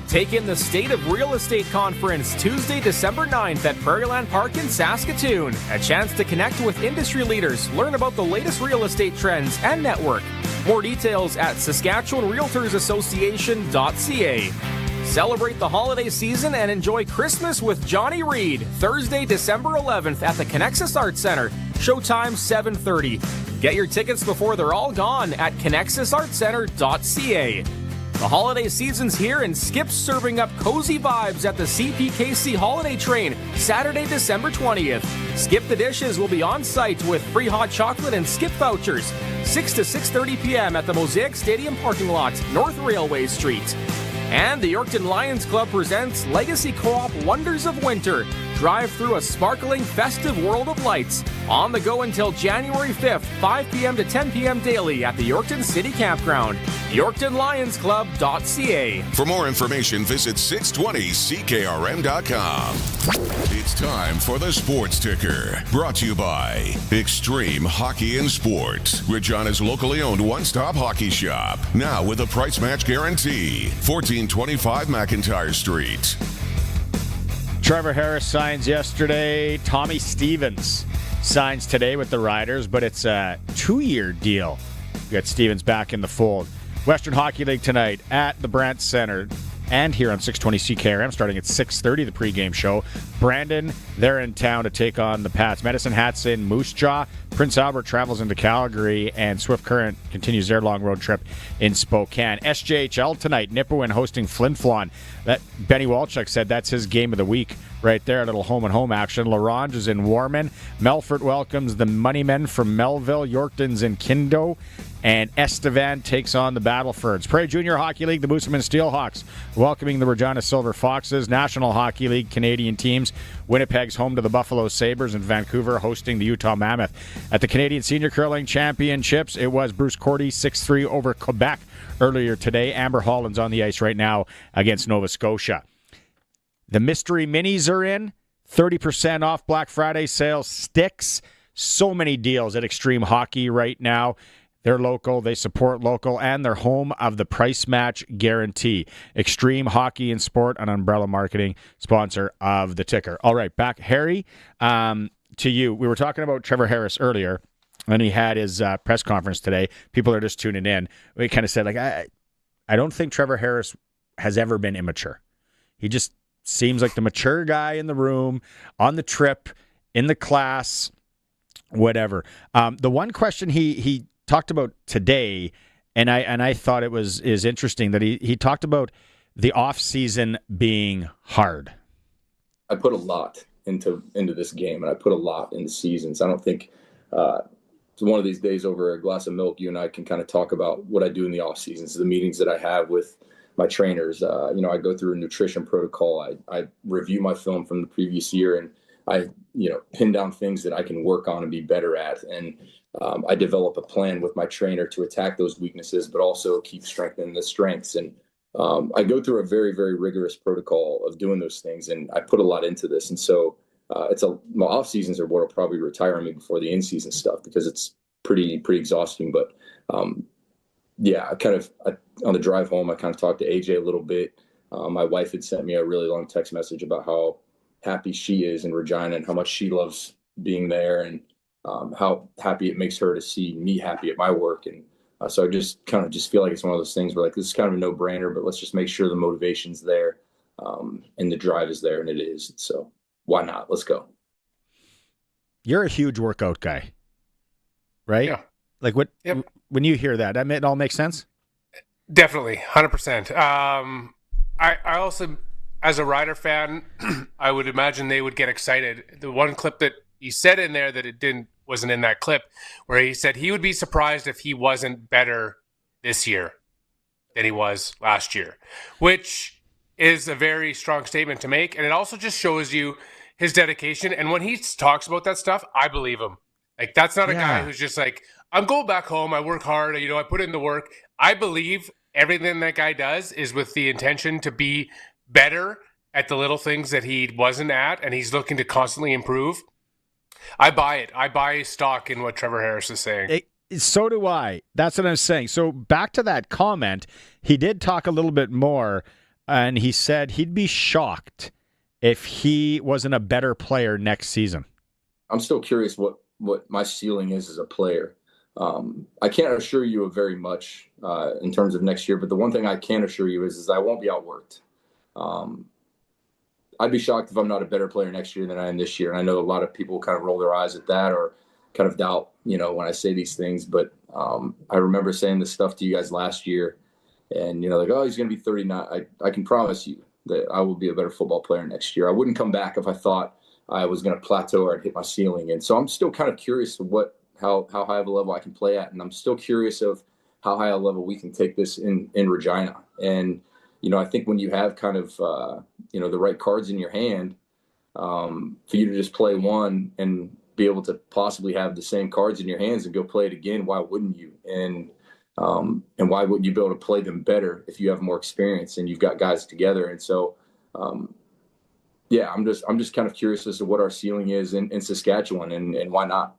Take in the State of Real Estate Conference Tuesday, December 9th at Prairieland Park in Saskatoon. A chance to connect with industry leaders, learn about the latest real estate trends, and network. More details at SaskatchewanRealtorsAssociation.ca. Celebrate the holiday season and enjoy Christmas with Johnny Reed, Thursday, December 11th at the Connexus Arts Center. Showtime 7:30. Get your tickets before they're all gone at connexusartscenter.ca. The holiday season's here and Skip's serving up cozy vibes at the CPKC Holiday Train, Saturday, December 20th. Skip the Dishes will be on site with free hot chocolate and Skip vouchers, 6 to 6:30 p.m. at the Mosaic Stadium parking lot, North Railway Street. And the Yorkton Lions Club presents Legacy Co-op Wonders of Winter. Drive through a sparkling, festive world of lights. On the go until January 5th, 5 p.m. to 10 p.m. daily at the Yorkton City Campground. YorktonLionsClub.ca. For more information, visit 620CKRM.com. It's time for the Sports Ticker, brought to you by Extreme Hockey and Sports, Regina's locally owned one-stop hockey shop. Now with a price match guarantee. 1425 McIntyre Street. Trevor Harris signs yesterday. Tommy Stevens signs today with the Riders, but it's a 2-year deal. We got Stevens back in the fold. Western Hockey League tonight at the Brandt Center and here on 620 CKRM starting at 6:30, the pregame show. Brandon, they're in town to take on the Pats. Medicine Hat's in Moose Jaw. Prince Albert travels into Calgary, and Swift Current continues their long road trip in Spokane. SJHL tonight, Nipawin hosting Flin Flon. That Benny Walchuk said that's his game of the week right there, a little home-and-home action. LaRange is in Warman. Melfort welcomes the Moneymen from Melville. Yorkton's in Kindo. And Estevan takes on the Battlefords. Prairie Junior Hockey League, the Moosomin Steelhawks welcoming the Regina Silver Foxes. National Hockey League, Canadian teams. Winnipeg's home to the Buffalo Sabres, and Vancouver hosting the Utah Mammoth. At the Canadian Senior Curling Championships, it was Bruce Cordy 6-3 over Quebec earlier today. Amber Holland's on the ice right now against Nova Scotia. The Mystery Minis are in. 30% off Black Friday sales. Sticks. So many deals at Extreme Hockey right now. They're local, they support local, and they're home of the price match guarantee. Extreme Hockey and Sport, an umbrella marketing sponsor of the ticker. All right, back, Harry, to you. We were talking about Trevor Harris earlier, and he had his press conference today. People are just tuning in. We kind of said, like, I don't think Trevor Harris has ever been immature. He just seems like the mature guy in the room, on the trip, in the class, whatever. The one question he talked about today, and I thought is interesting that he talked about the off season being hard. I put a lot into this game, and I put a lot into seasons. I don't think so one of these days over a glass of milk, you and I can kind of talk about what I do in the off seasons, the meetings that I have with my trainers. I go through a nutrition protocol. I review my film from the previous year, and I, pin down things that I can work on and be better at. And I develop a plan with my trainer to attack those weaknesses, but also keep strengthening the strengths. And I go through a very, very rigorous protocol of doing those things, and I put a lot into this. And so my off seasons are what will probably retire me before the in season stuff, because it's pretty exhausting. But on the drive home, I kind of talked to AJ a little bit. My wife had sent me a really long text message about how happy she is in Regina and how much she loves being there, and how happy it makes her to see me happy at my work. And so I just feel like it's one of those things where, like, this is kind of a no brainer, but let's just make sure the motivation's there, and the drive is there, and it is. So why not? Let's go. You're a huge workout guy, right? Yeah. Like when you hear that, it all makes sense? Definitely, 100%. I also, as a Rider fan, I would imagine they would get excited. The one clip that he said in there that wasn't in that clip, where he said he would be surprised if he wasn't better this year than he was last year, which is a very strong statement to make. And it also just shows you his dedication. And when he talks about that stuff, I believe him. Like, that's not a guy who's just like, I'm going back home, I work hard, I put in the work. I believe everything that guy does is with the intention to be better at the little things that he wasn't at, and he's looking to constantly improve. I buy it. I buy stock in what Trevor Harris is saying. So do I. That's what I'm saying. So back to that comment, he did talk a little bit more, and he said he'd be shocked if he wasn't a better player next season. I'm still curious what my ceiling is as a player. I can't assure you of very much in terms of next year, but the one thing I can assure you is I won't be outworked. I'd be shocked if I'm not a better player next year than I am this year. And I know a lot of people kind of roll their eyes at that or kind of doubt, when I say these things. But I remember saying this stuff to you guys last year, and, like, oh, he's going to be 39. I can promise you that I will be a better football player next year. I wouldn't come back if I thought I was going to plateau or I'd hit my ceiling. And so I'm still kind of curious of how high of a level I can play at. And I'm still curious of how high a level we can take this in Regina. And, I think when you have kind of, the right cards in your hand, for you to just play one and be able to possibly have the same cards in your hands and go play it again, why wouldn't you? And why wouldn't you be able to play them better if you have more experience and you've got guys together? And so, I'm just kind of curious as to what our ceiling is in Saskatchewan and why not.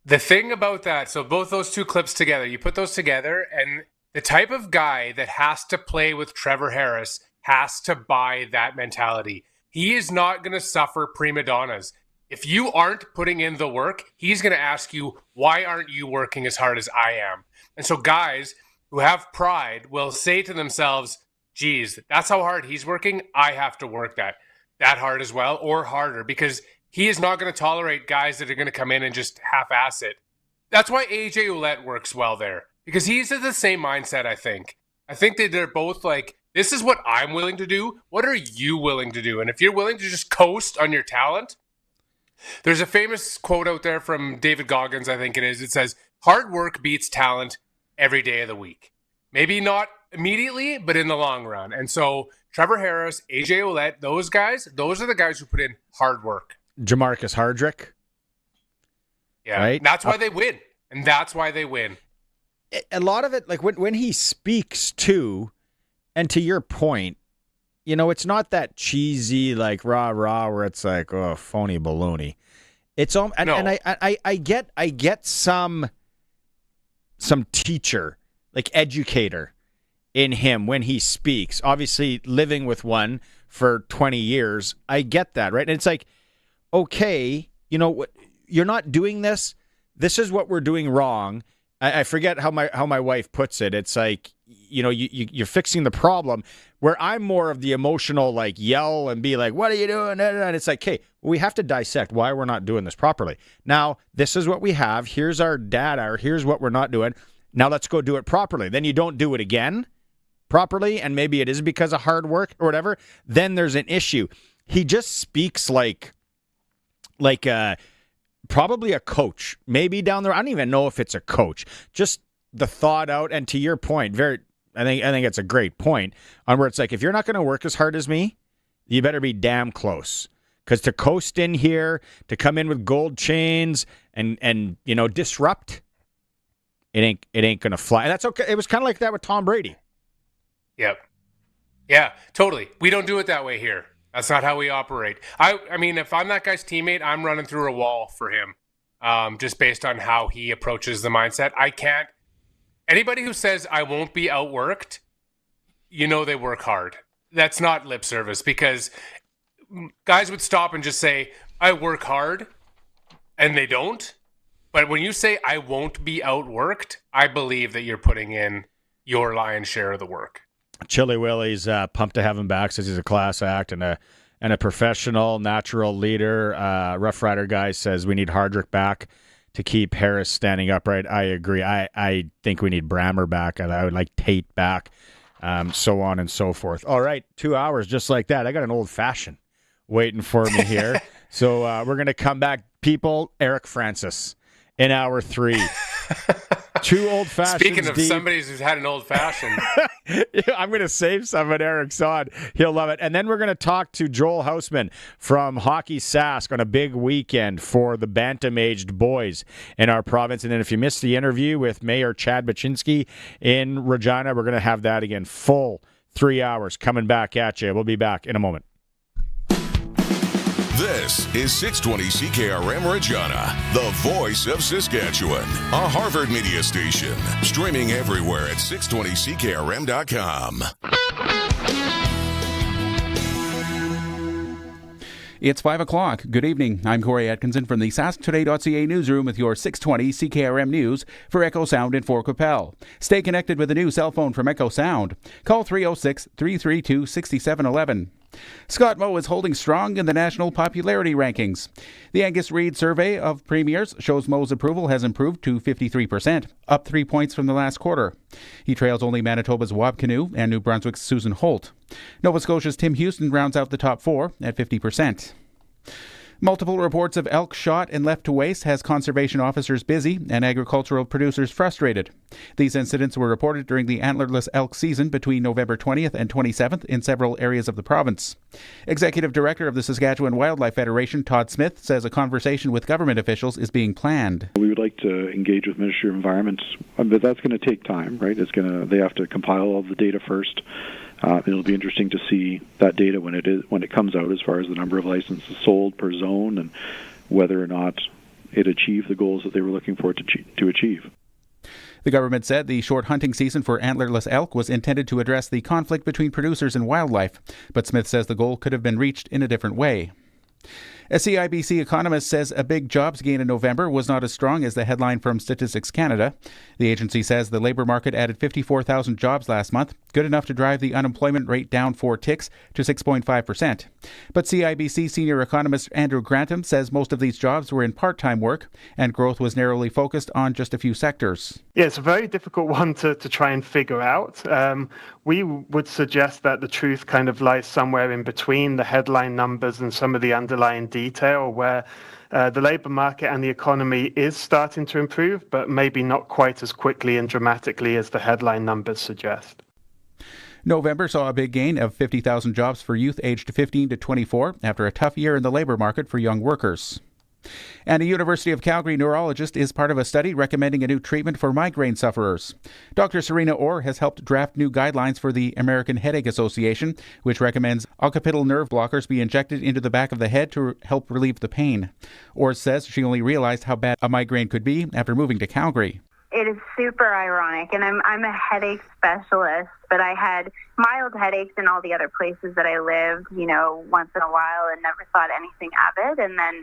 The thing about that, so both those two clips together, you put those together, and the type of guy that has to play with Trevor Harris has to buy that mentality. He is not going to suffer prima donnas. If you aren't putting in the work, he's going to ask you, why aren't you working as hard as I am? And so guys who have pride will say to themselves, geez, that's how hard he's working. I have to work that hard as well, or harder, because he is not going to tolerate guys that are going to come in and just half-ass it. That's why AJ Ouellette works well there, because he's at the same mindset, I think. I think that they're both like, this is what I'm willing to do. What are you willing to do? And if you're willing to just coast on your talent, there's a famous quote out there from David Goggins, I think it is. It says, hard work beats talent every day of the week. Maybe not immediately, but in the long run. And so Trevor Harris, AJ Ouellette, those are the guys who put in hard work. Jamarcus Hardrick. Yeah, right? That's why they win. And that's why they win. A lot of it, like when he speaks too, and to your point, it's not that cheesy, like rah where it's like, oh, phony baloney. It's all, and I get some teacher, like educator in him when he speaks. Obviously, living with one for 20 years, I get that, right? And it's like, okay, you're not doing this. This is what we're doing wrong. I forget how my wife puts it. It's like, you're fixing the problem, where I'm more of the emotional, like, yell and be like, what are you doing? And it's like, hey, we have to dissect why we're not doing this properly. Now, this is what we have. Here's our data, or here's what we're not doing. Now let's go do it properly. Then you don't do it again. properly, and maybe it is because of hard work or whatever, then there's an issue. He just speaks like probably a coach, maybe down there. I don't even know if it's a coach. Just the thought out, and to your point, I think it's a great point on where it's like, if you're not going to work as hard as me, you better be damn close. Because to coast in here, to come in with gold chains and disrupt, it ain't gonna fly. And that's okay. It was kind of like that with Tom Brady. Yep. Yeah, totally. We don't do it that way here. That's not how we operate. I mean, if I'm that guy's teammate, I'm running through a wall for him, just based on how he approaches the mindset. I can't. Anybody who says I won't be outworked, they work hard. That's not lip service, because guys would stop and just say, I work hard, and they don't. But when you say I won't be outworked, I believe that you're putting in your lion's share of the work. Chili Willie's pumped to have him back, says he's a class act and a professional, natural leader. Rough Rider guy says we need Hardrick back to keep Harris standing upright. I agree. I think we need Brammer back. I would like Tate back, so on and so forth. All right, 2 hours just like that. I got an old-fashioned waiting for me here. So we're going to come back. People, Eric Francis in hour 3. 2 old-fashions. Speaking of somebody who's had an old-fashioned. I'm going to save some of Eric's on. He'll love it. And then we're going to talk to Joel Houseman from Hockey Sask on a big weekend for the bantam-aged boys in our province. And then if you missed the interview with Mayor Chad Bachinski in Regina, we're going to have that again. Full 3 hours coming back at you. We'll be back in a moment. This is 620 CKRM Regina, the voice of Saskatchewan, a Harvard media station. Streaming everywhere at 620CKRM.com. It's 5 o'clock. Good evening. I'm Corey Atkinson from the SaskToday.ca newsroom with your 620 CKRM News for Echo Sound in Fort Qu'Appelle. Stay connected with a new cell phone from Echo Sound. Call 306-332-6711. Scott Moe is holding strong in the national popularity rankings. The Angus Reid survey of premiers shows Moe's approval has improved to 53%, up 3 points from the last quarter. He trails only Manitoba's Wab Kinew and New Brunswick's Susan Holt. Nova Scotia's Tim Houston rounds out the top 4 at 50%. Multiple reports of elk shot and left to waste has conservation officers busy and agricultural producers frustrated. These incidents were reported during the antlerless elk season between November 20th and 27th in several areas of the province. Executive Director of the Saskatchewan Wildlife Federation, Todd Smith, says a conversation with government officials is being planned. We would like to engage with Ministry of Environment, but that's going to take time, right? They have to compile all the data first. It'll be interesting to see that data when it comes out, as far as the number of licenses sold per zone and whether or not it achieved the goals that they were looking for it to achieve. The government said the short hunting season for antlerless elk was intended to address the conflict between producers and wildlife, but Smith says the goal could have been reached in a different way. A CIBC economist says a big jobs gain in November was not as strong as the headline from Statistics Canada. The agency says the labour market added 54,000 jobs last month, good enough to drive the unemployment rate down 4 ticks to 6.5%. But CIBC senior economist Andrew Grantham says most of these jobs were in part-time work and growth was narrowly focused on just a few sectors. Yeah, it's a very difficult one to try and figure out. We would suggest that the truth kind of lies somewhere in between the headline numbers and some of the underlying detail, where the labour market and the economy is starting to improve, but maybe not quite as quickly and dramatically as the headline numbers suggest. November saw a big gain of 50,000 jobs for youth aged 15 to 24 after a tough year in the labour market for young workers. And a University of Calgary neurologist is part of a study recommending a new treatment for migraine sufferers. Dr. Serena Orr has helped draft new guidelines for the American Headache Association, which recommends occipital nerve blockers be injected into the back of the head to help relieve the pain. Orr says she only realized how bad a migraine could be after moving to Calgary. It is super ironic, and I'm a headache specialist, but I had mild headaches in all the other places that I lived, once in a while, and never thought anything of it. And then,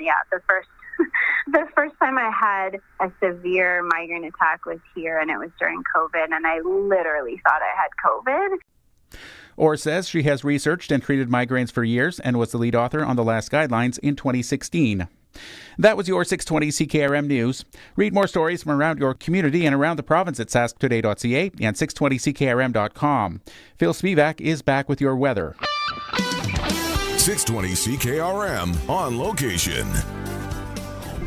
the first time I had a severe migraine attack was here, and it was during COVID, and I literally thought I had COVID. Orr says she has researched and treated migraines for years and was the lead author on the last guidelines in 2016. That was your 620 CKRM News. Read more stories from around your community and around the province at sasktoday.ca and 620ckrm.com. Phil Spivak is back with your weather. 620 CKRM on location.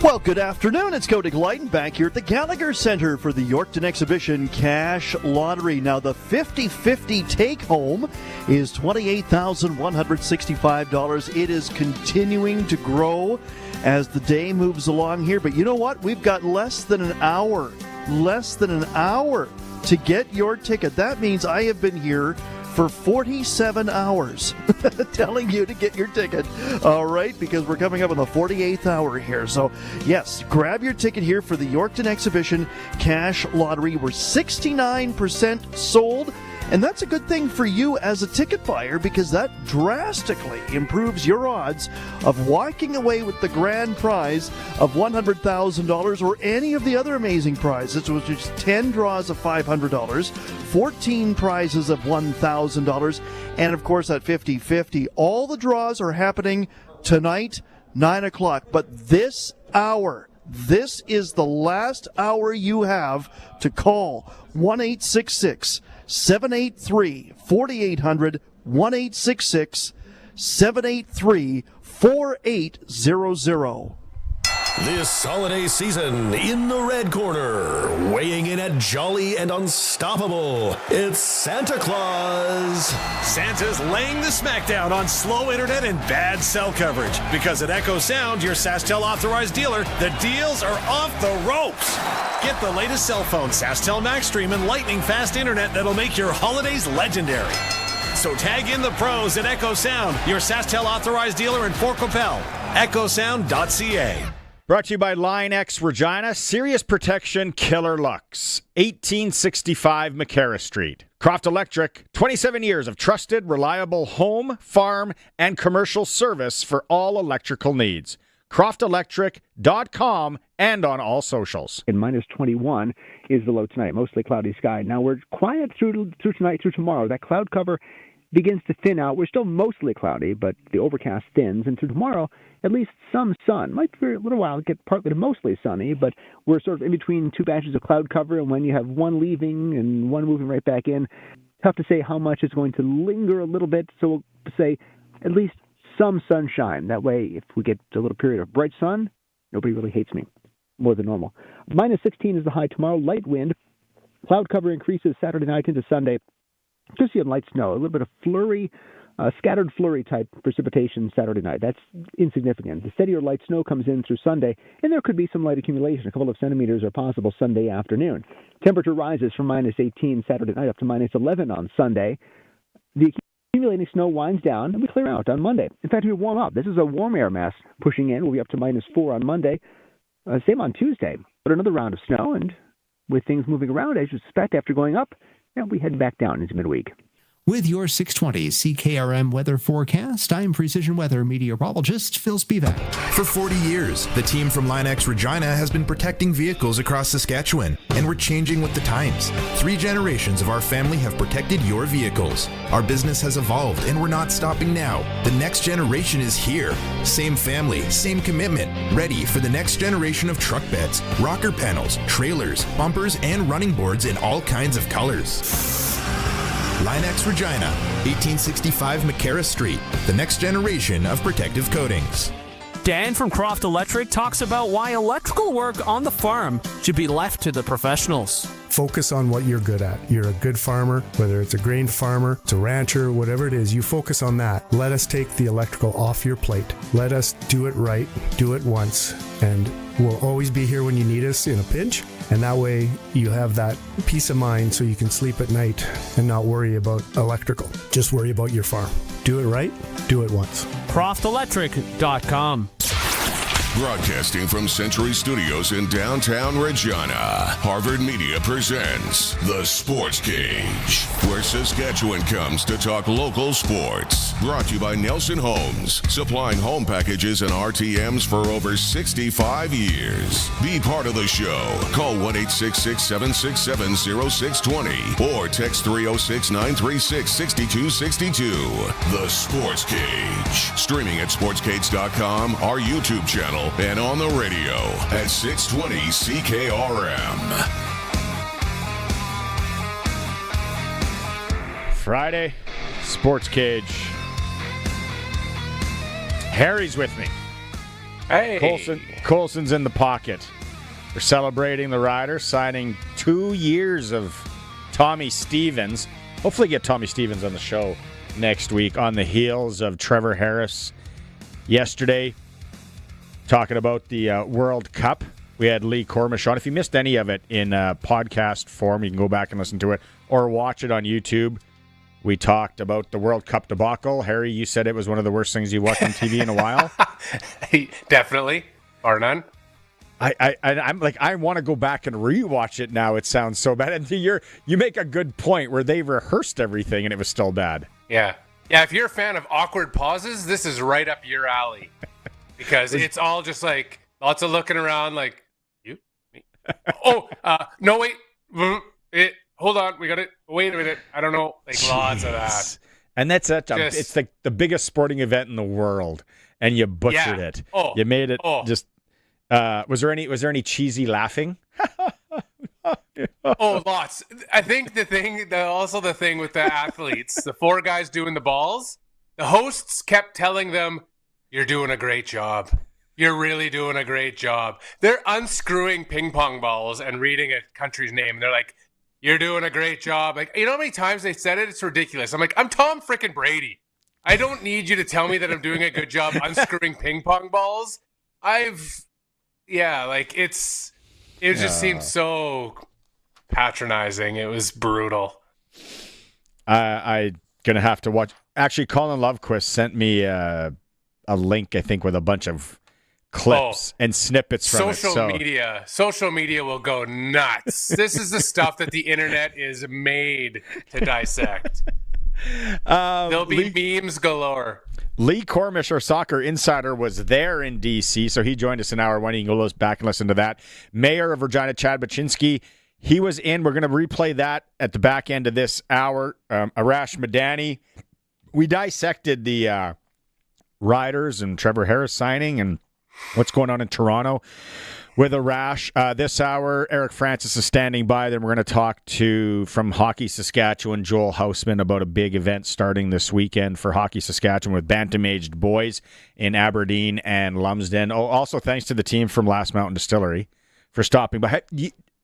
Well, good afternoon. It's Cody Glyden back here at the Gallagher Center for the Yorkton Exhibition Cash Lottery. Now, the 50-50 take-home is $28,165. It is continuing to grow as the day moves along here. But you know what? We've got less than an hour to get your ticket. That means I have been here for 47 hours telling you to get your ticket, all right, because we're coming up on the 48th hour here. So, yes, grab your ticket here for the Yorkton Exhibition Cash Lottery. We're 69% sold, and that's a good thing for you as a ticket buyer because that drastically improves your odds of walking away with the grand prize of $100,000 or any of the other amazing prizes, which is 10 draws of $500, 14 prizes of $1,000, and of course that 50-50. All the draws are happening tonight, 9 o'clock, but this hour, this is the last hour you have to call 1-866-783-4800, 1-866-783-4800. This holiday season, in the red corner, weighing in at jolly and unstoppable, it's Santa Claus. Santa's laying the smackdown on slow internet and bad cell coverage. Because at Echo Sound, your SaskTel authorized dealer, the deals are off the ropes. Get the latest cell phone, SaskTel MaxStream, and lightning fast internet that'll make your holidays legendary. So tag in the pros at Echo Sound, your SaskTel authorized dealer in Fort Qu'Appelle. EchoSound.ca. Brought to you by Line X Regina, Serious Protection Killer Lux, 1865 McCarra Street. Croft Electric, 27 years of trusted, reliable home, farm, and commercial service for all electrical needs. CroftElectric.com and on all socials. And minus 21 is the low tonight, mostly cloudy sky. Now we're quiet through tonight, through tomorrow. That cloud cover begins to thin out. We're still mostly cloudy, but the overcast thins, and through tomorrow, at least some sun. Might for a little while get partly to mostly sunny, but we're sort of in between two batches of cloud cover, and when you have one leaving and one moving right back in, tough to say how much is going to linger a little bit, so we'll say at least some sunshine. That way, if we get a little period of bright sun, nobody really hates me more than normal. Minus 16 is the high tomorrow, light wind. Cloud cover increases Saturday night into Sunday. Just see a light snow, a little bit of flurry, scattered flurry type precipitation Saturday night. That's insignificant. The steadier light snow comes in through Sunday, and there could be some light accumulation. A couple of centimeters are possible Sunday afternoon. Temperature rises from minus 18 Saturday night up to minus 11 on Sunday. The accumulating snow winds down, and we clear out on Monday. In fact, we warm up. This is a warm air mass pushing in. We'll be up to minus 4 on Monday. Same on Tuesday. But another round of snow, and with things moving around, as you suspect, after going up, and we head back down into midweek. With your 620 CKRM weather forecast, I'm Precision Weather meteorologist Phil Spivak. For 40 years, the team from Line X Regina has been protecting vehicles across Saskatchewan, and we're changing with the times. 3 generations of our family have protected your vehicles. Our business has evolved, and we're not stopping now. The next generation is here. Same family, same commitment, ready for the next generation of truck beds, rocker panels, trailers, bumpers, and running boards in all kinds of colors. Line X Regina, 1865 McCarra Street, the next generation of protective coatings. Dan from Croft Electric talks about why electrical work on the farm should be left to the professionals. Focus on what you're good at. You're a good farmer, whether it's a grain farmer, it's a rancher, whatever it is, you focus on that. Let us take the electrical off your plate. Let us do it right, do it once, and we'll always be here when you need us in a pinch. And that way you have that peace of mind so you can sleep at night and not worry about electrical. Just worry about your farm. Do it right, do it once. CroftElectric.com. Broadcasting from Century Studios in downtown Regina, Harvard Media presents The Sportscage, where Saskatchewan comes to talk local sports. Brought to you by Nelson Homes, supplying home packages and RTMs for over 65 years. Be part of the show. Call 1-866-767-0620 or text 306-936-6262. The Sports Cage. Streaming at sportscage.com, our YouTube channel, and on the radio at 620 CKRM. Friday, Sports Cage. Harry's with me. Hey. Colson's in the pocket. We're celebrating the Riders signing 2 years of Tommy Stevens. Hopefully get Tommy Stevens on the show next week on the heels of Trevor Harris yesterday talking about the World Cup. We had Lee Kormish on. If you missed any of it in podcast form, you can go back and listen to it or watch it on YouTube. We talked about the World Cup debacle. Harry, you said it was one of the worst things you watched on TV in a while. Definitely, or none. I'm like, I want to go back and rewatch it now. It sounds so bad. And you make a good point where they rehearsed everything and it was still bad. Yeah. If you're a fan of awkward pauses, this is right up your alley because it's all just like lots of looking around, like you, me. No, wait. Hold on, we got it. Wait a minute. I don't know. Like lots of that. And that's it's like the biggest sporting event in the world, and you butchered it. You made it just. Was there any cheesy laughing? Lots. I think the thing with the athletes, the four guys doing the balls, the hosts kept telling them, "You're doing a great job. You're really doing a great job." They're unscrewing ping pong balls and reading a country's name, and they're like, "You're doing a great job." Like, you know how many times they said it? It's ridiculous. I'm like, I'm Tom frickin' Brady. I don't need you to tell me that I'm doing a good job unscrewing ping pong balls. It just seemed so patronizing. It was brutal. I'm gonna have to watch. Actually, Colin Lovequist sent me a link, I think, with a bunch of clips and snippets from social media will go nuts. This is the stuff that the internet is made to dissect. There'll be memes galore. Lee Kormish, our soccer insider, was there in D.C., so he joined us in hour one. You can go back and listen to that. Mayor of Regina, Chad Bachinski, he was in. We're going to replay that at the back end of this hour. Arash Madani. We dissected the Riders and Trevor Harris signing and what's going on in Toronto with Arash. This hour, Eric Francis is standing by. Then we're going to talk to, from Hockey Saskatchewan, Joel Houseman about a big event starting this weekend for Hockey Saskatchewan with bantam-aged boys in Aberdeen and Lumsden. Also, thanks to the team from Last Mountain Distillery for stopping by.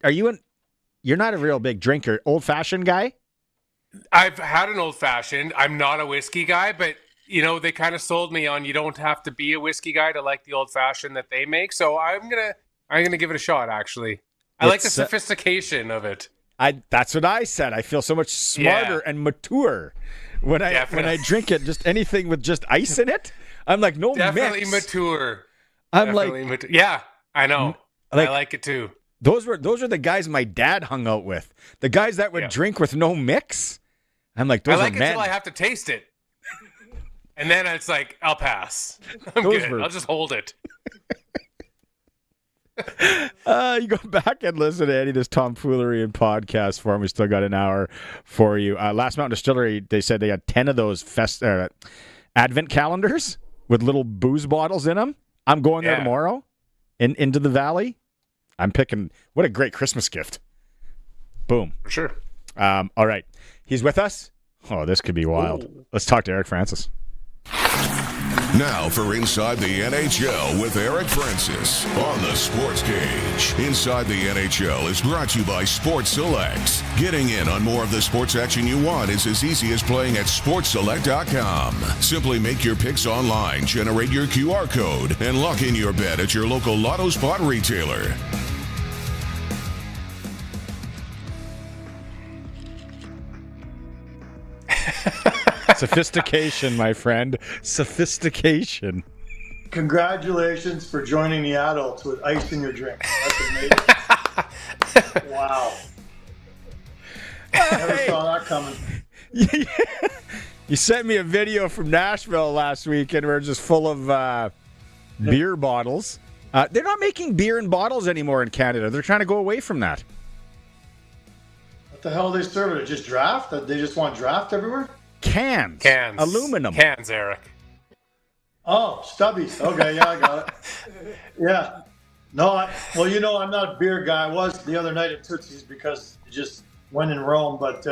You're not a real big drinker. Old-fashioned guy? I've had an old-fashioned. I'm not a whiskey guy, but they kind of sold me on you don't have to be a whiskey guy to like the old-fashioned that they make. So I'm gonna give it a shot, actually. I like the sophistication of it. That's what I said. I feel so much smarter and mature when I drink it. Just anything with just ice in it. I'm like, no definitely mix. Mature. I'm definitely like, yeah, I know. I like it too. Those are the guys my dad hung out with. The guys that would drink with no mix. I'm like, those I like are it men. until I have to taste it. And then it's like, I'll pass. I'm good. I'll just hold it. You go back and listen to any of this tomfoolery in podcast form. We still got an hour for you. Last Mountain Distillery, they said they got 10 of those advent calendars with little booze bottles in them. I'm going there tomorrow into the valley. I'm picking. What a great Christmas gift. Boom. For sure. All right. He's with us. Oh, this could be wild. Ooh. Let's talk to Eric Francis. Now for Inside the NHL with Eric Francis on the Sports Cage. Inside the NHL is brought to you by Sports Select. Getting in on more of the sports action you want is as easy as playing at sportsselect.com. Simply make your picks online, generate your QR code, and lock in your bet at your local Lotto Spot retailer. Sophistication, my friend. Sophistication. Congratulations for joining the adults with ice in your drink. That's amazing. Wow. Never saw that coming. You sent me a video from Nashville last week, and we're just full of beer bottles. They're not making beer in bottles anymore in Canada. They're trying to go away from that. What the hell are they serving? It just draft? They just want draft everywhere? Cans. Aluminum. Cans, Eric. Oh, stubbies. Okay, yeah, I got it. Yeah. No, I'm not a beer guy. I was the other night at Tootsie's because it just went in Rome. But,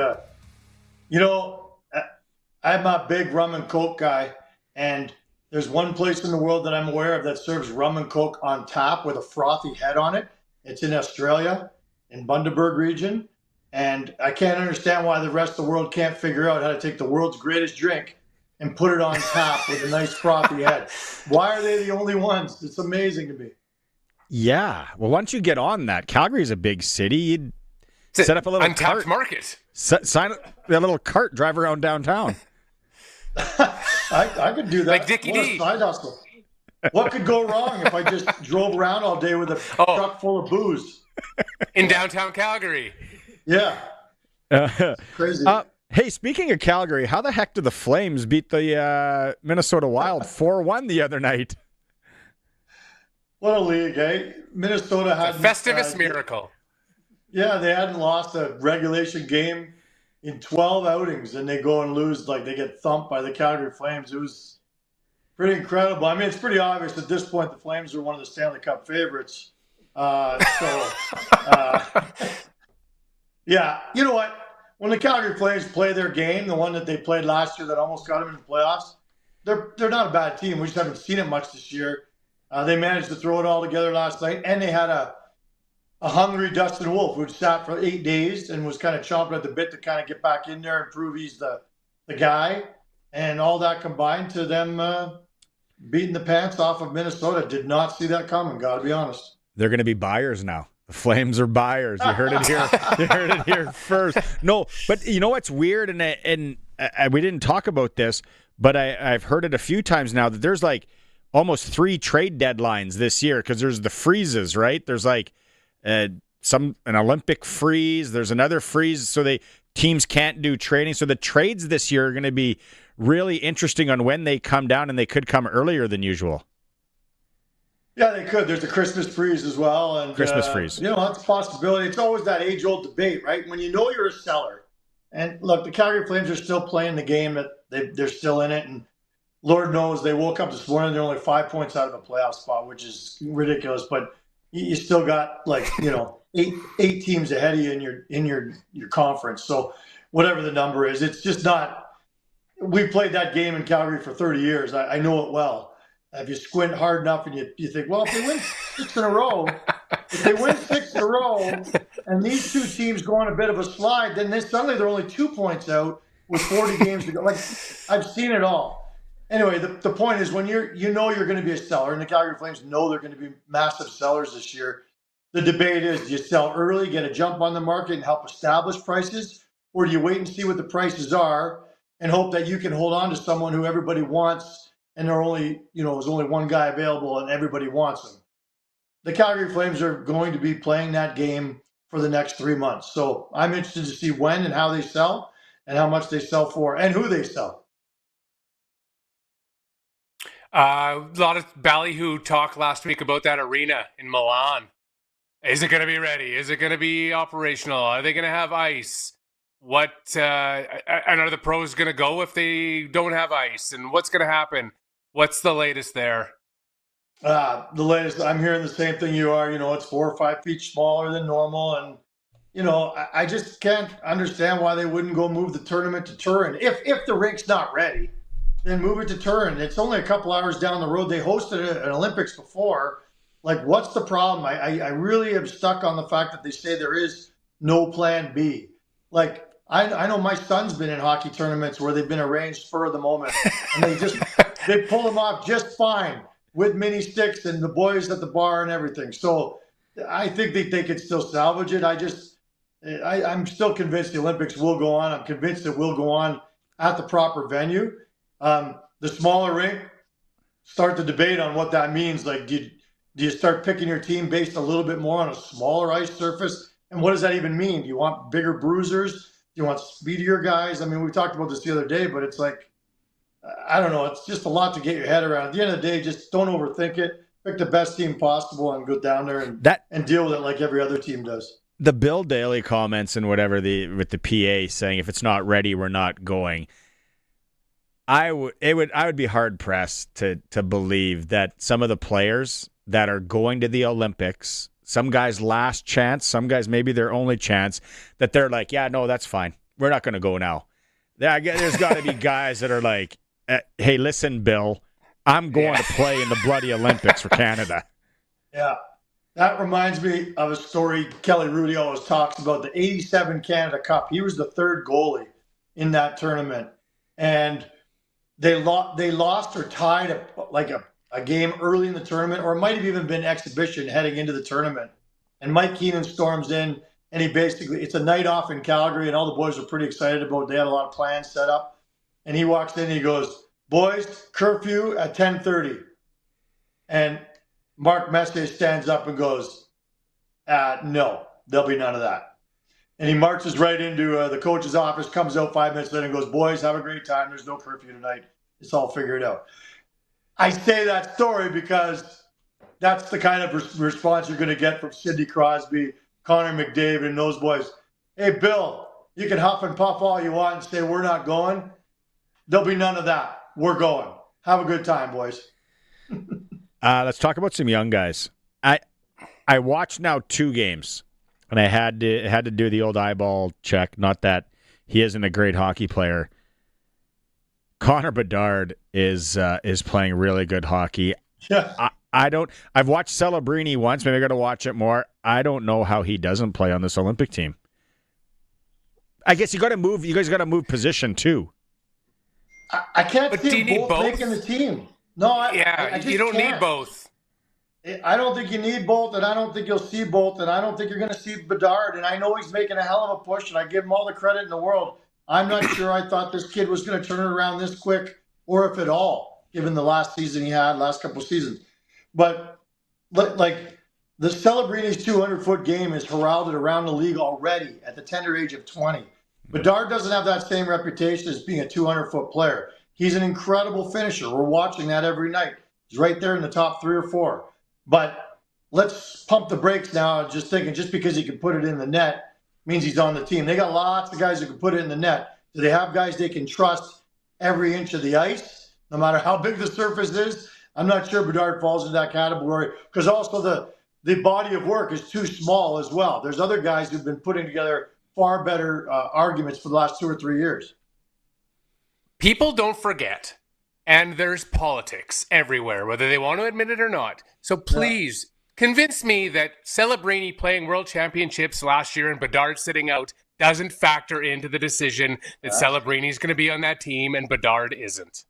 I'm a big rum and Coke guy. And there's one place in the world that I'm aware of that serves rum and Coke on tap with a frothy head on it. It's in Australia, in Bundaberg region. And I can't understand why the rest of the world can't figure out how to take the world's greatest drink and put it on tap with a nice frothy head. Why are they the only ones? It's amazing to me. Yeah. Well, once you get on that, Calgary's a big city. You'd set up a little untapped cart. market. Sign a little cart, drive around downtown. I could do that. Like Dickie What a D. side hustle. What could go wrong if I just drove around all day with a truck full of booze? In downtown Calgary. Yeah. Crazy. Hey, speaking of Calgary, how the heck did the Flames beat the Minnesota Wild 4-1 the other night? What a league, eh? Minnesota had Festivus miracle. Yeah, they hadn't lost a regulation game in 12 outings, and they go and lose, like they get thumped by the Calgary Flames. It was pretty incredible. I mean, it's pretty obvious at this point the Flames are one of the Stanley Cup favorites. Yeah, you know what? When the Calgary Flames play their game, the one that they played last year that almost got them in the playoffs, they're not a bad team. We just haven't seen it much this year. They managed to throw it all together last night, and they had a hungry Dustin Wolf who sat for 8 days and was kind of chomping at the bit to kind of get back in there and prove he's the guy. And all that combined to them beating the pants off of Minnesota. Did not see that coming, got to be honest. They're going to be buyers now. The Flames are buyers. You heard it here. You heard it here first. No, but you know what's weird, and we didn't talk about this, but I've heard it a few times now that there's like almost 3 trade deadlines this year because there's the freezes, right? There's like an Olympic freeze. There's another freeze, so teams can't do trading. So the trades this year are going to be really interesting on when they come down, and they could come earlier than usual. Yeah, they could. There's a Christmas freeze as well. And Christmas freeze. That's a possibility. It's always that age-old debate, right? When you know you're a seller. And look, the Calgary Flames are still playing the game. That they're still in it. And Lord knows they woke up this morning, they're only 5 points out of a playoff spot, which is ridiculous. But you still got eight teams ahead of you in your conference. So whatever the number is, it's just not. We played that game in Calgary for 30 years. I know it well. If you squint hard enough and you think, well, if they win 6 in a row, and these two teams go on a bit of a slide, then suddenly they're only 2 points out with 40 games to go. Like, I've seen it all. Anyway, the point is when you're going to be a seller, and the Calgary Flames know they're going to be massive sellers this year. The debate is, do you sell early, get a jump on the market and help establish prices, or do you wait and see what the prices are and hope that you can hold on to someone who everybody wants and there's only one guy available and everybody wants him? The Calgary Flames are going to be playing that game for the next 3 months. So I'm interested to see when and how they sell and how much they sell for and who they sell. A lot of ballyhoo talk last week about that arena in Milan. Is it going to be ready? Is it going to be operational? Are they going to have ice? And are the pros going to go if they don't have ice? And what's going to happen? What's the latest there? The latest, I'm hearing the same thing you are. It's 4 or 5 feet smaller than normal. And, I just can't understand why they wouldn't go move the tournament to Turin. If the rink's not ready, then move it to Turin. It's only a couple hours down the road. They hosted an Olympics before. Like, what's the problem? I really am stuck on the fact that they say there is no plan B. Like, I know my son's been in hockey tournaments where they've been arranged spur of the moment, and they pull them off just fine with mini sticks and the boys at the bar and everything. So I think they could still salvage it. I'm still convinced the Olympics will go on. I'm convinced it will go on at the proper venue. The smaller rink, start the debate on what that means. Like, do you start picking your team based a little bit more on a smaller ice surface? And what does that even mean? Do you want bigger bruisers? Do you want speedier guys? I mean, we talked about this the other day, but it's like, I don't know. It's just a lot to get your head around. At the end of the day, just don't overthink it. Pick the best team possible and go down there and deal with it like every other team does. The Bill Daly comments and whatever with the PA saying if it's not ready, we're not going. I would be hard pressed to believe that some of the players that are going to the Olympics, some guys' last chance, some guys maybe their only chance, that they're like, yeah, no, that's fine. We're not going to go now. There's got to be guys that are like, hey, listen, Bill, I'm going to play in the bloody Olympics for Canada. Yeah. That reminds me of a story Kelly Rudy always talks about, the 87 Canada Cup. He was the third goalie in that tournament. And they lost or tied a game early in the tournament, or it might have even been exhibition heading into the tournament. And Mike Keenan storms in, and it's a night off in Calgary, and all the boys are pretty excited about it. They had a lot of plans set up. And he walks in and he goes, boys, curfew at 10:30. And Mark Messier stands up and goes, no, there'll be none of that. And he marches right into the coach's office, comes out 5 minutes later and goes, boys, have a great time. There's no curfew tonight. It's all figured out. I say that story because that's the kind of response you're going to get from Sidney Crosby, Connor McDavid, and those boys. Hey, Bill, you can huff and puff all you want and say we're not going. There'll be none of that. We're going. Have a good time, boys. Let's talk about some young guys. I watched now 2 games, and I had to do the old eyeball check. Not that he isn't a great hockey player. Connor Bedard is playing really good hockey. Yeah. I've watched Celebrini once. Maybe I got to watch it more. I don't know how he doesn't play on this Olympic team. I guess you got to move. You guys got to move position too. I can't see them both making the team. No, I just you don't can't. need both. I don't think you need both, and I don't think you'll see both, and I don't think you're going to see Bedard. And I know he's making a hell of a push, and I give him all the credit in the world. I'm not sure I thought this kid was going to turn it around this quick, or if at all, given the last season he had, last couple of seasons. But like the Celebrini's 200-foot game is heralded around the league already at the tender age of 20. Bedard doesn't have that same reputation as being a 200-foot player. He's an incredible finisher. We're watching that every night. He's right there in the top 3 or 4. But let's pump the brakes now, just thinking just because he can put it in the net means he's on the team. They got lots of guys who can put it in the net. Do they have guys they can trust every inch of the ice, no matter how big the surface is? I'm not sure Bedard falls into that category, because also the body of work is too small as well. There's other guys who've been putting together far better arguments for the last 2 or 3 years. People don't forget, and there's politics everywhere, whether they want to admit it or not. So please convince me that Celebrini playing World Championships last year and Bedard sitting out doesn't factor into the decision that Celebrini's going to be on that team and Bedard isn't.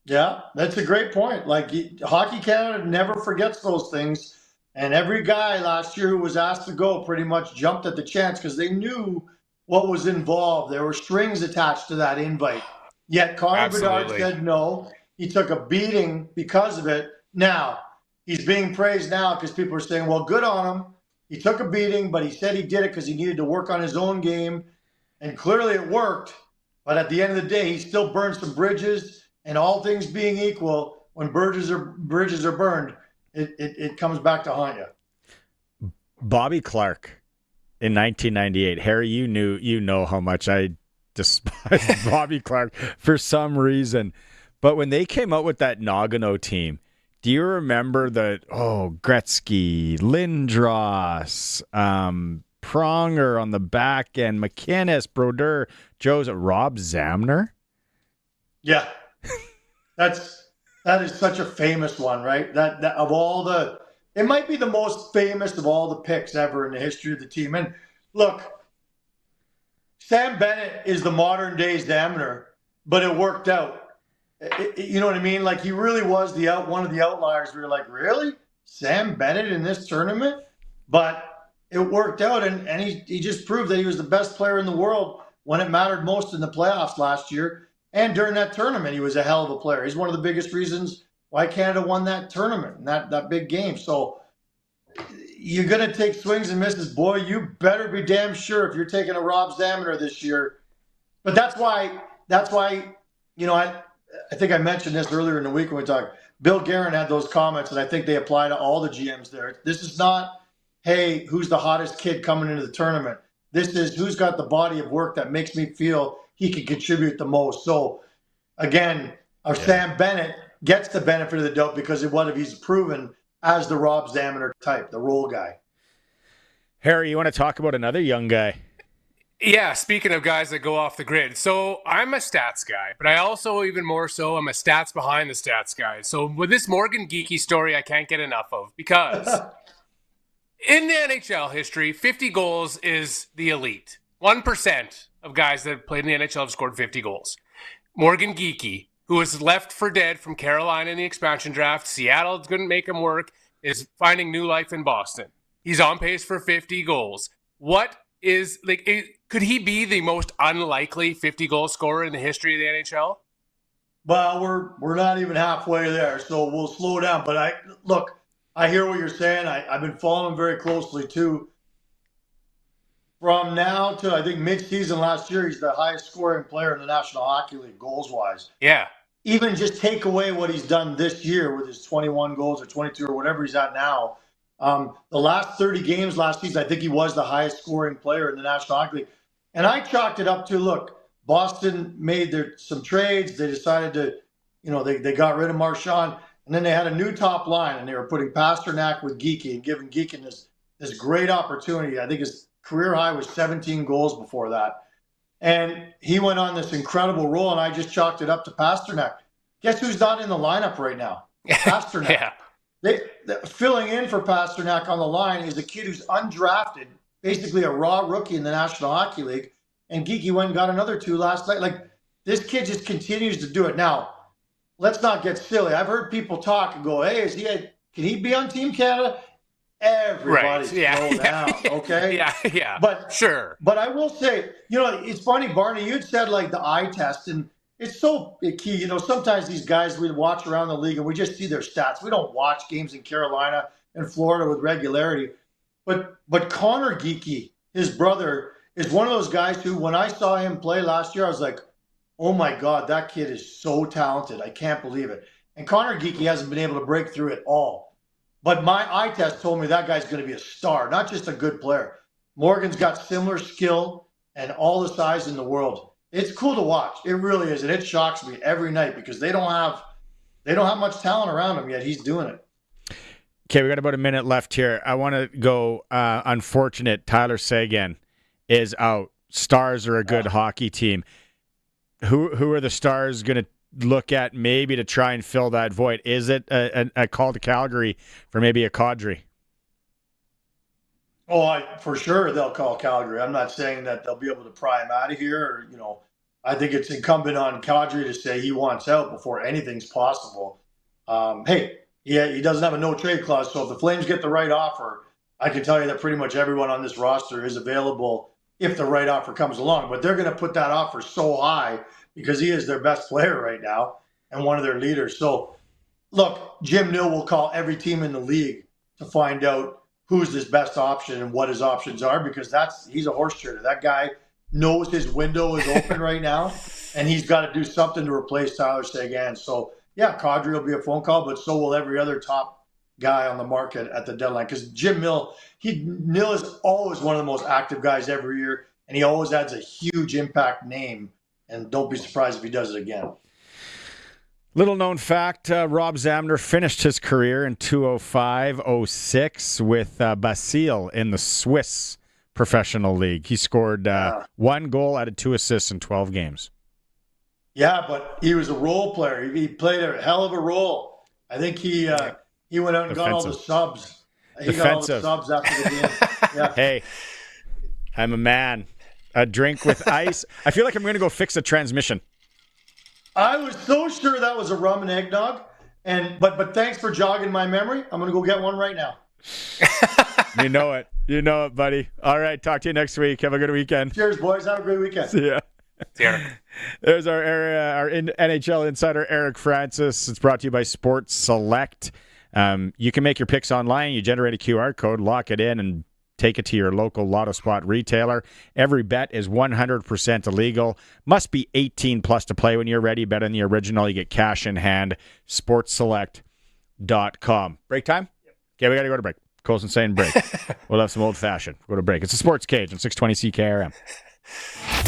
Yeah, that's a great point. Like, Hockey Canada never forgets those things. And every guy last year who was asked to go pretty much jumped at the chance because they knew what was involved. There were strings attached to that invite. Yet Connor Bedard said no. He took a beating because of it. Now, he's being praised now because people are saying, well, good on him. He took a beating, but he said he did it because he needed to work on his own game. And clearly it worked. But at the end of the day, he still burned some bridges. And all things being equal, when bridges are burned, it comes back to haunt you. Bobby Clark in 1998. Harry, you know how much I despise Bobby Clark for some reason. But when they came out with that Nagano team, do you remember Gretzky, Lindros, Pronger on the back end, McInnes, Brodeur, Rob Zamner? Yeah. That is such a famous one, right? That of all it might be the most famous of all the picks ever in the history of the team. And look, Sam Bennett is the modern day Zamner, but it worked out. You know what I mean? Like, he really was one of the outliers. We were like, really? Sam Bennett in this tournament? But it worked out, and he just proved that he was the best player in the world when it mattered most in the playoffs last year. And during that tournament, he was a hell of a player. He's one of the biggest reasons why Canada won that tournament and that big game. So you're going to take swings and misses. Boy, you better be damn sure if you're taking a Rob Zamner this year. But that's why I think I mentioned this earlier in the week when we talked. Bill Guerin had those comments, and I think they apply to all the GMs there. This is not, hey, who's the hottest kid coming into the tournament? This is who's got the body of work that makes me feel he can contribute the most. So, again, Sam Bennett gets the benefit of the doubt because of what he's proven as the Rob Zaminer type, the role guy. Harry, you want to talk about another young guy? Yeah, speaking of guys that go off the grid. So I'm a stats guy, but I also, even more so, I'm a stats behind the stats guy. So with this Morgan Geekie story, I can't get enough of because in the NHL history, 50 goals is the elite. 1% of guys that have played in the NHL have scored 50 goals. Morgan Geekie, who was left for dead from Carolina in the expansion draft, Seattle couldn't make him work, is finding new life in Boston. He's on pace for 50 goals. Could he be the most unlikely 50-goal scorer in the history of the NHL? Well, we're not even halfway there, so we'll slow down. But I hear what you're saying. I've been following very closely too. From now to I think mid-season last year, he's the highest scoring player in the National Hockey League goals-wise. Yeah. Even just take away what he's done this year with his 21 goals or 22 or whatever he's at now. The last 30 games last season, I think he was the highest scoring player in the National Hockey League. And I chalked it up to, look, Boston made some trades. They decided to, they got rid of Marchand. And then they had a new top line, and they were putting Pasternak with Geekie and giving Geekie this great opportunity. I think his career high was 17 goals before that. And he went on this incredible role, and I just chalked it up to Pasternak. Guess who's not in the lineup right now? Pasternak. Yeah. Filling in for Pasternak on the line is a kid who's undrafted, basically a raw rookie in the National Hockey League, and Geekie went and got another 2 last night. Like, this kid just continues to do it. Now, let's not get silly. I've heard people talk and go, hey, can he be on Team Canada? Everybody's slow down, okay? Yeah, but sure. But I will say, it's funny, Barney, you'd said like the eye test, and it's so key. Sometimes these guys, we watch around the league and we just see their stats. We don't watch games in Carolina and Florida with regularity. But Connor Geekie, his brother, is one of those guys who, when I saw him play last year, I was like, oh my God, that kid is so talented. I can't believe it. And Connor Geekie hasn't been able to break through at all. But my eye test told me that guy's going to be a star, not just a good player. Morgan's got similar skill and all the size in the world. It's cool to watch. It really is. And it shocks me every night because they don't have much talent around him yet. He's doing it. Okay, we got about a minute left here. I want to go unfortunate. Tyler Seguin is out. Stars are a good hockey team. Who are the Stars going to look at maybe to try and fill that void? Is it a call to Calgary for maybe a Kadri? Oh, for sure they'll call Calgary. I'm not saying that they'll be able to pry him out of here. Or, I think it's incumbent on Kadri to say he wants out before anything's possible. He doesn't have a no-trade clause, so if the Flames get the right offer, I can tell you that pretty much everyone on this roster is available if the right offer comes along. But they're going to put that offer so high because he is their best player right now and one of their leaders. So, look, Jim Nill will call every team in the league to find out who's his best option and what his options are because he's a horse trader. That guy knows his window is open right now, and he's got to do something to replace Tyler Seguin. So, yeah, Kadri will be a phone call, but so will every other top guy on the market at the deadline. Because Jim Nill is always one of the most active guys every year, and he always adds a huge impact name. And don't be surprised if he does it again. Little known fact, Rob Zaminer finished his career in 205-06 with Basile in the Swiss Professional League. He scored 1 goal out of 2 assists in 12 games. Yeah, but he was a role player. He played a hell of a role. I think he went out and got all the subs. He got all the subs after the game. Yeah. Hey, I'm a man. A drink with ice. I feel like I'm going to go fix a transmission. I was so sure that was a rum and eggnog. But thanks for jogging my memory. I'm going to go get one right now. You know it. You know it, buddy. All right. Talk to you next week. Have a good weekend. Cheers, boys. Have a great weekend. See ya. There's our NHL insider, Eric Francis. It's brought to you by Sports Select. You can make your picks online. You generate a QR code, lock it in, and take it to your local Lotto Spot retailer. Every bet is 100% illegal. Must be 18 plus to play. When you're ready, bet on the original. You get cash in hand. Sportsselect.com. Break time? Okay, we got to go to break. Colson saying break. We'll have some old-fashioned. Go to break. It's a Sports Cage on 620 CKRM.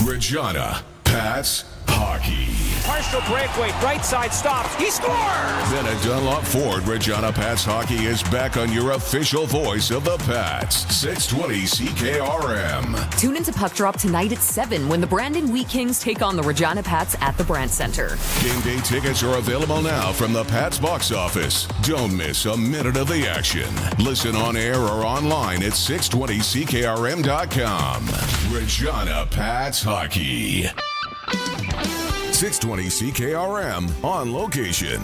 Regina Pats hockey. Partial breakaway, right side stops. He scores! Then at Dunlop Ford, Regina Pats hockey is back on your official voice of the Pats. 620 CKRM. Tune into Puck Drop tonight at 7 when the Brandon Wheat Kings take on the Regina Pats at the Brandt Center. Game day tickets are available now from the Pats box office. Don't miss a minute of the action. Listen on air or online at 620CKRM.com. Regina Pats hockey. 620 CKRM on location.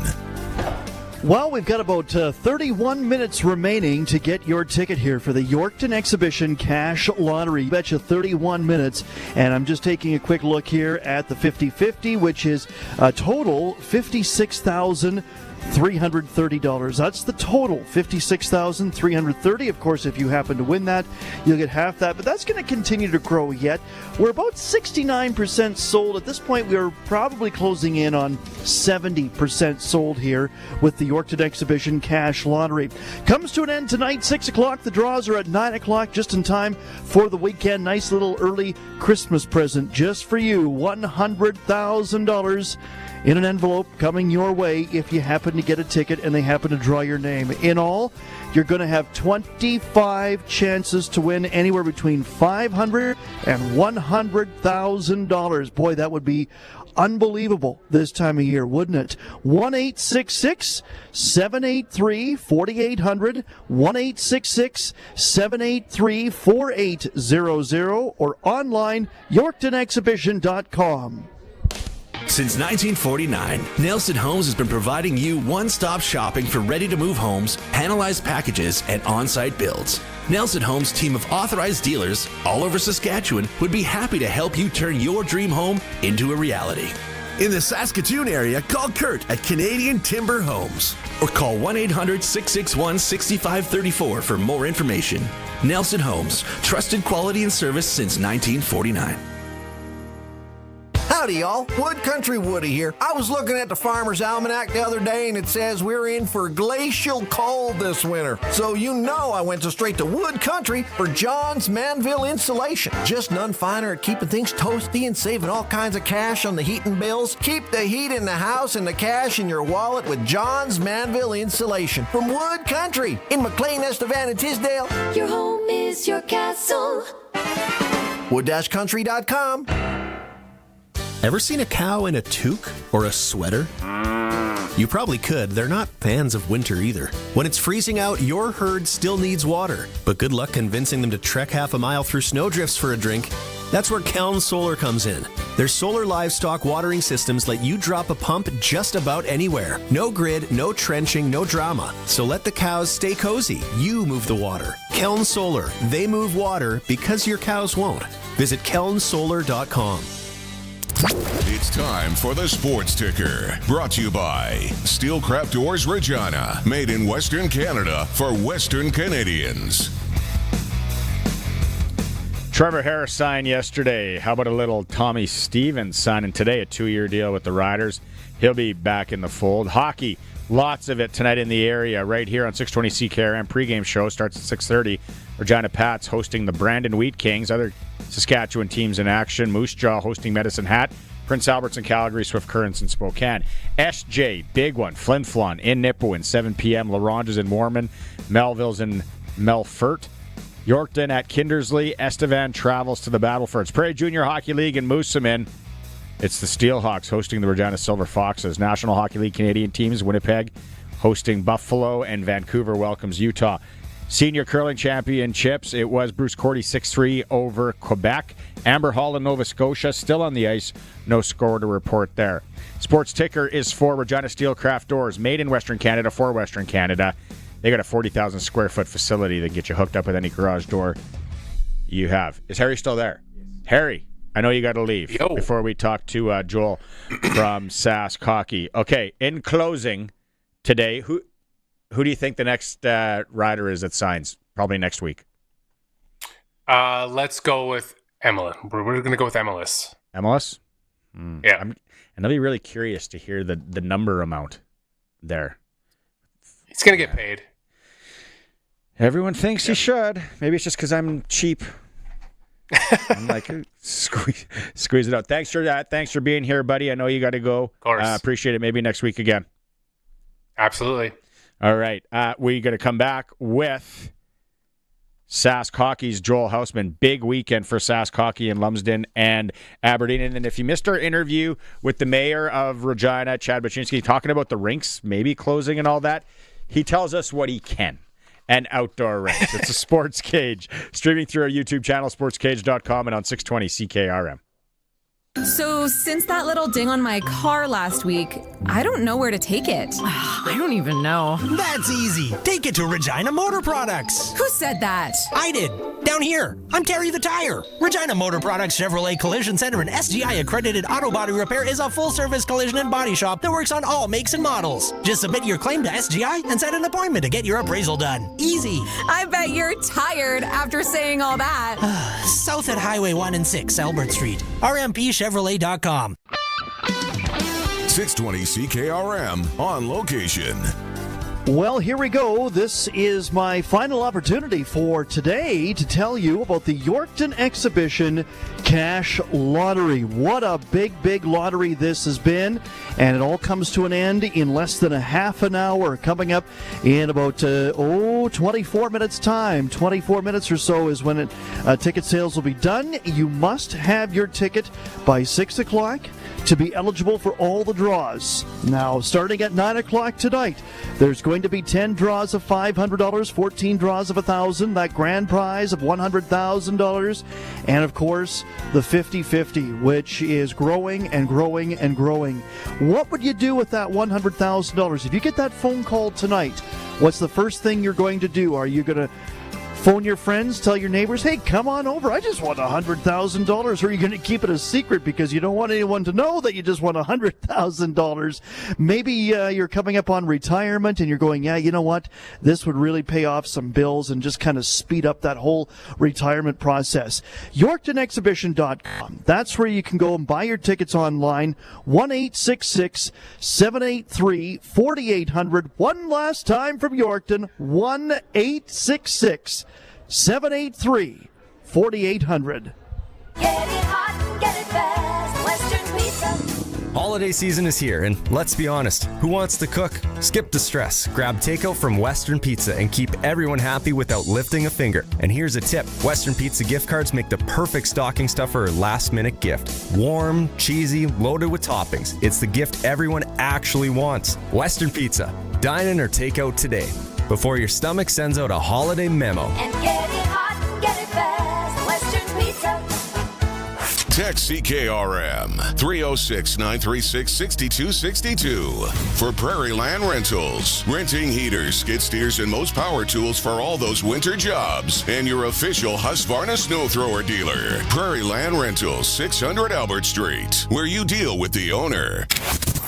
Well, we've got about 31 minutes remaining to get your ticket here for the Yorkton Exhibition Cash Lottery. Bet you 31 minutes, and I'm just taking a quick look here at the 50-50, which is a total $56,330. That's the total, $56,330. Of course, if you happen to win that, you'll get half that, but that's going to continue to grow yet. We're about 69% sold. At this point, we are probably closing in on 70% sold here with the Yorkton Exhibition Cash Lottery. Comes to an end tonight, 6 o'clock. The draws are at 9 o'clock, just in time for the weekend. Nice little early Christmas present just for you. $100,000 in an envelope coming your way if you happen to get a ticket and they happen to draw your name. In all, you're going to have 25 chances to win anywhere between $500 and $100,000. Boy, that would be unbelievable this time of year, wouldn't it? 1-866-783-4800, 1-866-783-4800, or online, YorktonExhibition.com. Since 1949, Nelson Homes has been providing you one-stop shopping for ready-to-move homes, panelized packages, and on-site builds. Nelson Homes' team of authorized dealers all over Saskatchewan would be happy to help you turn your dream home into a reality. In the Saskatoon area, call Kurt at Canadian Timber Homes or call 1-800-661-6534 for more information. Nelson Homes, trusted quality and service since 1949. Howdy, y'all. Wood Country Woody here. I was looking at the Farmer's Almanac the other day, and it says we're in for glacial cold this winter. So you know I went straight to Wood Country for John's Manville Insulation. Just none finer at keeping things toasty and saving all kinds of cash on the heating bills. Keep the heat in the house and the cash in your wallet with John's Manville Insulation from Wood Country in McLean, Estevan, and Tisdale. Your home is your castle. Wood-country.com. Ever seen a cow in a toque or a sweater? You probably could. They're not fans of winter either. When it's freezing out, your herd still needs water. But good luck convincing them to trek half a mile through snowdrifts for a drink. That's where Keln Solar comes in. Their solar livestock watering systems let you drop a pump just about anywhere. No grid, no trenching, no drama. So let the cows stay cozy. You move the water. Keln Solar. They move water because your cows won't. Visit kelnsolar.com. It's time for the Sports Ticker, brought to you by Steelcraft Doors Regina, made in Western Canada for Western Canadians. Trevor Harris signed yesterday. How about a little Tommy Stevens signing today, a 2-year deal with the Riders? He'll be back in the fold. Hockey, lots of it tonight in the area, right here on 620 CKRM. Pregame show starts at 6:30. Regina Pats hosting the Brandon Wheat Kings. Other Saskatchewan teams in action. Moose Jaw hosting Medicine Hat. Prince Albert's in Calgary, Swift Currents in Spokane. SJ, big one. Flin Flon in Nipawin, 7 p.m. La Ronge's in Mormon. Melville's in Melfort. Yorkton at Kindersley. Estevan travels to the Battleford. Prairie Junior Hockey League in Moosomin. It's the Steelhawks hosting the Regina Silver Foxes. National Hockey League Canadian teams, Winnipeg hosting Buffalo, and Vancouver welcomes Utah. Senior Curling Championships, it was Bruce Cordy 6-3 over Quebec. Amber Hall in Nova Scotia still on the ice. No score to report there. Sports Ticker is for Regina Steelcraft Doors, made in Western Canada for Western Canada. They got a 40,000 square foot facility that gets you hooked up with any garage door you have. Is Harry still there? Yes. Harry, I know you got to leave before we talk to Joel from Sask Hockey. Okay, in closing today, who do you think the next rider is that signs? Probably next week. Let's go with Emily. We're going to go with MLS. MLS? Yeah. And I'll be really curious to hear the number amount there. He's going to get paid. Everyone thinks he should. Maybe it's just because I'm cheap. I'm like, squeeze it out. Thanks for that. Thanks for being here, buddy. I know you got to go. Of course. Appreciate it. Maybe next week again. Absolutely. All right. We're going to come back with Sask Hockey's Joel Houseman. Big weekend for Sask Hockey in Lumsden and Aberdeen. And then if you missed our interview with the mayor of Regina, Chad Bachinski, talking about the rinks maybe closing and all that, he tells us what he can. And outdoor rinks. It's a Sports Cage. Streaming through our YouTube channel, sportscage.com, and on 620 CKRM. So, since that little ding on my car last week, I don't know where to take it. I don't even know. That's easy. Take it to Regina Motor Products. Who said that? I did. Down here. I'm Terry the Tire. Regina Motor Products Chevrolet Collision Center and SGI accredited auto body repair is a full-service collision and body shop that works on all makes and models. Just submit your claim to SGI and set an appointment to get your appraisal done. Easy. I bet you're tired after saying all that. South at Highway 1 and 6, Albert Street. RMPChevrolet.com. 620 CKRM on location. Well, here we go. This is my final opportunity for today to tell you about the Yorkton Exhibition Cash Lottery. What a big lottery this has been, and it all comes to an end in less than a half an hour. Coming up in about 24 minutes time. 24 minutes or so is when ticket sales will be done. You must have your ticket by 6 o'clock to be eligible for all the draws. Now, starting at 9 o'clock tonight, there's going to be 10 draws of $500, 14 draws of $1,000, that grand prize of $100,000, and of course, the 50-50, which is growing and growing and growing. What would you do with that $100,000? If you get that phone call tonight, what's the first thing you're going to do? Are you going to phone your friends, tell your neighbors, hey, come on over, I just won $100,000, or are you going to keep it a secret because you don't want anyone to know that you just won $100,000? Maybe you're coming up on retirement and you're going, yeah, you know what, this would really pay off some bills and just kind of speed up that whole retirement process. YorktonExhibition.com. That's where you can go and buy your tickets online. 1-866-783-4800. One last time from Yorkton, 1-866-783-4800. 783-4800. Get it hot and get it fast. Western Pizza. Holiday season is here, and let's be honest, who wants to cook? Skip the stress. Grab takeout from Western Pizza and keep everyone happy without lifting a finger. And here's a tip. Western Pizza gift cards make the perfect stocking stuffer or last-minute gift. Warm, cheesy, loaded with toppings. It's the gift everyone actually wants. Western Pizza. Dine in or take out today, before your stomach sends out a holiday memo. And get it hot and get it fast. Western Pizza. Text CKRM 306-936-6262 for Prairie Land Rentals. Renting heaters, skid steers, and most power tools for all those winter jobs. And your official Husqvarna snow thrower dealer. Prairie Land Rentals, 600 Albert Street, where you deal with the owner.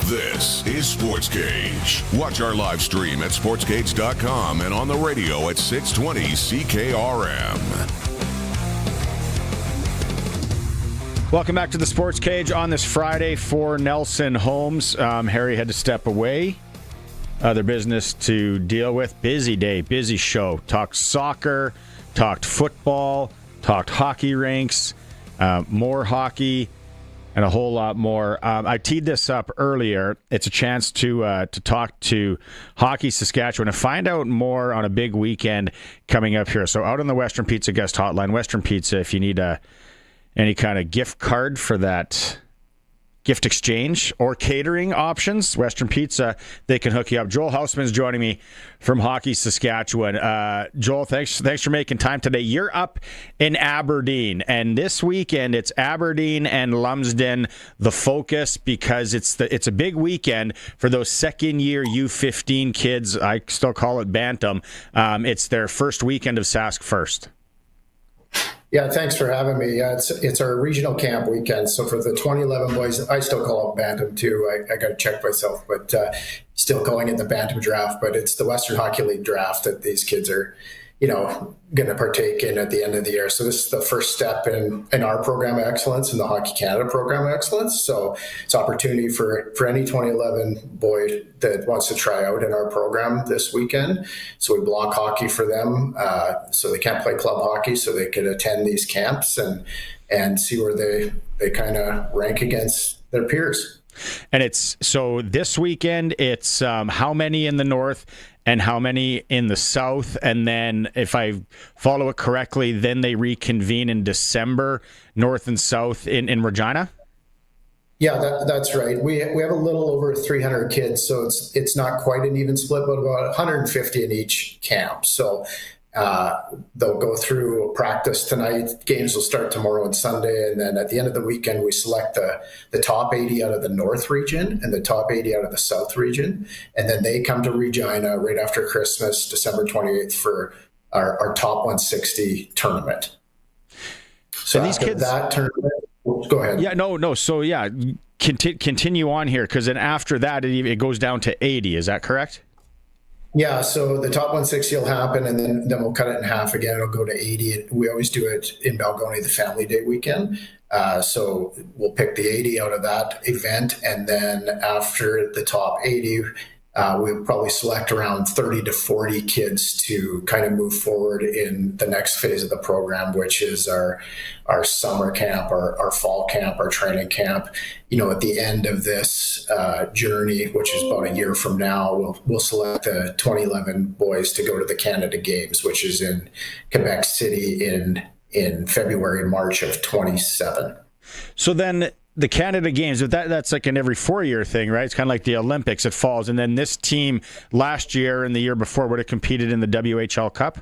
This is Sports Cage. Watch our live stream at sportscage.com and on the radio at 620 CKRM. Welcome back to the Sports Cage on this Friday for Nelson Holmes. Harry had to step away. Other business to deal with. Busy day, busy show. Talked soccer, talked football, talked hockey rinks, more hockey, and a whole lot more. I teed this up earlier. It's a chance to talk to Hockey Saskatchewan and find out more on a big weekend coming up here. So out on the Western Pizza guest hotline, Western Pizza, if you need any kind of gift card for that gift exchange or catering options, Western Pizza, they can hook you up. Joel Houseman's joining me from Hockey Saskatchewan. Joel, thanks for making time today. You're up in Aberdeen, and this weekend it's Aberdeen and Lumsden, the focus, because it's a big weekend for those second-year U15 kids. I still call it Bantam. It's their first weekend of Sask First. Yeah, thanks for having me. Yeah, it's our regional camp weekend. So for the 2011 boys, I still call it Bantam too. I got to check myself, but still calling it the Bantam draft. But it's the Western Hockey League draft that these kids are going to partake in at the end of the year. So this is the first step in our program of excellence, in the Hockey Canada program of excellence. So it's opportunity for any 2011 boy that wants to try out in our program this weekend. So we block hockey for them, so they can't play club hockey, so they could attend these camps and see where they kind of rank against their peers. And it's so this weekend, it's how many in the north and how many in the south, and then if I follow it correctly, then they reconvene in December, north and south in Regina. Yeah, that's right. We have a little over 300 kids, so it's not quite an even split, but about 150 in each camp. So they'll go through practice tonight. Games will start tomorrow and Sunday, and then at the end of the weekend, we select the top 80 out of the North region and the top 80 out of the South region, and then they come to Regina right after Christmas, December 28th, for our top 160 tournament. So these kids, that tournament, go ahead. Yeah, no. So yeah, continue on here, because then after that, it goes down to 80. Is that correct? Yeah, so the top 160 will happen, and then we'll cut it in half again. It'll go to 80. We always do it in Balgonie, the Family Day weekend. So we'll pick the 80 out of that event, and then after the top 80, we'll probably select around 30 to 40 kids to kind of move forward in the next phase of the program, which is our summer camp, our fall camp, our training camp. At the end of this journey, which is about a year from now, we'll select the 2011 boys to go to the Canada Games, which is in Quebec City in February and March of 27. So then the Canada Games, that's like an every 4-year thing, right? It's kind of like the Olympics. It falls. And then this team last year and the year before would have competed in the WHL Cup?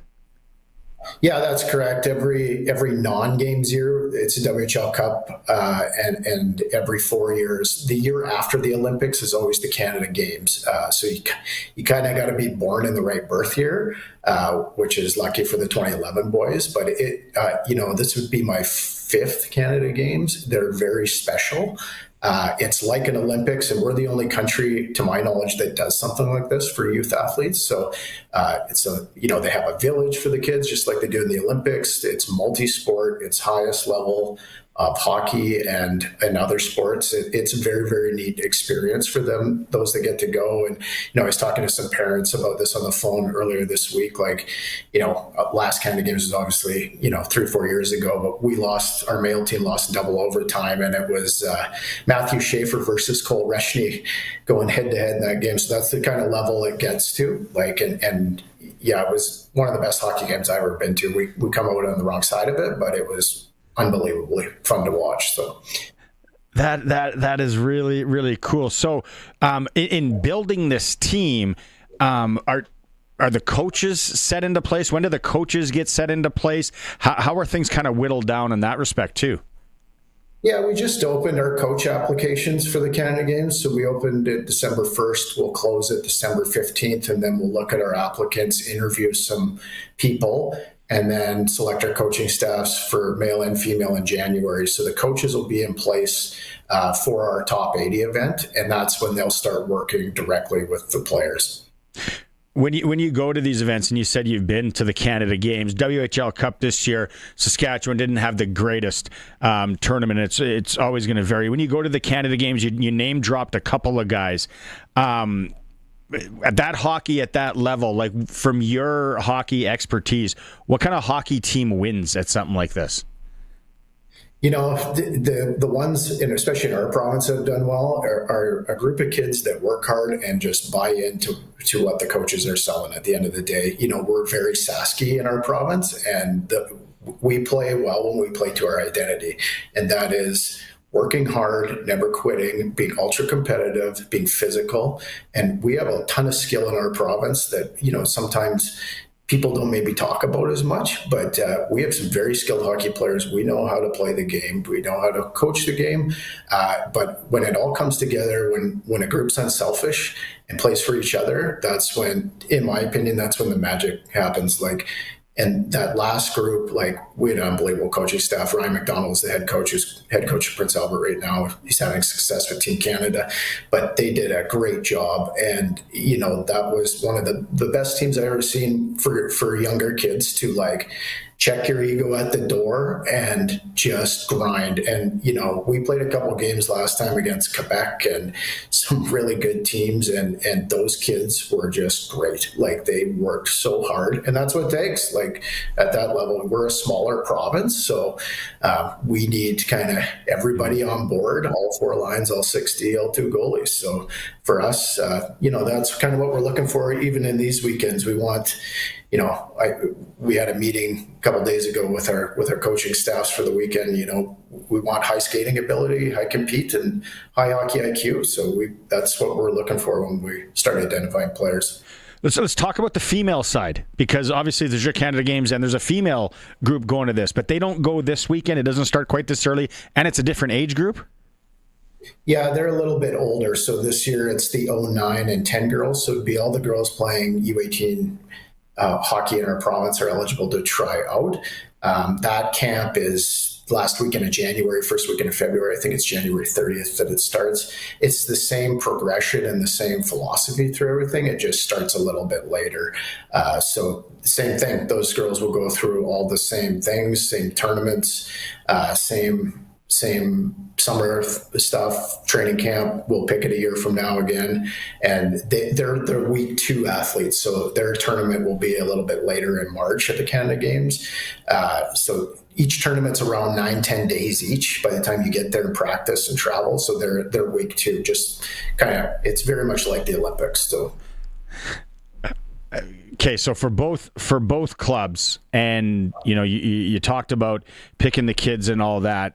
Yeah, that's correct. Every non-games year, it's a WHL Cup, and every 4 years, the year after the Olympics is always the Canada Games. So you kind of got to be born in the right birth year, which is lucky for the 2011 boys. But this would be my 5th Canada Games. They're very special. It's like an Olympics, and we're the only country, to my knowledge, that does something like this for youth athletes. So they have a village for the kids, just like they do in the Olympics. It's multi-sport. It's highest level of hockey and other sports. It's a very, very neat experience for them, those that get to go. And, I was talking to some parents about this on the phone earlier this week. Last Canada Games was obviously, 3-4 years ago, but our male team lost double overtime, and it was Matthew Schaefer versus Cole Reshny going head to head in that game. So that's the kind of level it gets to. It was one of the best hockey games I've ever been to. We come out on the wrong side of it, but it was unbelievably fun to watch. So that is really, really cool. So in building this team, are the coaches set into place? When do the coaches get set into place? How are things kind of whittled down in that respect too? Yeah, we just opened our coach applications for the Canada Games. So we opened it December 1st. We'll close it December 15th, and then we'll look at our applicants, interview some people, and then select our coaching staffs for male and female in January. So the coaches will be in place for our top 80 event, and that's when they'll start working directly with the players. When you go to these events, and you said you've been to the Canada Games, WHL Cup this year, Saskatchewan didn't have the greatest tournament. It's always going to vary. When you go to the Canada Games, you name dropped a couple of guys. At that hockey at that level, like from your hockey expertise, what kind of hockey team wins at something like this? The ones, and especially in our province, that have done well are a group of kids that work hard and just buy into what the coaches are selling at the end of the day. We're very Sasky in our province, and we play well when we play to our identity, and that is working hard, never quitting, being ultra competitive, being physical. And we have a ton of skill in our province that, sometimes people don't maybe talk about as much, but we have some very skilled hockey players. We know how to play the game. We know how to coach the game. But when it all comes together, when a group's unselfish and plays for each other, that's when, in my opinion, that's when the magic happens. And that last group, like, we had an unbelievable coaching staff. Ryan McDonald's the head coach of Prince Albert right now. He's having success with Team Canada, but they did a great job. And, you know, that was one of the best teams I've ever seen for younger kids to, like, check your ego at the door and just grind. And, you know, we played a couple of games last time against Quebec and some really good teams, and those kids were just great. Like, they worked so hard, and that's what it takes. Like, at that level, we're a smaller province, so we need kind of everybody on board, all 4 lines, all 6 DL2 goalies. So for us, you know, that's kind of what we're looking for. Even in these weekends, we want, you know, we had a meeting a couple of days ago with our coaching staffs for the weekend. You know, we want high skating ability, high compete, and high hockey IQ. So that's what we're looking for when we start identifying players. Let's talk about the female side, because obviously there's your Canada games and there's a female group going to this, but they don't go this weekend. It doesn't start quite this early, and it's a different age group. Yeah, they're a little bit older. So this year it's the 09 and 10 girls. So it'd be all the girls playing U18 hockey in our province are eligible to try out. That camp is last weekend of January, first weekend of February. I think it's January 30th that it starts. It's the same progression and the same philosophy through everything. It just starts a little bit later. So same thing. Those girls will go through all the same things, same tournaments, same summer stuff, training camp. We'll pick it a year from now again. And they're week 2 athletes. So their tournament will be a little bit later in March at the Canada Games. So each tournament's around 9-10 days each by the time you get there and practice and travel. So they're week 2, just kind of, it's very much like the Olympics still. Okay, so for both clubs, and you know, you talked about picking the kids and all that.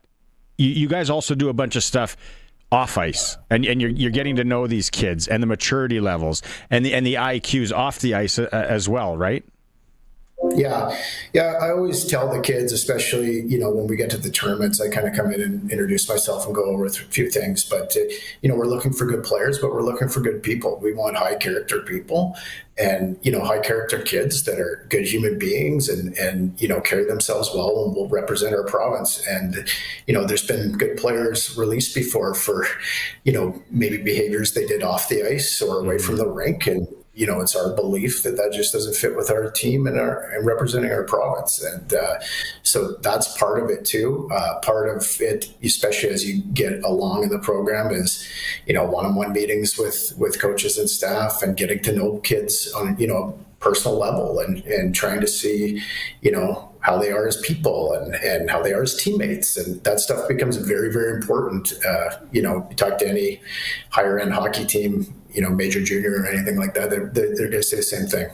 You guys also do a bunch of stuff off ice, and you're getting to know these kids and the maturity levels and the IQs off the ice as well, right? Yeah. I always tell the kids, especially, you know, when we get to the tournaments, I kind of come in and introduce myself and go over a few things. But, you know, we're looking for good players, but we're looking for good people. We want high character people and, you know, high character kids that are good human beings and, you know, carry themselves well and will represent our province. And, you know, there's been good players released before for, you know, maybe behaviors they did off the ice or away from the rink. And, you know, it's our belief that just doesn't fit with our team and representing our province. And so that's part of it too. Part of it, especially as you get along in the program, is, you know, one-on-one meetings with coaches and staff and getting to know kids on, you know, personal level and trying to see, you know, how they are as people and how they are as teammates. And that stuff becomes very, very important. You know, you talk to any higher end hockey team, you know, major, junior, or anything like that, they're going to say the same thing.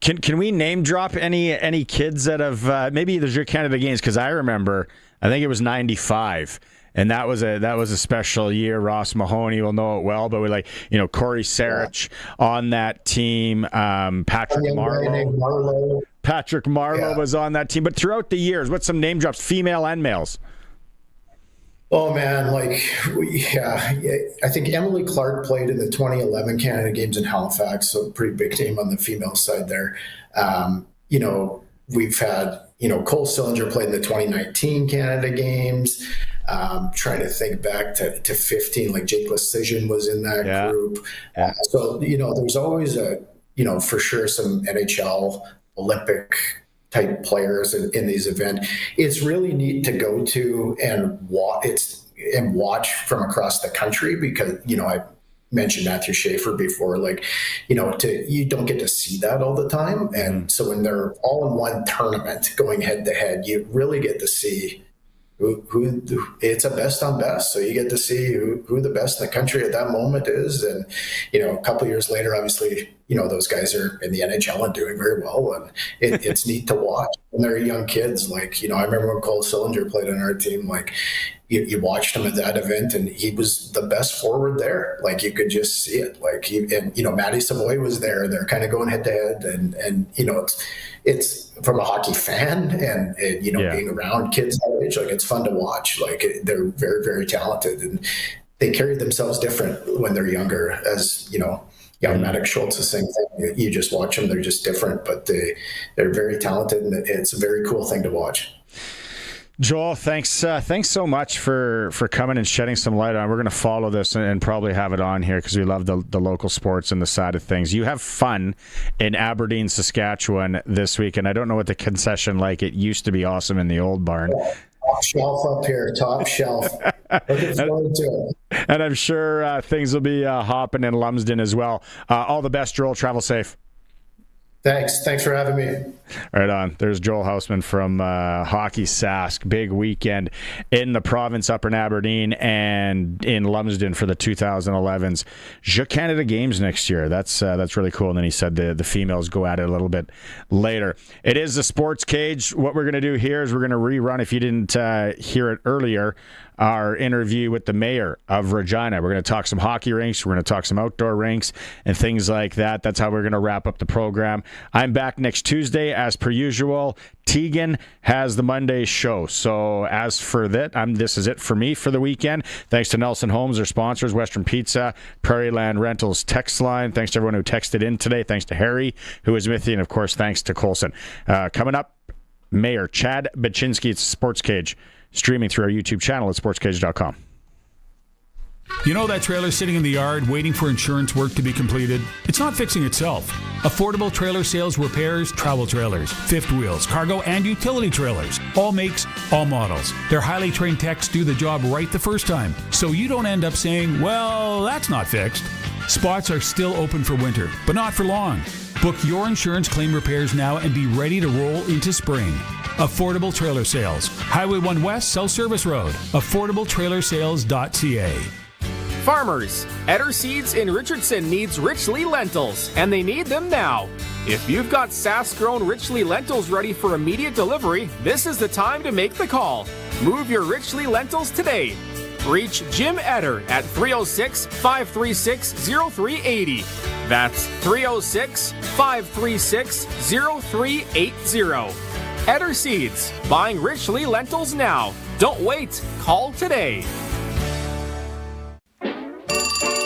Can we name drop any kids that have maybe there's your Canada Games? Because I remember, I think it was 95. And that was a special year. Ross Mahoney will know it well, but we like, you know, Corey Sarich on that team. Patrick Marleau. Patrick Marleau was on that team. But throughout the years, what's some name drops, female and males? Oh man, like I think Emily Clark played in the 2011 Canada Games in Halifax, so pretty big name on the female side there. You know, we've had, you know, Cole Sillinger played in the 2019 Canada Games. Trying to think back to 15, like Jake Lecision was in that group. So, you know, there's always you know, for sure some NHL, Olympic type players in these events. It's really neat to go to and watch from across the country because, you know, I mentioned Matthew Schaefer before, like, you know, you don't get to see that all the time. And so when they're all in one tournament going head to head, you really get to see who it's a best on best. So you get to see who the best in the country at that moment is. And, you know, a couple of years later, obviously, you know, those guys are in the NHL and doing very well. And it's neat to watch. And they're young kids. Like, you know, I remember when Cole Sillinger played on our team, like you watched him at that event and he was the best forward there. Like you could just see it. Like, and, you know, Matty Savoy was there. They're kind of going head to head and, you know, it's from a hockey fan and you know, being around kids that age, like it's fun to watch. Like they're very, very talented and they carry themselves different when they're younger. As you know, Maddox Schultz, the same thing. You just watch them; they're just different, but they're very talented, and it's a very cool thing to watch. Joel, thanks so much for coming and shedding some light on it. We're going to follow this and probably have it on here because we love the local sports and the side of things. You have fun in Aberdeen, Saskatchewan this week, and I don't know what the concession like. It used to be awesome in the old barn. Top shelf up here, top shelf. Looking forward to it. And I'm sure things will be hopping in Lumsden as well. All the best, Joel. Travel safe. Thanks for having me. Right on. There's Joel Houseman from Hockey Sask. Big weekend in the province up in Aberdeen and in Lumsden for the 2011s Jeux Canada Games next year. That's really cool. And then he said the females go at it a little bit later. It is the Sports Cage. What we're going to do here is we're going to rerun, if you didn't hear it earlier, our interview with the mayor of Regina. We're going to talk some hockey rinks. We're going to talk some outdoor rinks and things like that. That's how we're going to wrap up the program. I'm back next Tuesday as per usual. Tegan has the Monday show. So as for that, this is it for me for the weekend. Thanks to Nelson Homes, our sponsors, Western Pizza, Prairie Land Rentals text line. Thanks to everyone who texted in today. Thanks to Harry, who was with you. And, of course, thanks to Colson. Coming up, Mayor Chad Bachinski. It's Sports Cage, streaming through our YouTube channel at sportscage.com. You know that trailer sitting in the yard waiting for insurance work to be completed? It's not fixing itself. Affordable Trailer Sales repairs travel trailers, fifth wheels, cargo, and utility trailers. All makes, all models. Their highly trained techs do the job right the first time, so you don't end up saying, well, that's not fixed. Spots are still open for winter, but not for long. Book your insurance claim repairs now and be ready to roll into spring. Affordable Trailer Sales. Highway 1 West, South Service Road. AffordableTrailerSales.ca. Farmers, Eder Seeds in Richardson needs Richley lentils, and they need them now. If you've got Sask-grown Richley lentils ready for immediate delivery, this is the time to make the call. Move your Richley lentils today. Reach Jim Eder at 306-536-0380. That's 306-536-0380. Eder Seeds, buying Richley lentils now. Don't wait, call today.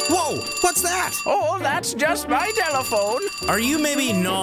Whoa, what's that? Oh, that's just my telephone. Are you maybe not